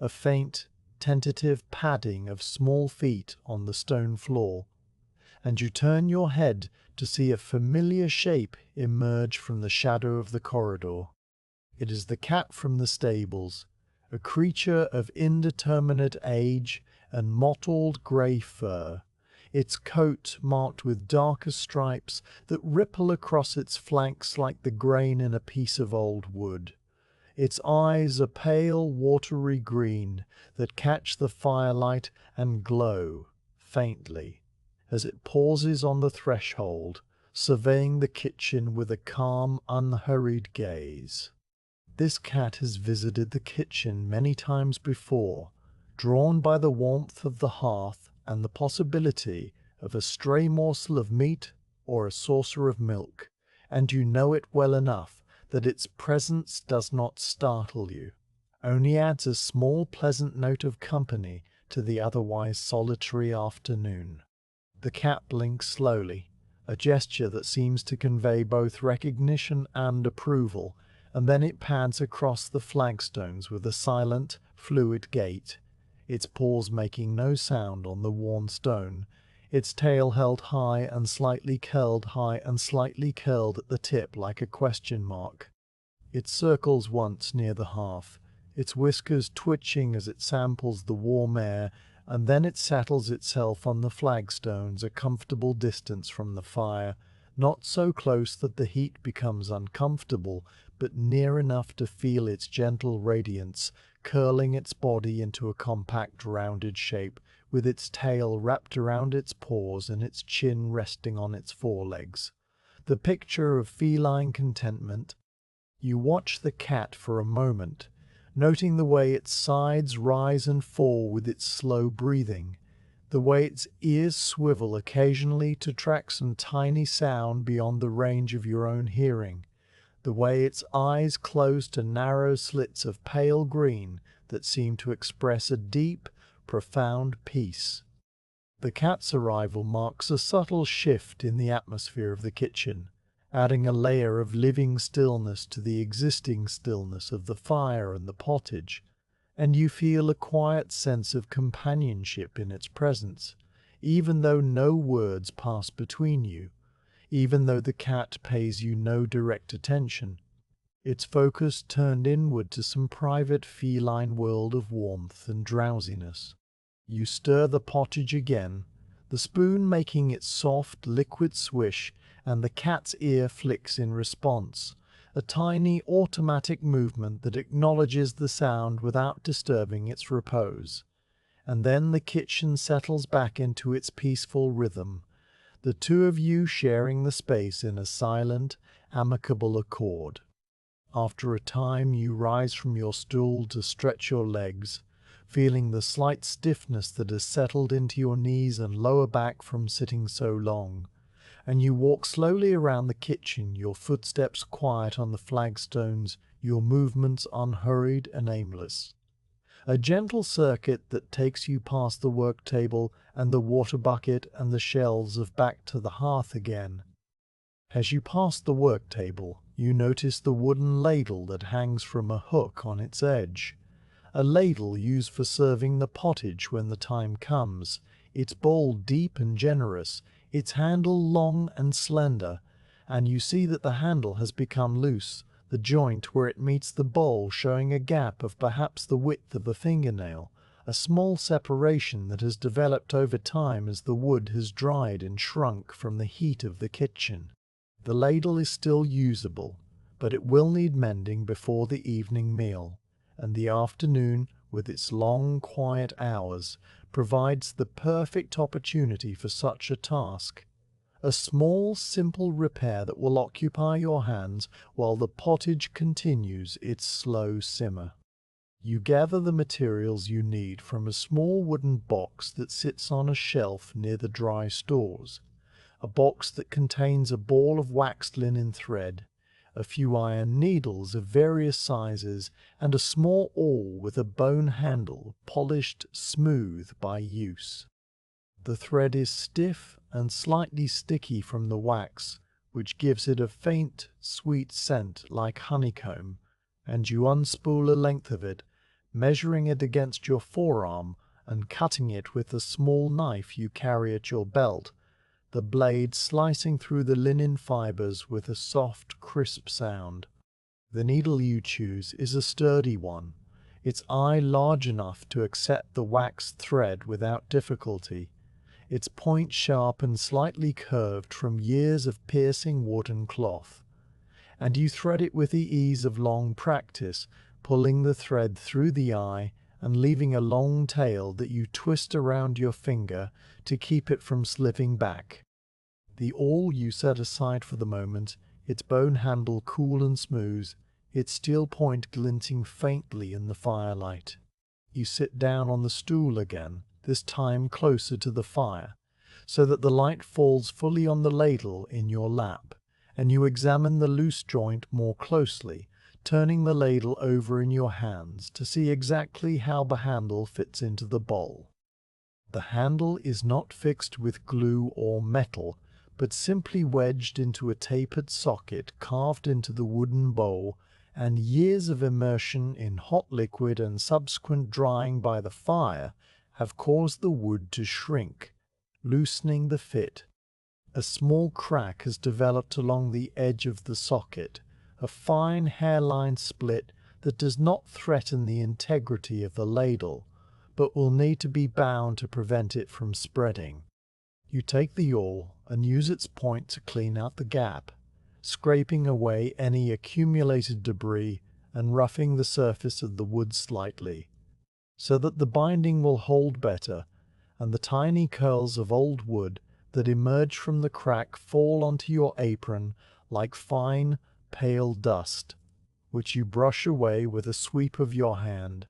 A faint, tentative padding of small feet on the stone floor, and you turn your head to see a familiar shape emerge from the shadow of the corridor. It is the cat from the stables, a creature of indeterminate age and mottled grey fur, its coat marked with darker stripes that ripple across its flanks like the grain in a piece of old wood. Its eyes a pale, watery green that catch the firelight and glow, faintly, as it pauses on the threshold, surveying the kitchen with a calm, unhurried gaze. This cat has visited the kitchen many times before, drawn by the warmth of the hearth and the possibility of a stray morsel of meat or a saucer of milk, and you know it well enough that its presence does not startle you, only adds a small pleasant note of company to the otherwise solitary afternoon. The cat blinks slowly, a gesture that seems to convey both recognition and approval, and then it pads across the flagstones with a silent, fluid gait, its paws making no sound on the worn stone, its tail held high and slightly curled at the tip like a question mark. It circles once near the hearth, its whiskers twitching as it samples the warm air, and then it settles itself on the flagstones a comfortable distance from the fire, not so close that the heat becomes uncomfortable, but near enough to feel its gentle radiance, curling its body into a compact rounded shape, with its tail wrapped around its paws and its chin resting on its forelegs. The picture of feline contentment. You watch the cat for a moment, noting the way its sides rise and fall with its slow breathing, the way its ears swivel occasionally to track some tiny sound beyond the range of your own hearing, the way its eyes close to narrow slits of pale green that seem to express a deep, profound peace. The cat's arrival marks a subtle shift in the atmosphere of the kitchen, adding a layer of living stillness to the existing stillness of the fire and the pottage, and you feel a quiet sense of companionship in its presence, even though no words pass between you, even though the cat pays you no direct attention. Its focus turned inward to some private feline world of warmth and drowsiness. You stir the pottage again, the spoon making its soft, liquid swish, and the cat's ear flicks in response, a tiny automatic movement that acknowledges the sound without disturbing its repose. And then the kitchen settles back into its peaceful rhythm, the two of you sharing the space in a silent, amicable accord. After a time you rise from your stool to stretch your legs, feeling the slight stiffness that has settled into your knees and lower back from sitting so long, and you walk slowly around the kitchen, your footsteps quiet on the flagstones, your movements unhurried and aimless. A gentle circuit that takes you past the work table and the water bucket and the shelves of back to the hearth again. As you pass the work table, you notice the wooden ladle that hangs from a hook on its edge. A ladle used for serving the pottage when the time comes, its bowl deep and generous, its handle long and slender, and you see that the handle has become loose, the joint where it meets the bowl showing a gap of perhaps the width of a fingernail, a small separation that has developed over time as the wood has dried and shrunk from the heat of the kitchen. The ladle is still usable, but it will need mending before the evening meal, and the afternoon, with its long, quiet hours, provides the perfect opportunity for such a task. A small, simple repair that will occupy your hands while the pottage continues its slow simmer. You gather the materials you need from a small wooden box that sits on a shelf near the dry stores, a box that contains a ball of waxed linen thread, a few iron needles of various sizes, and a small awl with a bone handle polished smooth by use. The thread is stiff and slightly sticky from the wax, which gives it a faint, sweet scent like honeycomb, and you unspool a length of it, measuring it against your forearm and cutting it with the small knife you carry at your belt, the blade slicing through the linen fibers with a soft, crisp sound. The needle you choose is a sturdy one, its eye large enough to accept the waxed thread without difficulty, its point sharp and slightly curved from years of piercing wooden cloth, and you thread it with the ease of long practice, pulling the thread through the eye and leaving a long tail that you twist around your finger to keep it from slipping back. The awl you set aside for the moment, its bone handle cool and smooth, its steel point glinting faintly in the firelight. You sit down on the stool again, this time closer to the fire, so that the light falls fully on the ladle in your lap, and you examine the loose joint more closely, turning the ladle over in your hands to see exactly how the handle fits into the bowl. The handle is not fixed with glue or metal, but simply wedged into a tapered socket carved into the wooden bowl, and years of immersion in hot liquid and subsequent drying by the fire have caused the wood to shrink, loosening the fit. A small crack has developed along the edge of the socket, a fine hairline split that does not threaten the integrity of the ladle, but will need to be bound to prevent it from spreading. You take the awl and use its point to clean out the gap, scraping away any accumulated debris and roughing the surface of the wood slightly, so that the binding will hold better, and the tiny curls of old wood that emerge from the crack fall onto your apron like fine, pale dust, which you brush away with a sweep of your hand.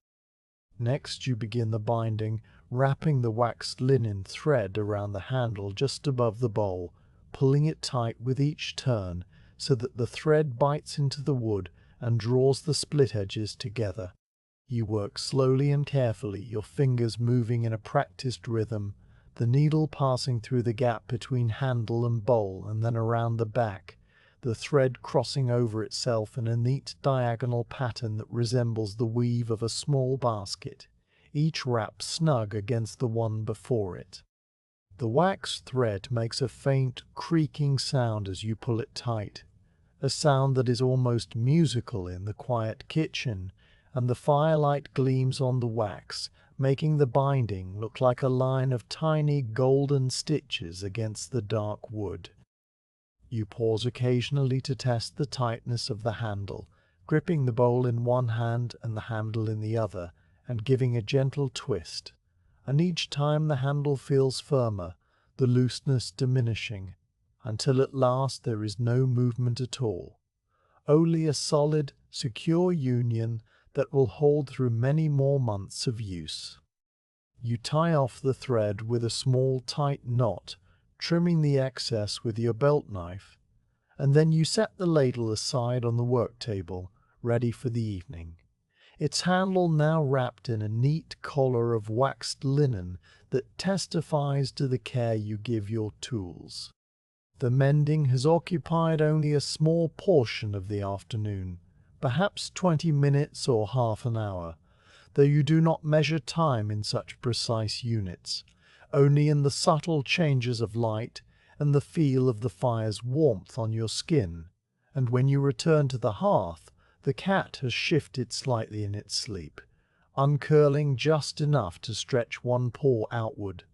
Next you begin the binding, wrapping the waxed linen thread around the handle just above the bowl, pulling it tight with each turn so that the thread bites into the wood and draws the split edges together. You work slowly and carefully, your fingers moving in a practiced rhythm, the needle passing through the gap between handle and bowl and then around the back, the thread crossing over itself in a neat diagonal pattern that resembles the weave of a small basket, each wrapped snug against the one before it. The wax thread makes a faint, creaking sound as you pull it tight, a sound that is almost musical in the quiet kitchen, and the firelight gleams on the wax, making the binding look like a line of tiny golden stitches against the dark wood. You pause occasionally to test the tightness of the handle, gripping the bowl in one hand and the handle in the other, and giving a gentle twist. And each time the handle feels firmer, the looseness diminishing, until at last there is no movement at all, only a solid, secure union that will hold through many more months of use. You tie off the thread with a small tight knot, trimming the excess with your belt knife, and then you set the ladle aside on the work table, ready for the evening, its handle now wrapped in a neat collar of waxed linen that testifies to the care you give your tools. The mending has occupied only a small portion of the afternoon, perhaps 20 minutes or half an hour, though you do not measure time in such precise units, only in the subtle changes of light and the feel of the fire's warmth on your skin, and when you return to the hearth, the cat has shifted slightly in its sleep, uncurling just enough to stretch one paw outward,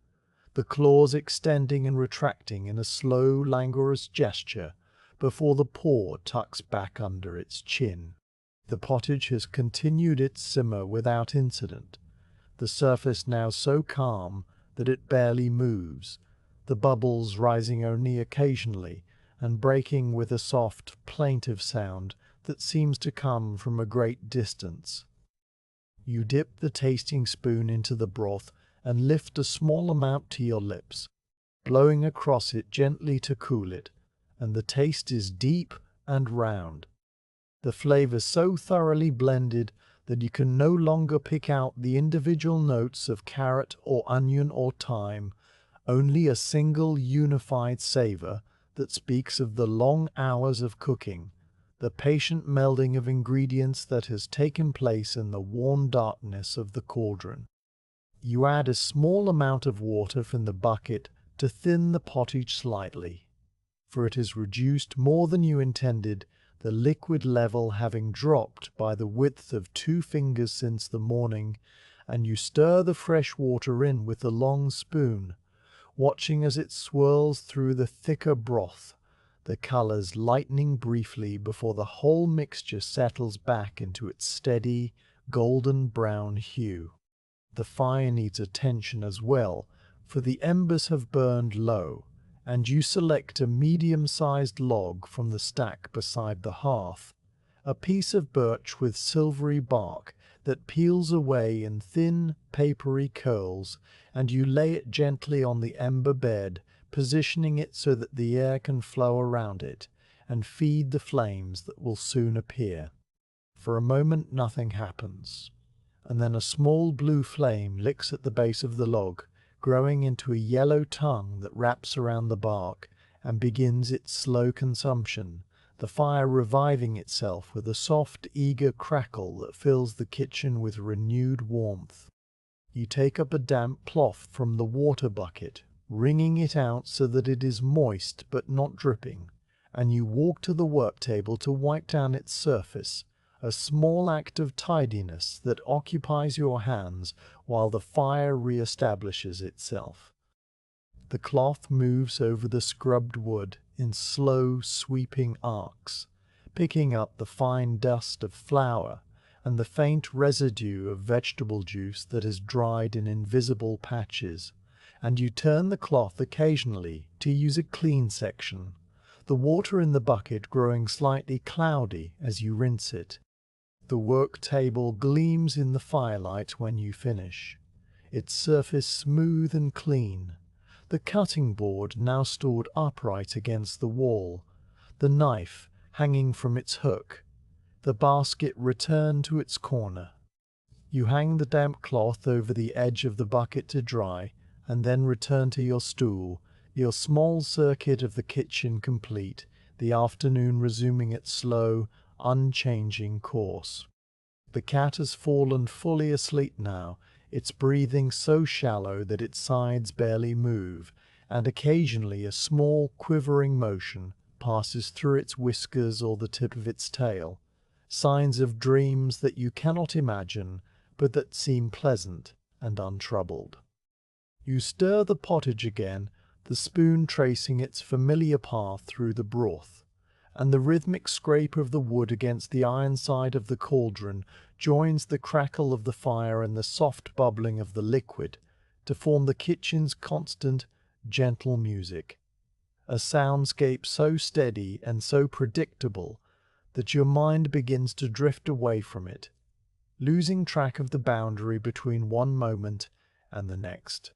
the claws extending and retracting in a slow, languorous gesture before the paw tucks back under its chin. The pottage has continued its simmer without incident, the surface now so calm that it barely moves, the bubbles rising only occasionally and breaking with a soft, plaintive sound that seems to come from a great distance. You dip the tasting spoon into the broth and lift a small amount to your lips, blowing across it gently to cool it, and the taste is deep and round, the flavor so thoroughly blended that you can no longer pick out the individual notes of carrot or onion or thyme, only a single unified savor that speaks of the long hours of cooking, the patient melding of ingredients that has taken place in the warm darkness of the cauldron. You add a small amount of water from the bucket to thin the pottage slightly, for it is reduced more than you intended, the liquid level having dropped by the width of 2 fingers since the morning, and you stir the fresh water in with the long spoon, watching as it swirls through the thicker broth, the colors lightening briefly before the whole mixture settles back into its steady, golden brown hue. The fire needs attention as well, for the embers have burned low, and you select a medium-sized log from the stack beside the hearth, a piece of birch with silvery bark that peels away in thin, papery curls, and you lay it gently on the ember bed, positioning it so that the air can flow around it and feed the flames that will soon appear. For a moment nothing happens, and then a small blue flame licks at the base of the log, growing into a yellow tongue that wraps around the bark and begins its slow consumption, the fire reviving itself with a soft, eager crackle that fills the kitchen with renewed warmth. You take up a damp cloth from the water bucket, wringing it out so that it is moist but not dripping, and you walk to the work table to wipe down its surface, a small act of tidiness that occupies your hands while the fire re-establishes itself. The cloth moves over the scrubbed wood in slow, sweeping arcs, picking up the fine dust of flour and the faint residue of vegetable juice that has dried in invisible patches, and you turn the cloth occasionally to use a clean section, the water in the bucket growing slightly cloudy as you rinse it. The work table gleams in the firelight when you finish, its surface smooth and clean, the cutting board now stored upright against the wall, the knife hanging from its hook, the basket returned to its corner. You hang the damp cloth over the edge of the bucket to dry, and then return to your stool, your small circuit of the kitchen complete, the afternoon resuming its slow, unchanging course. The cat has fallen fully asleep now, its breathing so shallow that its sides barely move, and occasionally a small quivering motion passes through its whiskers or the tip of its tail, signs of dreams that you cannot imagine, but that seem pleasant and untroubled. You stir the pottage again, the spoon tracing its familiar path through the broth, and the rhythmic scrape of the wood against the iron side of the cauldron joins the crackle of the fire and the soft bubbling of the liquid to form the kitchen's constant, gentle music, a soundscape so steady and so predictable that your mind begins to drift away from it, losing track of the boundary between one moment and the next.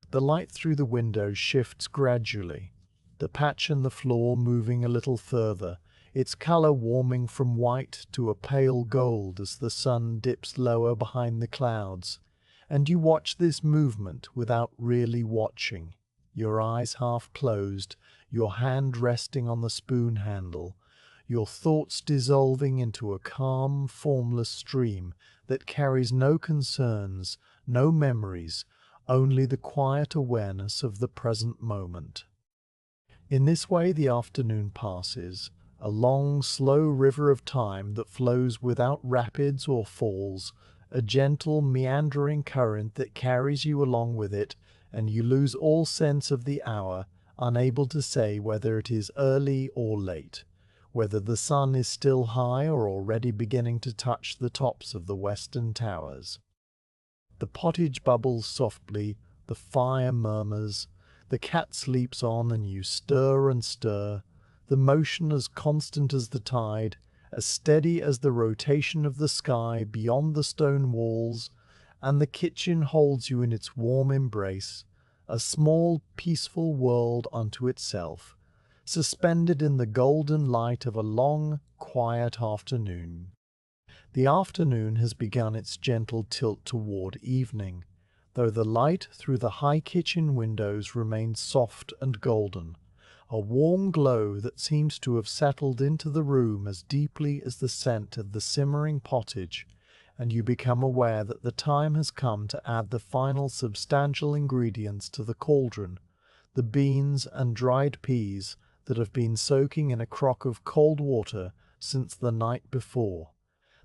The light through the window shifts gradually, the patch in the floor moving a little further, its color warming from white to a pale gold as the sun dips lower behind the clouds, and you watch this movement without really watching, your eyes half closed, your hand resting on the spoon handle, your thoughts dissolving into a calm, formless stream that carries no concerns, no memories, only the quiet awareness of the present moment. In this way the afternoon passes, a long, slow river of time that flows without rapids or falls, a gentle, meandering current that carries you along with it, and you lose all sense of the hour, unable to say whether it is early or late, whether the sun is still high or already beginning to touch the tops of the western towers. The pottage bubbles softly, the fire murmurs, the cat sleeps on, and you stir and stir, the motion as constant as the tide, as steady as the rotation of the sky beyond the stone walls, and the kitchen holds you in its warm embrace, a small, peaceful world unto itself, suspended in the golden light of a long, quiet afternoon. The afternoon has begun its gentle tilt toward evening, though the light through the high kitchen windows remains soft and golden, a warm glow that seems to have settled into the room as deeply as the scent of the simmering pottage, and you become aware that the time has come to add the final substantial ingredients to the cauldron, the beans and dried peas that have been soaking in a crock of cold water since the night before,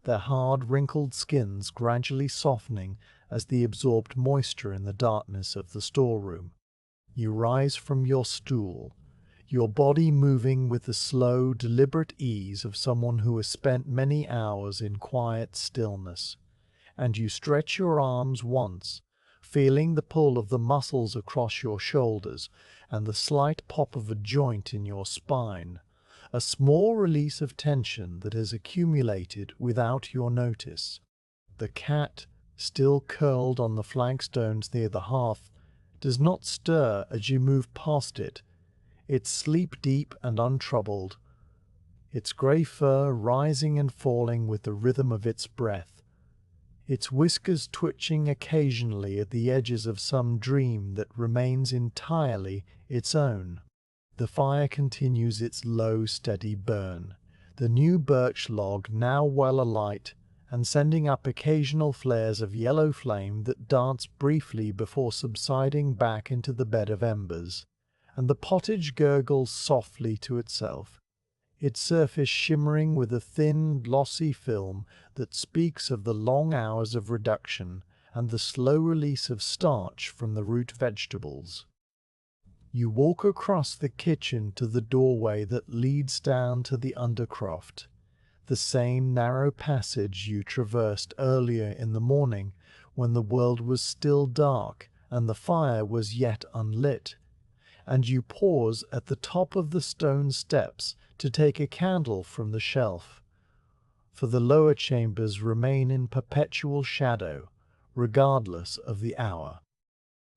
their hard, wrinkled skins gradually softening as they absorbed moisture in the darkness of the storeroom. You rise from your stool, your body moving with the slow, deliberate ease of someone who has spent many hours in quiet stillness, and you stretch your arms once, feeling the pull of the muscles across your shoulders and the slight pop of a joint in your spine, a small release of tension that has accumulated without your notice. The cat, still curled on the flagstones near the hearth, does not stir as you move past it, its sleep deep and untroubled, its grey fur rising and falling with the rhythm of its breath, its whiskers twitching occasionally at the edges of some dream that remains entirely its own. The fire continues its low, steady burn, the new birch log now well alight, and sending up occasional flares of yellow flame that dance briefly before subsiding back into the bed of embers, and the pottage gurgles softly to itself, its surface shimmering with a thin, glossy film that speaks of the long hours of reduction and the slow release of starch from the root vegetables. You walk across the kitchen to the doorway that leads down to the undercroft, the same narrow passage you traversed earlier in the morning when the world was still dark and the fire was yet unlit, and you pause at the top of the stone steps to take a candle from the shelf, for the lower chambers remain in perpetual shadow, regardless of the hour.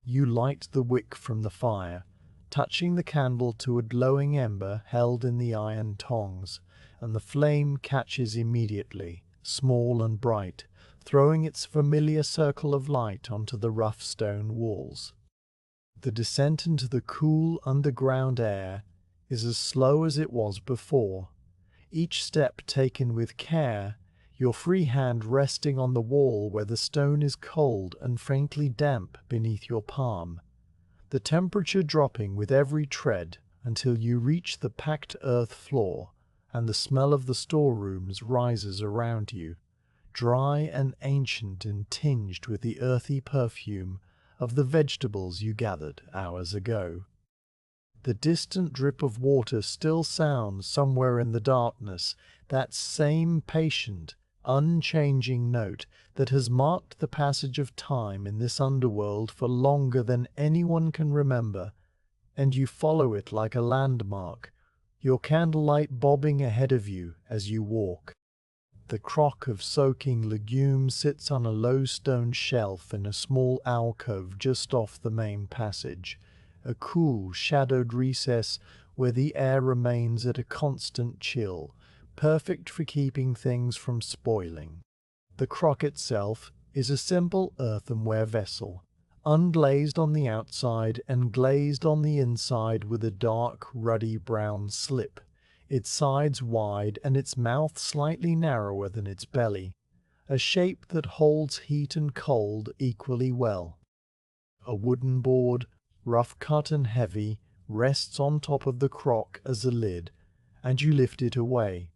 You light the wick from the fire, touching the candle to a glowing ember held in the iron tongs, and the flame catches immediately, small and bright, throwing its familiar circle of light onto the rough stone walls. The descent into the cool underground air is as slow as it was before, each step taken with care, your free hand resting on the wall where the stone is cold and faintly damp beneath your palm, the temperature dropping with every tread until you reach the packed earth floor, and the smell of the storerooms rises around you, dry and ancient and tinged with the earthy perfume of the vegetables you gathered hours ago. The distant drip of water still sounds somewhere in the darkness, that same patient, unchanging note that has marked the passage of time in this underworld for longer than anyone can remember, and you follow it like a landmark, your candlelight bobbing ahead of you as you walk. The crock of soaking legumes sits on a low stone shelf in a small alcove just off the main passage, a cool, shadowed recess where the air remains at a constant chill, perfect for keeping things from spoiling. The crock itself is a simple earthenware vessel, unglazed on the outside and glazed on the inside with a dark, ruddy brown slip, its sides wide and its mouth slightly narrower than its belly, a shape that holds heat and cold equally well. A wooden board, rough-cut and heavy, rests on top of the crock as a lid, and you lift it away,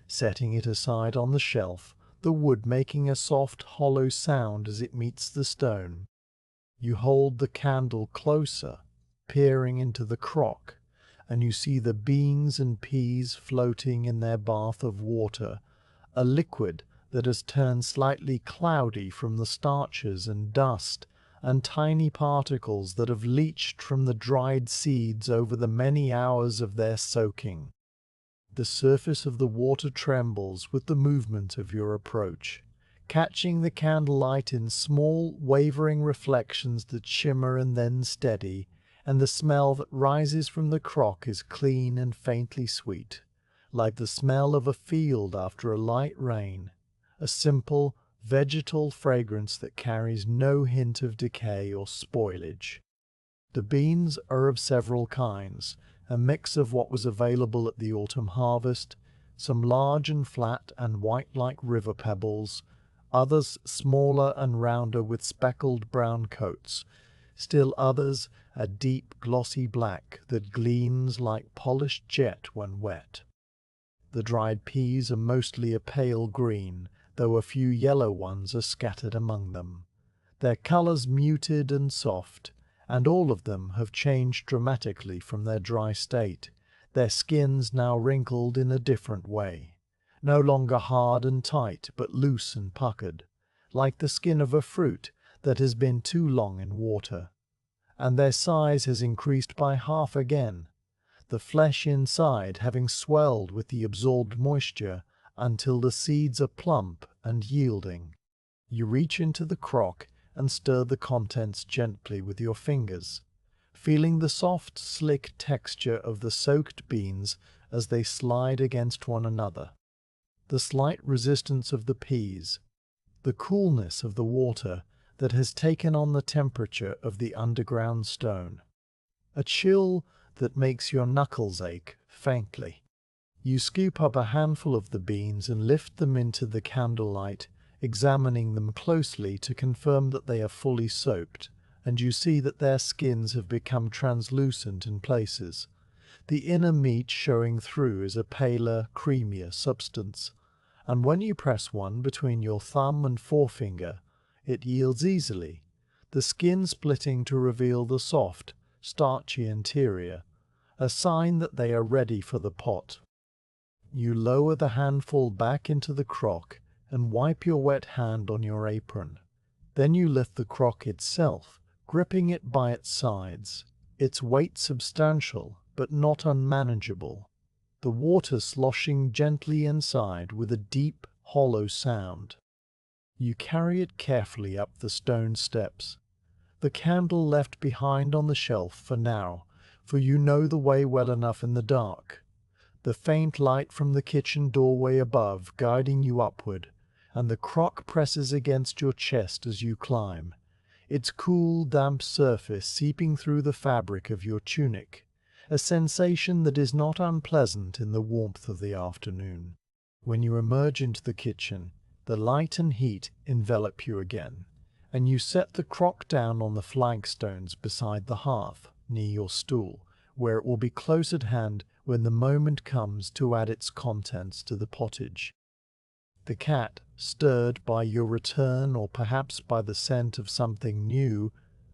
setting it aside on the shelf, the wood making a soft, hollow sound as it meets the stone. You hold the candle closer, peering into the crock, and you see the beans and peas floating in their bath of water, a liquid that has turned slightly cloudy from the starches and dust and tiny particles that have leached from the dried seeds over the many hours of their soaking. The surface of the water trembles with the movement of your approach, catching the candlelight in small, wavering reflections that shimmer and then steady, and the smell that rises from the crock is clean and faintly sweet, like the smell of a field after a light rain, a simple, vegetal fragrance that carries no hint of decay or spoilage. The beans are of several kinds, a mix of what was available at the autumn harvest, some large and flat and white like river pebbles, others smaller and rounder with speckled brown coats, still others a deep glossy black that gleams like polished jet when wet. The dried peas are mostly a pale green, though a few yellow ones are scattered among them, their colours muted and soft, and all of them have changed dramatically from their dry state, their skins now wrinkled in a different way, no longer hard and tight but loose and puckered, like the skin of a fruit that has been too long in water, and their size has increased by half again, the flesh inside having swelled with the absorbed moisture until the seeds are plump and yielding. You reach into the crock and stir the contents gently with your fingers, feeling the soft, slick texture of the soaked beans as they slide against one another, the slight resistance of the peas, the coolness of the water that has taken on the temperature of the underground stone, a chill that makes your knuckles ache faintly. You scoop up a handful of the beans and lift them into the candlelight, examining them closely to confirm that they are fully soaked, and you see that their skins have become translucent in places, the inner meat showing through as a paler, creamier substance, and when you press one between your thumb and forefinger, it yields easily, the skin splitting to reveal the soft, starchy interior, a sign that they are ready for the pot. You lower the handful back into the crock and wipe your wet hand on your apron. Then you lift the crock itself, gripping it by its sides, its weight substantial but not unmanageable, the water sloshing gently inside with a deep, hollow sound. You carry it carefully up the stone steps, the candle left behind on the shelf for now, for you know the way well enough in the dark, the faint light from the kitchen doorway above guiding you upward, and the crock presses against your chest as you climb, its cool, damp surface seeping through the fabric of your tunic, a sensation that is not unpleasant in the warmth of the afternoon. When you emerge into the kitchen, the light and heat envelop you again, and you set the crock down on the flagstones beside the hearth, near your stool, where it will be close at hand when the moment comes to add its contents to the pottage. The cat, stirred by your return or perhaps by the scent of something new,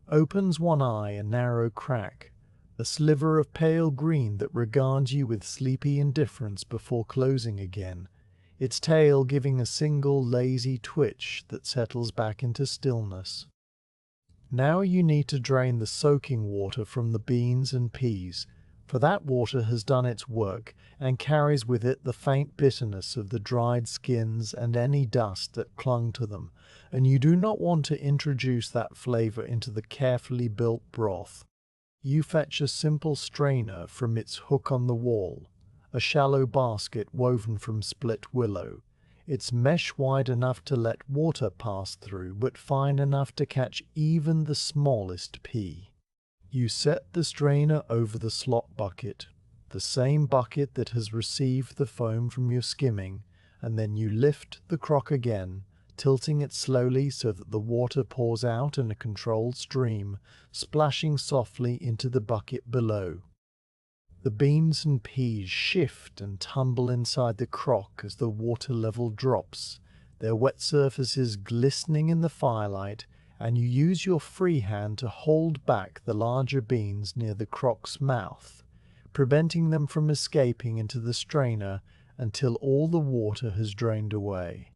opens one eye a narrow crack, a sliver of pale green that regards you with sleepy indifference before closing again, its tail giving a single lazy twitch that settles back into stillness. Now you need to drain the soaking water from the beans and peas, for that water has done its work and carries with it the faint bitterness of the dried skins and any dust that clung to them, and you do not want to introduce that flavor into the carefully built broth. You fetch a simple strainer from its hook on the wall, a shallow basket woven from split willow, its mesh wide enough to let water pass through but fine enough to catch even the smallest pea. You set the strainer over the slop bucket, the same bucket that has received the foam from your skimming, and then you lift the crock again, tilting it slowly so that the water pours out in a controlled stream, splashing softly into the bucket below. The beans and peas shift and tumble inside the crock as the water level drops, their wet surfaces glistening in the firelight, and you use your free hand to hold back the larger beans near the crock's mouth, preventing them from escaping into the strainer until all the water has drained away.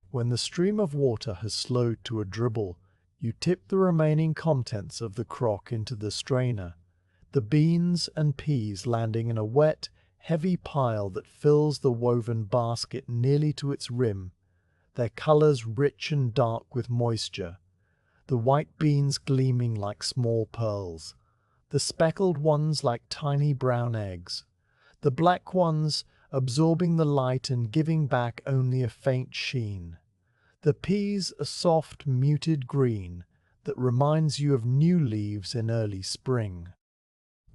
When the stream of water has slowed to a dribble, you tip the remaining contents of the crock into the strainer, the beans and peas landing in a wet, heavy pile that fills the woven basket nearly to its rim, their colors rich and dark with moisture, the white beans gleaming like small pearls, the speckled ones like tiny brown eggs, the black ones absorbing the light and giving back only a faint sheen, the peas a soft, muted green that reminds you of new leaves in early spring.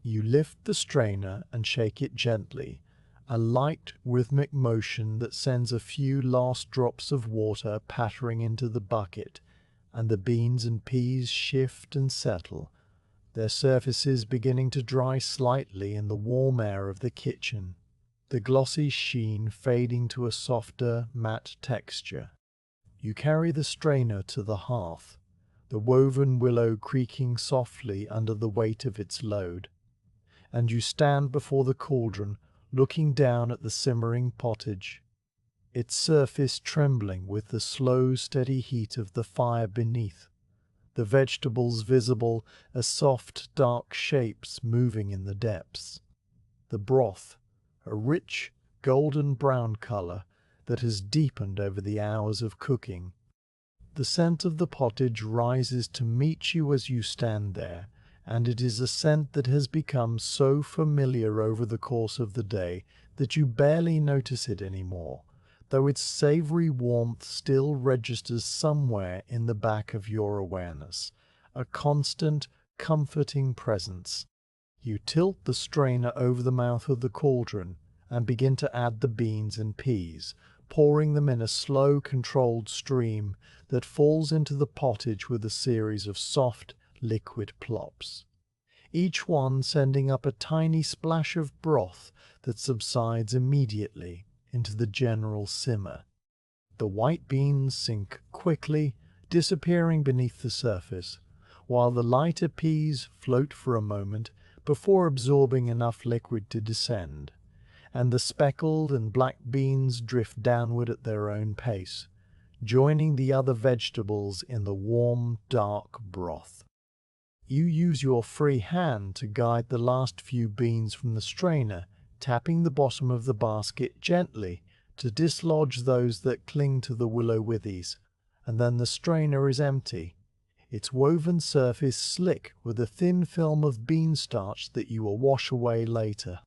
You lift the strainer and shake it gently, a light, rhythmic motion that sends a few last drops of water pattering into the bucket, and the beans and peas shift and settle, their surfaces beginning to dry slightly in the warm air of the kitchen, the glossy sheen fading to a softer, matte texture. You carry the strainer to the hearth, the woven willow creaking softly under the weight of its load, and you stand before the cauldron, looking down at the simmering pottage, its surface trembling with the slow, steady heat of the fire beneath, the vegetables visible as soft, dark shapes moving in the depths, the broth, a rich, golden brown color that has deepened over the hours of cooking. The scent of the pottage rises to meet you as you stand there, and it is a scent that has become so familiar over the course of the day that you barely notice it anymore, though its savory warmth still registers somewhere in the back of your awareness, a constant, comforting presence. You tilt the strainer over the mouth of the cauldron and begin to add the beans and peas, pouring them in a slow, controlled stream that falls into the pottage with a series of soft, liquid plops, each one sending up a tiny splash of broth that subsides immediately into the general simmer. The white beans sink quickly, disappearing beneath the surface, while the lighter peas float for a moment before absorbing enough liquid to descend, and the speckled and black beans drift downward at their own pace, joining the other vegetables in the warm, dark broth. You use your free hand to guide the last few beans from the strainer, tapping the bottom of the basket gently to dislodge those that cling to the willow withies, and then the strainer is empty, its woven surface slick with a thin film of bean starch that you will wash away later.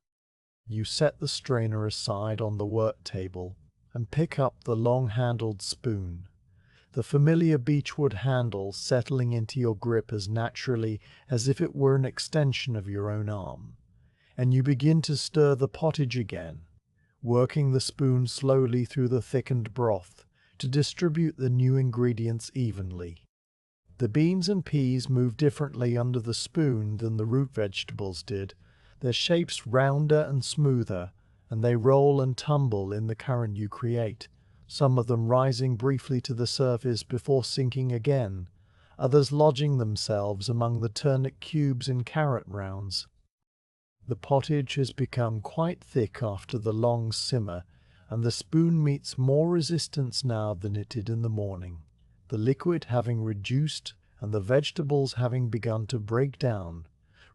You set the strainer aside on the work table and pick up the long-handled spoon, the familiar beechwood handle settling into your grip as naturally as if it were an extension of your own arm, and you begin to stir the pottage again, working the spoon slowly through the thickened broth to distribute the new ingredients evenly. The beans and peas move differently under the spoon than the root vegetables did. Their shapes rounder and smoother, and they roll and tumble in the current you create, some of them rising briefly to the surface before sinking again, others lodging themselves among the turnip cubes and carrot rounds. The pottage has become quite thick after the long simmer, and the spoon meets more resistance now than it did in the morning, the liquid having reduced and the vegetables having begun to break down,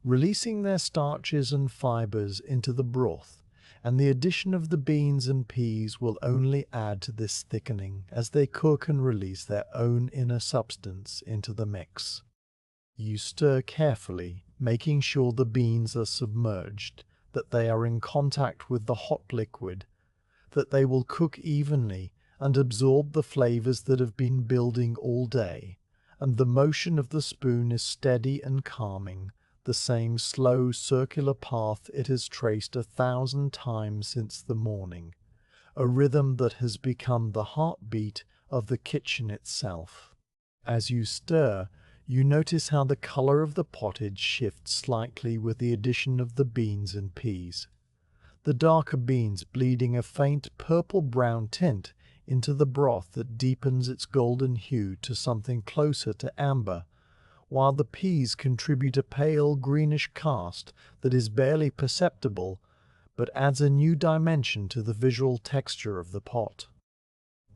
releasing their starches and fibers into the broth, and the addition of the beans and peas will only add to this thickening as they cook and release their own inner substance into the mix. You stir carefully, making sure the beans are submerged, that they are in contact with the hot liquid, that they will cook evenly and absorb the flavors that have been building all day, and the motion of the spoon is steady and calming, the same slow circular path it has traced 1,000 times since the morning, a rhythm that has become the heartbeat of the kitchen itself. As you stir, you notice how the color of the pottage shifts slightly with the addition of the beans and peas, the darker beans bleeding a faint purple-brown tint into the broth that deepens its golden hue to something closer to amber, while the peas contribute a pale greenish cast that is barely perceptible, but adds a new dimension to the visual texture of the pot.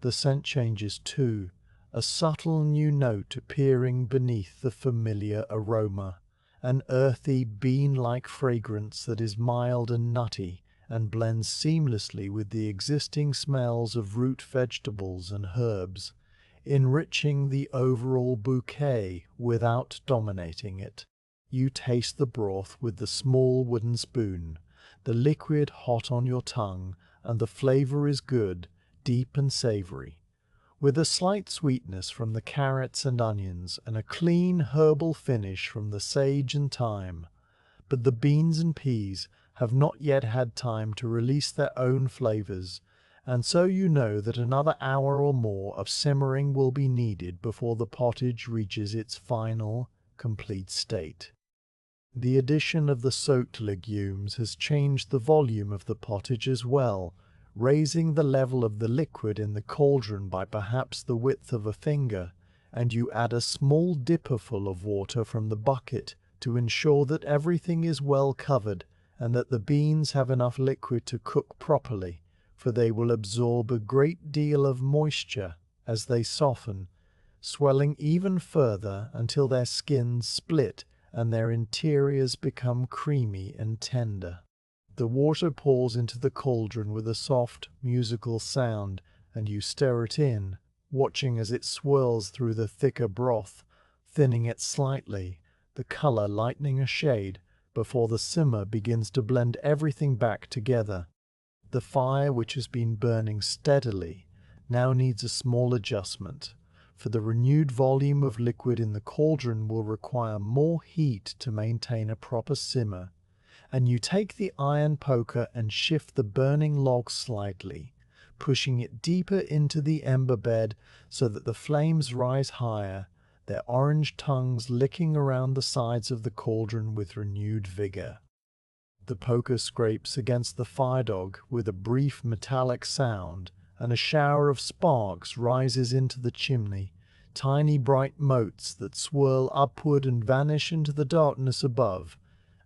The scent changes too, a subtle new note appearing beneath the familiar aroma, an earthy, bean-like fragrance that is mild and nutty and blends seamlessly with the existing smells of root vegetables and herbs, enriching the overall bouquet without dominating it. You taste the broth with the small wooden spoon, the liquid hot on your tongue, and the flavor is good, deep and savory, with a slight sweetness from the carrots and onions and a clean herbal finish from the sage and thyme. But the beans and peas have not yet had time to release their own flavors, and so you know that another hour or more of simmering will be needed before the pottage reaches its final, complete state. The addition of the soaked legumes has changed the volume of the pottage as well, raising the level of the liquid in the cauldron by perhaps the width of a finger, and you add a small dipperful of water from the bucket to ensure that everything is well covered and that the beans have enough liquid to cook properly, for they will absorb a great deal of moisture as they soften, swelling even further until their skins split and their interiors become creamy and tender. The water pours into the cauldron with a soft, musical sound, and you stir it in, watching as it swirls through the thicker broth, thinning it slightly, the color lightening a shade, before the simmer begins to blend everything back together. The fire, which has been burning steadily, now needs a small adjustment, for the renewed volume of liquid in the cauldron will require more heat to maintain a proper simmer, and you take the iron poker and shift the burning log slightly, pushing it deeper into the ember bed so that the flames rise higher, their orange tongues licking around the sides of the cauldron with renewed vigor. The poker scrapes against the firedog with a brief metallic sound, and a shower of sparks rises into the chimney, tiny bright motes that swirl upward and vanish into the darkness above,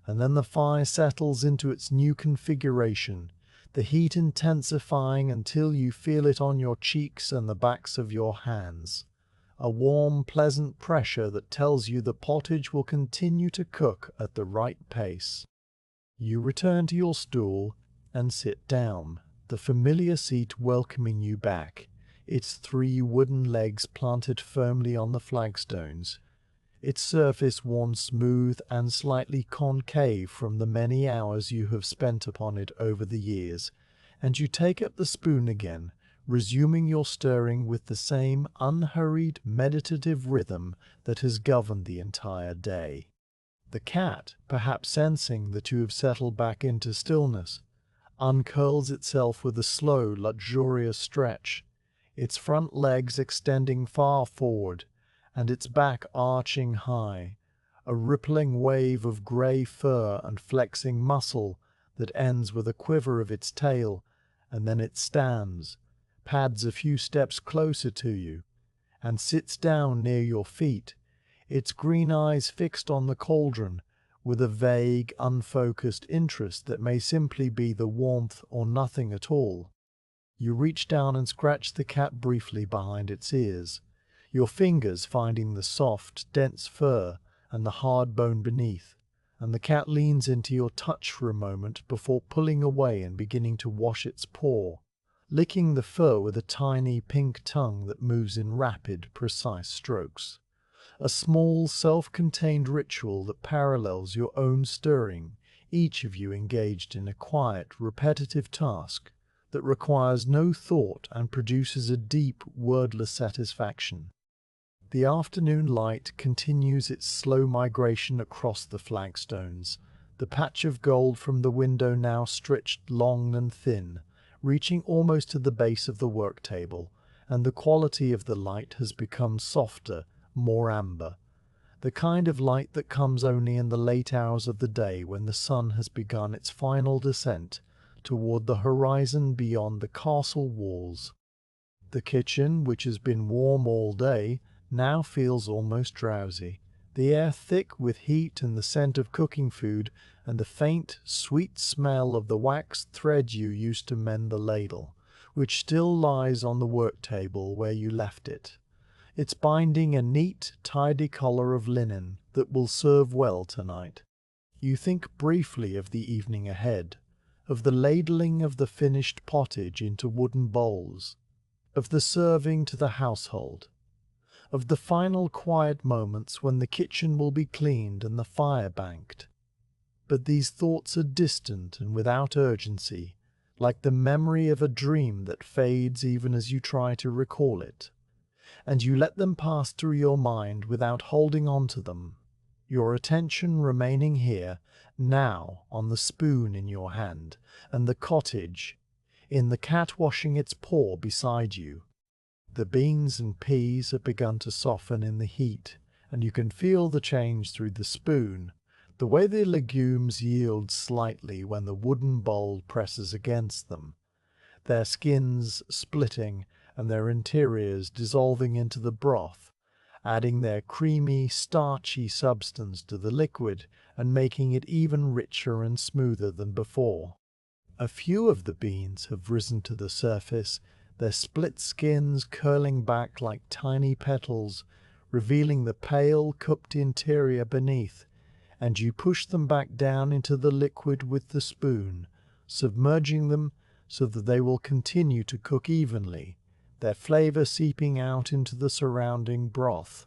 and then the fire settles into its new configuration, the heat intensifying until you feel it on your cheeks and the backs of your hands. A warm, pleasant pressure that tells you the pottage will continue to cook at the right pace. You return to your stool and sit down, the familiar seat welcoming you back, its 3 wooden legs planted firmly on the flagstones, its surface worn smooth and slightly concave from the many hours you have spent upon it over the years, and you take up the spoon again, resuming your stirring with the same unhurried, meditative rhythm that has governed the entire day. The cat, perhaps sensing that you have settled back into stillness, uncurls itself with a slow, luxurious stretch, its front legs extending far forward, and its back arching high, a rippling wave of grey fur and flexing muscle that ends with a quiver of its tail, and then it stands, pads a few steps closer to you, and sits down near your feet, its green eyes fixed on the cauldron with a vague, unfocused interest that may simply be the warmth or nothing at all. You reach down and scratch the cat briefly behind its ears, your fingers finding the soft, dense fur and the hard bone beneath, and the cat leans into your touch for a moment before pulling away and beginning to wash its paw, licking the fur with a tiny pink tongue that moves in rapid, precise strokes. A small, self-contained ritual that parallels your own stirring, each of you engaged in a quiet, repetitive task that requires no thought and produces a deep, wordless satisfaction. The afternoon light continues its slow migration across the flagstones, the patch of gold from the window now stretched long and thin, reaching almost to the base of the work table, and the quality of the light has become softer, more amber, the kind of light that comes only in the late hours of the day when the sun has begun its final descent toward the horizon beyond the castle walls. The kitchen, which has been warm all day, now feels almost drowsy, the air thick with heat and the scent of cooking food and the faint, sweet smell of the waxed thread you used to mend the ladle, which still lies on the work table where you left it. It's binding a neat, tidy collar of linen that will serve well tonight. You think briefly of the evening ahead, of the ladling of the finished pottage into wooden bowls, of the serving to the household, of the final quiet moments when the kitchen will be cleaned and the fire banked. But these thoughts are distant and without urgency, like the memory of a dream that fades even as you try to recall it, and you let them pass through your mind without holding on to them, your attention remaining here, now, on the spoon in your hand, and the cottage, in the cat washing its paw beside you. The beans and peas have begun to soften in the heat, and you can feel the change through the spoon, the way the legumes yield slightly when the wooden bowl presses against them, their skins splitting and their interiors dissolving into the broth, adding their creamy, starchy substance to the liquid and making it even richer and smoother than before. A few of the beans have risen to the surface, their split skins curling back like tiny petals, revealing the pale, cooked interior beneath, and you push them back down into the liquid with the spoon, submerging them so that they will continue to cook evenly, their flavor seeping out into the surrounding broth.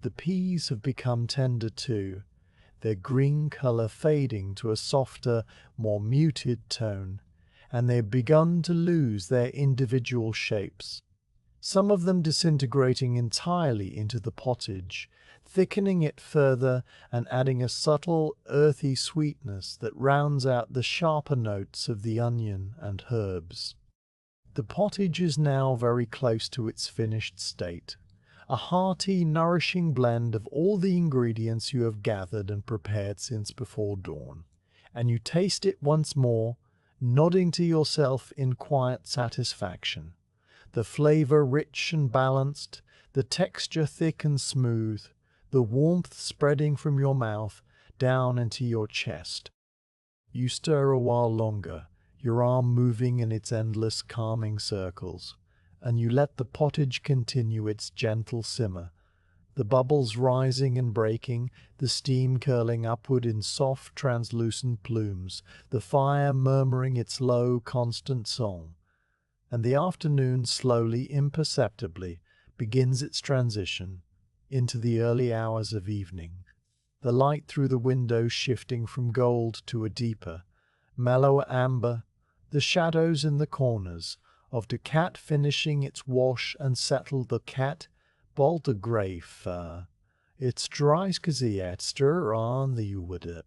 The peas have become tender too, their green color fading to a softer, more muted tone, and they have begun to lose their individual shapes, some of them disintegrating entirely into the pottage, thickening it further and adding a subtle, earthy sweetness that rounds out the sharper notes of the onion and herbs. The pottage is now very close to its finished state, a hearty, nourishing blend of all the ingredients you have gathered and prepared since before dawn, and you taste it once more, nodding to yourself in quiet satisfaction. The flavor rich and balanced, the texture thick and smooth, the warmth spreading from your mouth down into your chest. You stir a while longer, your arm moving in its endless calming circles, and you let the pottage continue its gentle simmer, the bubbles rising and breaking, the steam curling upward in soft, translucent plumes, the fire murmuring its low, constant song. And the afternoon slowly, imperceptibly, begins its transition into the early hours of evening, the light through the window shifting from gold to a deeper, mellower amber, the shadows in the corners of the cat finishing its wash and settle the cat bald grey fur. It's dryskesiester on the wood.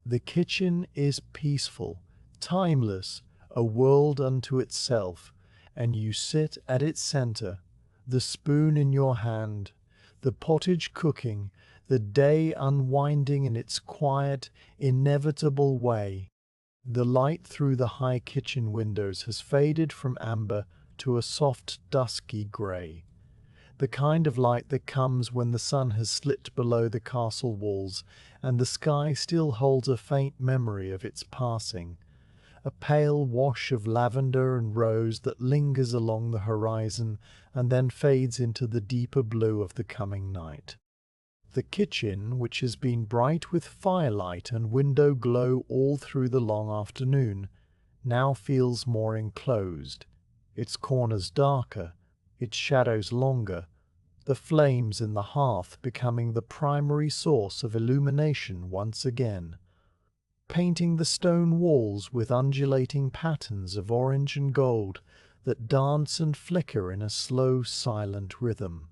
The kitchen is peaceful, timeless, a world unto itself, and you sit at its center, the spoon in your hand, the pottage cooking, the day unwinding in its quiet, inevitable way. The light through the high kitchen windows has faded from amber to a soft, dusky grey. The kind of light that comes when the sun has slipped below the castle walls and the sky still holds a faint memory of its passing. A pale wash of lavender and rose that lingers along the horizon and then fades into the deeper blue of the coming night. The kitchen, which has been bright with firelight and window glow all through the long afternoon, now feels more enclosed, its corners darker, its shadows longer, the flames in the hearth becoming the primary source of illumination once again, painting the stone walls with undulating patterns of orange and gold that dance and flicker in a slow, silent rhythm.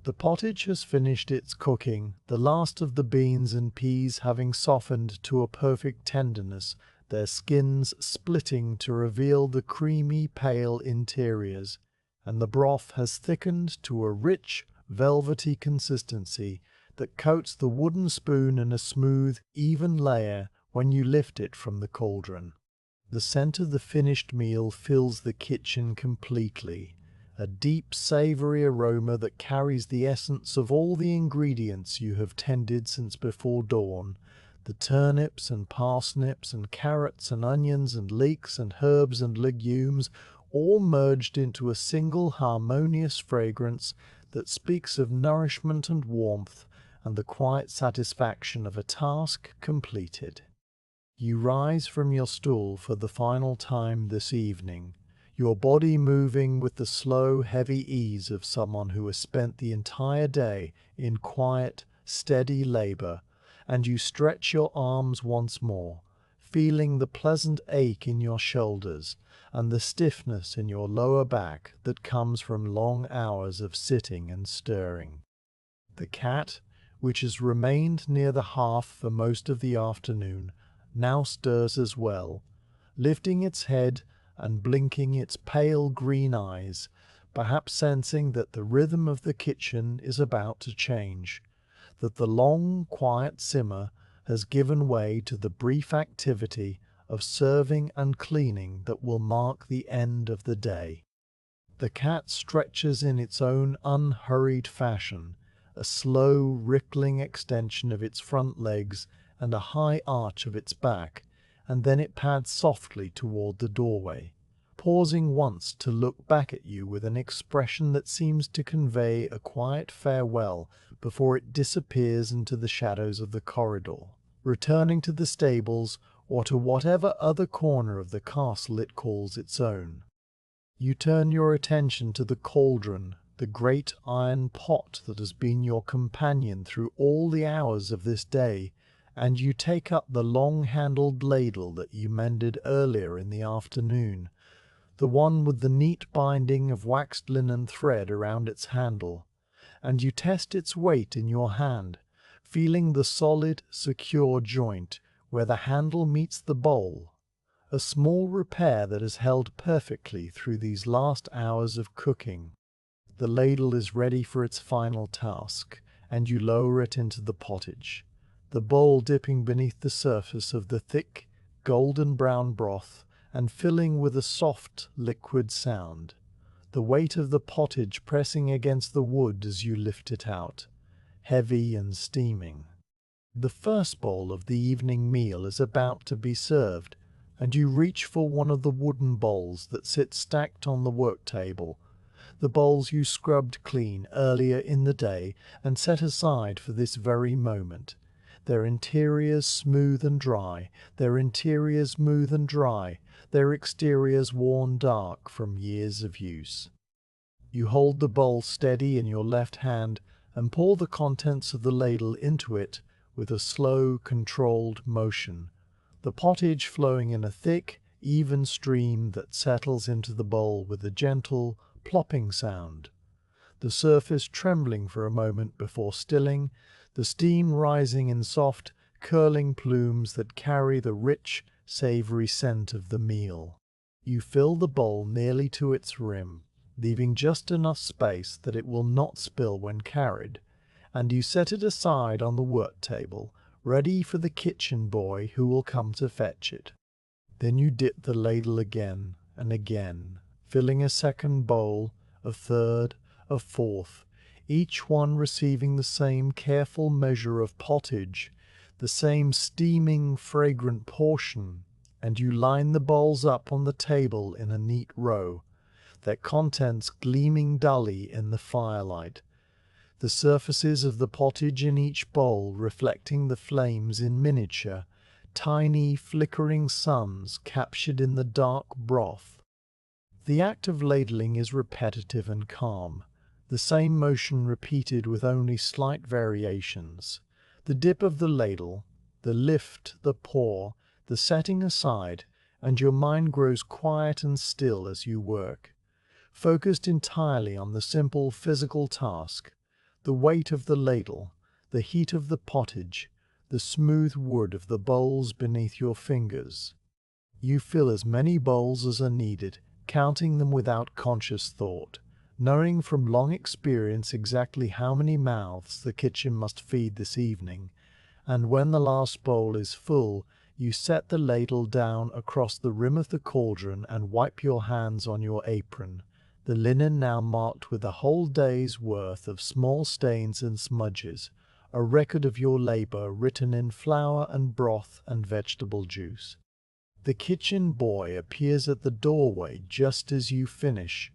The pottage has finished its cooking, the last of the beans and peas having softened to a perfect tenderness, their skins splitting to reveal the creamy, pale interiors, and the broth has thickened to a rich, velvety consistency that coats the wooden spoon in a smooth, even layer when you lift it from the cauldron. The scent of the finished meal fills the kitchen completely, a deep, savory aroma that carries the essence of all the ingredients you have tended since before dawn, the turnips and parsnips and carrots and onions and leeks and herbs and legumes, all merged into a single harmonious fragrance that speaks of nourishment and warmth and the quiet satisfaction of a task completed. You rise from your stool for the final time this evening, your body moving with the slow, heavy ease of someone who has spent the entire day in quiet, steady labor, and you stretch your arms once more, feeling the pleasant ache in your shoulders and the stiffness in your lower back that comes from long hours of sitting and stirring. The cat, which has remained near the hearth for most of the afternoon, now stirs as well, lifting its head and blinking its pale green eyes, perhaps sensing that the rhythm of the kitchen is about to change, that the long, quiet simmer has given way to the brief activity of serving and cleaning that will mark the end of the day. The cat stretches in its own unhurried fashion, a slow, rippling extension of its front legs and a high arch of its back, and then it pads softly toward the doorway, pausing once to look back at you with an expression that seems to convey a quiet farewell before it disappears into the shadows of the corridor, returning to the stables or to whatever other corner of the castle it calls its own. You turn your attention to the cauldron, the great iron pot that has been your companion through all the hours of this day, and you take up the long-handled ladle that you mended earlier in the afternoon, the one with the neat binding of waxed linen thread around its handle, and you test its weight in your hand, feeling the solid, secure joint where the handle meets the bowl, a small repair that has held perfectly through these last hours of cooking. The ladle is ready for its final task, and you lower it into the pottage, the bowl dipping beneath the surface of the thick, golden-brown broth and filling with a soft, liquid sound, the weight of the pottage pressing against the wood as you lift it out, heavy and steaming. The first bowl of the evening meal is about to be served, and you reach for one of the wooden bowls that sit stacked on the work table, the bowls you scrubbed clean earlier in the day and set aside for this very moment, their interiors smooth and dry, their interiors smooth and dry, their exteriors worn dark from years of use. You hold the bowl steady in your left hand and pour the contents of the ladle into it with a slow, controlled motion, the pottage flowing in a thick, even stream that settles into the bowl with a gentle, plopping sound, the surface trembling for a moment before stilling, the steam rising in soft, curling plumes that carry the rich, savory scent of the meal. You fill the bowl nearly to its rim, leaving just enough space that it will not spill when carried, and you set it aside on the work table, ready for the kitchen boy who will come to fetch it. Then you dip the ladle again and again, filling a second bowl, a third, a fourth, each one receiving the same careful measure of pottage, the same steaming, fragrant portion, and you line the bowls up on the table in a neat row, their contents gleaming dully in the firelight, the surfaces of the pottage in each bowl reflecting the flames in miniature, tiny flickering suns captured in the dark broth. The act of ladling is repetitive and calm, the same motion repeated with only slight variations. The dip of the ladle, the lift, the pour, the setting aside, and your mind grows quiet and still as you work, focused entirely on the simple physical task, the weight of the ladle, the heat of the pottage, the smooth wood of the bowls beneath your fingers. You fill as many bowls as are needed, counting them without conscious thought, knowing from long experience exactly how many mouths the kitchen must feed this evening, and when the last bowl is full, you set the ladle down across the rim of the cauldron and wipe your hands on your apron, the linen now marked with a whole day's worth of small stains and smudges, a record of your labor written in flour and broth and vegetable juice. The kitchen boy appears at the doorway just as you finish,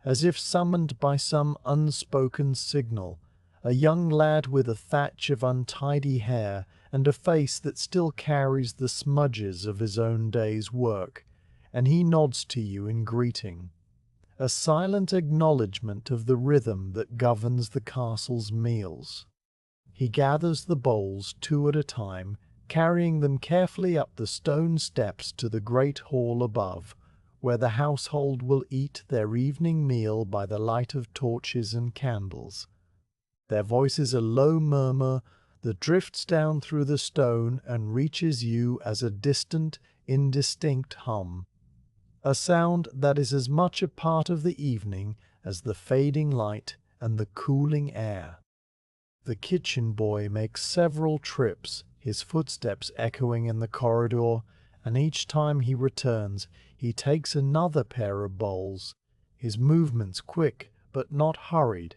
as if summoned by some unspoken signal, a young lad with a thatch of untidy hair and a face that still carries the smudges of his own day's work, and he nods to you in greeting, a silent acknowledgment of the rhythm that governs the castle's meals. He gathers the bowls two at a time, carrying them carefully up the stone steps to the great hall above, where the household will eat their evening meal by the light of torches and candles. Their voice is a low murmur that drifts down through the stone and reaches you as a distant, indistinct hum, a sound that is as much a part of the evening as the fading light and the cooling air. The kitchen boy makes several trips, his footsteps echoing in the corridor, and each time he returns, he takes another pair of bowls, his movements quick but not hurried,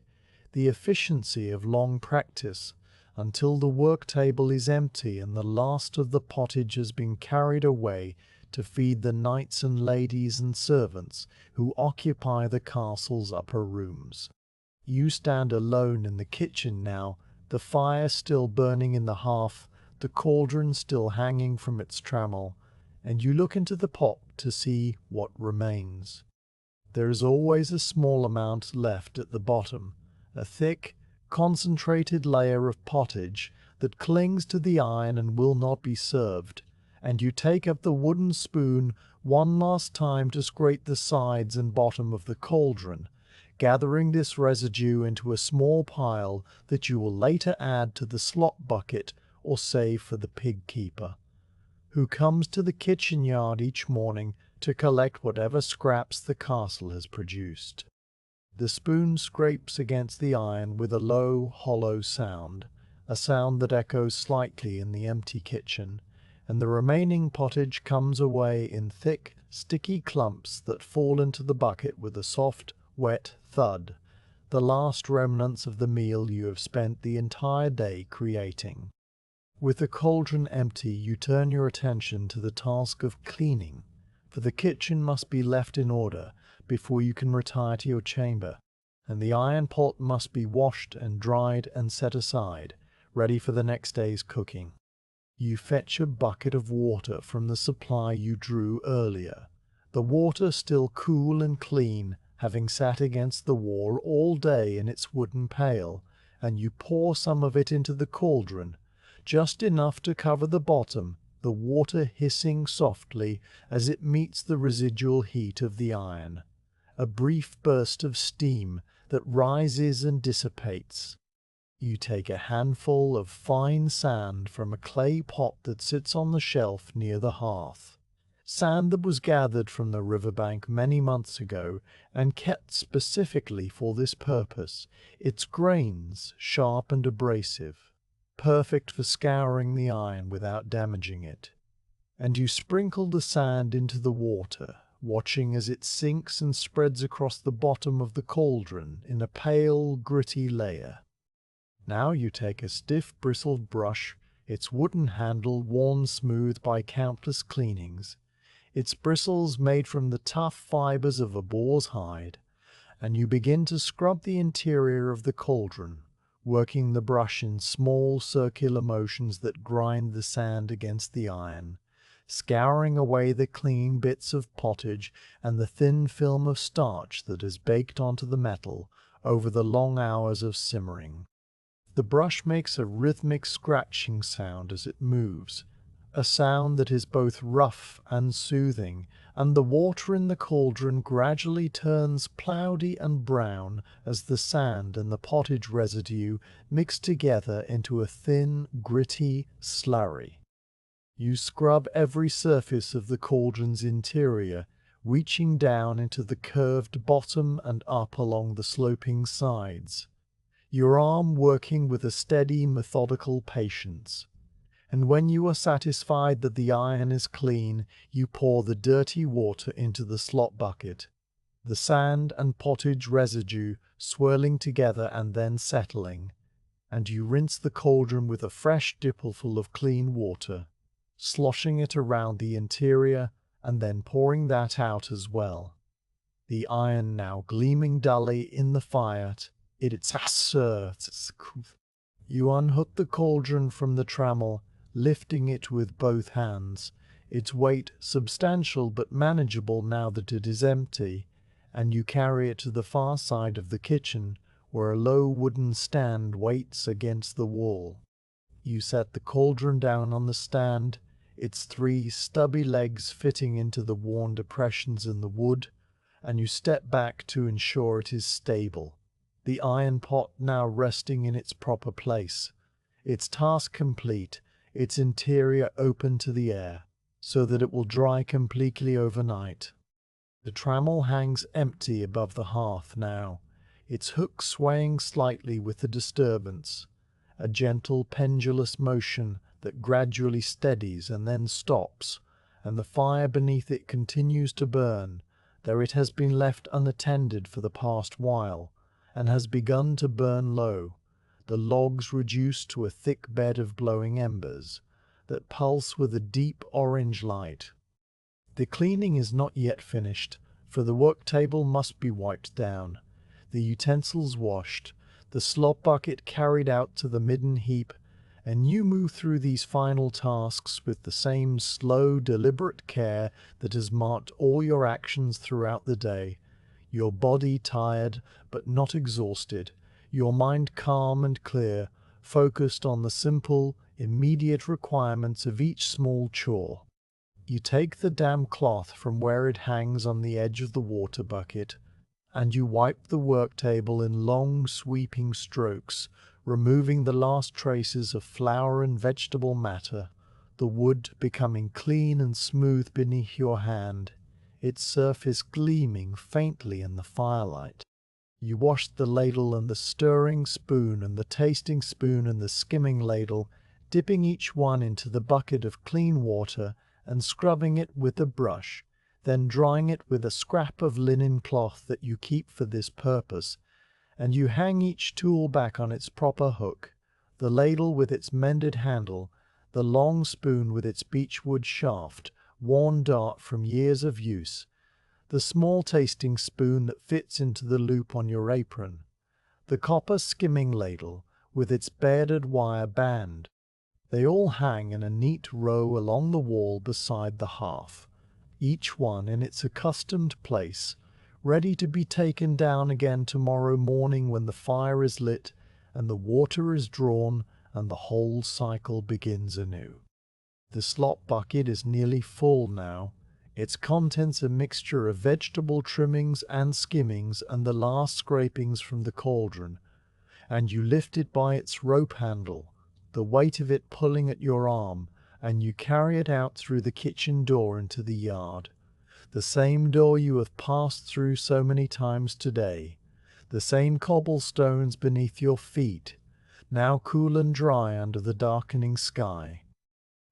the efficiency of long practice, until the work table is empty and the last of the pottage has been carried away to feed the knights and ladies and servants who occupy the castle's upper rooms. You stand alone in the kitchen now, the fire still burning in the hearth, the cauldron still hanging from its trammel, and you look into the pot to see what remains. There is always a small amount left at the bottom, a thick, concentrated layer of pottage that clings to the iron and will not be served, and you take up the wooden spoon one last time to scrape the sides and bottom of the cauldron, gathering this residue into a small pile that you will later add to the slop bucket or save for the pig keeper, who comes to the kitchen yard each morning to collect whatever scraps the castle has produced. The spoon scrapes against the iron with a low, hollow sound, a sound that echoes slightly in the empty kitchen, and the remaining pottage comes away in thick, sticky clumps that fall into the bucket with a soft, wet thud, the last remnants of the meal you have spent the entire day creating. With the cauldron empty, you turn your attention to the task of cleaning, for the kitchen must be left in order before you can retire to your chamber, and the iron pot must be washed and dried and set aside, ready for the next day's cooking. You fetch a bucket of water from the supply you drew earlier, the water still cool and clean, having sat against the wall all day in its wooden pail, and you pour some of it into the cauldron, just enough to cover the bottom, the water hissing softly as it meets the residual heat of the iron, a brief burst of steam that rises and dissipates. You take a handful of fine sand from a clay pot that sits on the shelf near the hearth, sand that was gathered from the riverbank many months ago and kept specifically for this purpose, its grains sharp and abrasive, perfect for scouring the iron without damaging it. And you sprinkle the sand into the water, watching as it sinks and spreads across the bottom of the cauldron in a pale, gritty layer. Now you take a stiff, bristled brush, its wooden handle worn smooth by countless cleanings, its bristles made from the tough fibers of a boar's hide, and you begin to scrub the interior of the cauldron, working the brush in small circular motions that grind the sand against the iron, scouring away the clinging bits of pottage and the thin film of starch that is baked onto the metal over the long hours of simmering. The brush makes a rhythmic scratching sound as it moves, a sound that is both rough and soothing, and the water in the cauldron gradually turns cloudy and brown as the sand and the pottage residue mix together into a thin, gritty slurry. You scrub every surface of the cauldron's interior, reaching down into the curved bottom and up along the sloping sides, your arm working with a steady, methodical patience. And when you are satisfied that the iron is clean, you pour the dirty water into the slop bucket, the sand and pottage residue swirling together and then settling, and you rinse the cauldron with a fresh dipperful of clean water, sloshing it around the interior and then pouring that out as well. The iron now gleaming dully in the fire, you unhook the cauldron from the trammel, lifting it with both hands, its weight substantial but manageable now that it is empty, and you carry it to the far side of the kitchen, where a low wooden stand waits against the wall. You set the cauldron down on the stand, its 3 stubby legs fitting into the worn depressions in the wood, and you step back to ensure it is stable, the iron pot now resting in its proper place, its task complete, its interior open to the air, so that it will dry completely overnight. The trammel hangs empty above the hearth now, its hook swaying slightly with the disturbance, a gentle pendulous motion that gradually steadies and then stops, and the fire beneath it continues to burn, though it has been left unattended for the past while, and has begun to burn low, the logs reduced to a thick bed of glowing embers that pulse with a deep orange light. The cleaning is not yet finished, for the work table must be wiped down, the utensils washed, the slop bucket carried out to the midden heap, and you move through these final tasks with the same slow, deliberate care that has marked all your actions throughout the day, your body tired but not exhausted, your mind calm and clear, focused on the simple, immediate requirements of each small chore. You take the damp cloth from where it hangs on the edge of the water bucket, and you wipe the work table in long, sweeping strokes, removing the last traces of flour and vegetable matter, the wood becoming clean and smooth beneath your hand, its surface gleaming faintly in the firelight. You wash the ladle and the stirring spoon and the tasting spoon and the skimming ladle, dipping each one into the bucket of clean water and scrubbing it with a brush, then drying it with a scrap of linen cloth that you keep for this purpose, and you hang each tool back on its proper hook, the ladle with its mended handle, the long spoon with its beechwood shaft, worn dark from years of use, the small tasting spoon that fits into the loop on your apron, the copper skimming ladle with its bearded wire band. They all hang in a neat row along the wall beside the hearth, each one in its accustomed place, ready to be taken down again tomorrow morning when the fire is lit and the water is drawn and the whole cycle begins anew. The slop bucket is nearly full now, its contents a mixture of vegetable trimmings and skimmings and the last scrapings from the cauldron, and you lift it by its rope handle, the weight of it pulling at your arm, and you carry it out through the kitchen door into the yard. The same door you have passed through so many times today. The same cobblestones beneath your feet, now cool and dry under the darkening sky.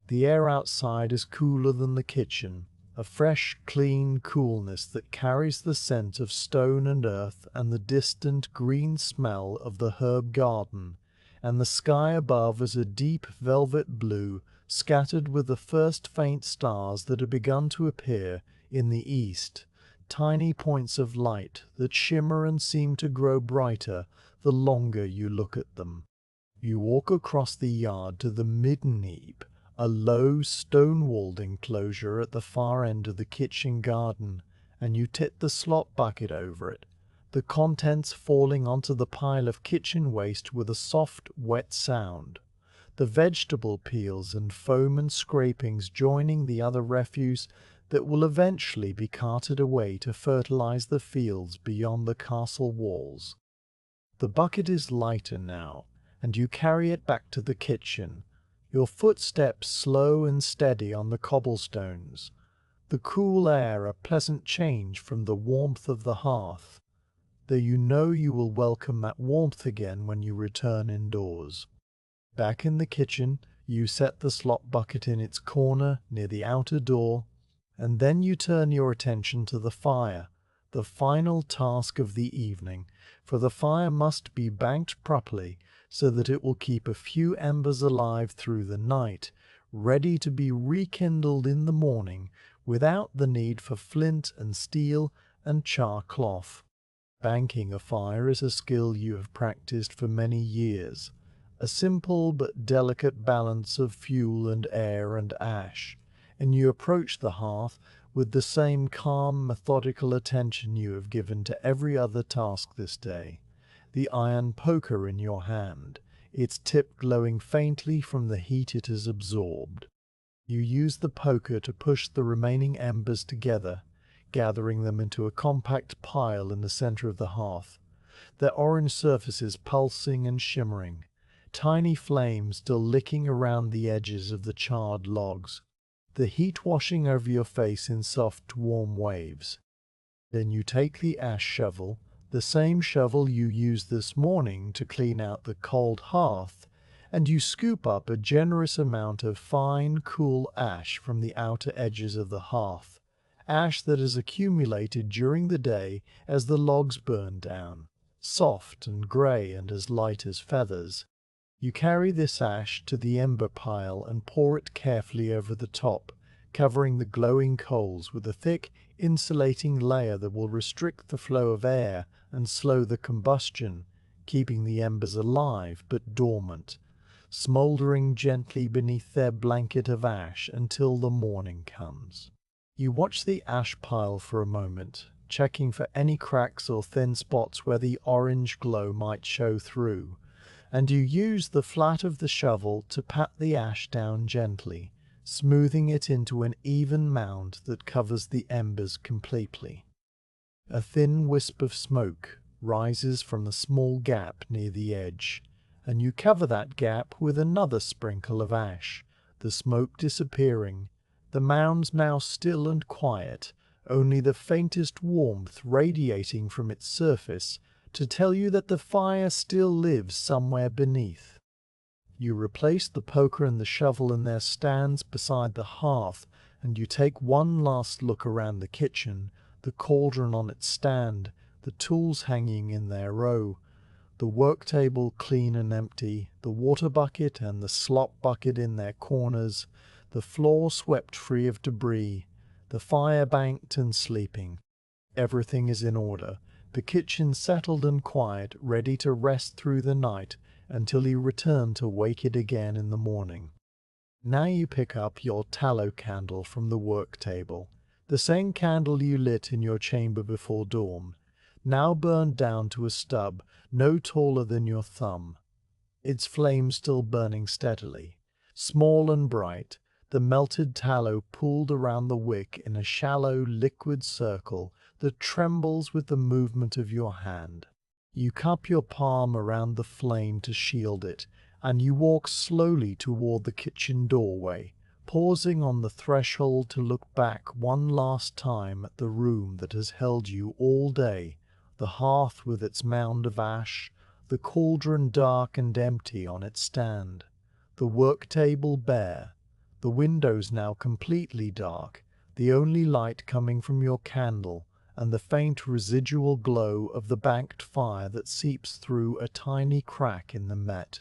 The air outside is cooler than the kitchen, a fresh, clean coolness that carries the scent of stone and earth and the distant green smell of the herb garden, and the sky above is a deep velvet blue, scattered with the first faint stars that have begun to appear in the east, tiny points of light that shimmer and seem to grow brighter the longer you look at them. You walk across the yard to the midden heap, a low, stone-walled enclosure at the far end of the kitchen garden, and you tip the slop bucket over it, the contents falling onto the pile of kitchen waste with a soft, wet sound, the vegetable peels and foam and scrapings joining the other refuse that will eventually be carted away to fertilize the fields beyond the castle walls. The bucket is lighter now, and you carry it back to the kitchen, your footsteps slow and steady on the cobblestones, the cool air a pleasant change from the warmth of the hearth, though you know you will welcome that warmth again when you return indoors. Back in the kitchen, you set the slop bucket in its corner near the outer door, and then you turn your attention to the fire, the final task of the evening, for the fire must be banked properly so that it will keep a few embers alive through the night, ready to be rekindled in the morning without the need for flint and steel and char cloth. Banking a fire is a skill you have practiced for many years, a simple but delicate balance of fuel and air and ash, and you approach the hearth with the same calm, methodical attention you have given to every other task this day, the iron poker in your hand, its tip glowing faintly from the heat it has absorbed. You use the poker to push the remaining embers together, gathering them into a compact pile in the center of the hearth, their orange surfaces pulsing and shimmering, tiny flames still licking around the edges of the charred logs, the heat washing over your face in soft, warm waves. Then you take the ash shovel, the same shovel you used this morning to clean out the cold hearth, and you scoop up a generous amount of fine, cool ash from the outer edges of the hearth, ash that has accumulated during the day as the logs burn down, soft and grey and as light as feathers. You carry this ash to the ember pile and pour it carefully over the top, covering the glowing coals with a thick, insulating layer that will restrict the flow of air and slow the combustion, keeping the embers alive but dormant, smouldering gently beneath their blanket of ash until the morning comes. You watch the ash pile for a moment, checking for any cracks or thin spots where the orange glow might show through, and you use the flat of the shovel to pat the ash down gently, smoothing it into an even mound that covers the embers completely. A thin wisp of smoke rises from a small gap near the edge, and you cover that gap with another sprinkle of ash, the smoke disappearing, the mounds now still and quiet, only the faintest warmth radiating from its surface to tell you that the fire still lives somewhere beneath. You replace the poker and the shovel in their stands beside the hearth, and you take one last look around the kitchen, the cauldron on its stand, the tools hanging in their row, the work table clean and empty, the water bucket and the slop bucket in their corners, the floor swept free of debris, the fire banked and sleeping. Everything is in order, the kitchen settled and quiet, ready to rest through the night until you return to wake it again in the morning. Now you pick up your tallow candle from the work table, the same candle you lit in your chamber before dawn, now burned down to a stub no taller than your thumb, its flame still burning steadily. Small and bright, the melted tallow pooled around the wick in a shallow liquid circle that trembles with the movement of your hand. You cup your palm around the flame to shield it, and you walk slowly toward the kitchen doorway, pausing on the threshold to look back one last time at the room that has held you all day, the hearth with its mound of ash, the cauldron dark and empty on its stand, the work table bare, the windows now completely dark, the only light coming from your candle, and the faint residual glow of the banked fire that seeps through a tiny crack in the mat.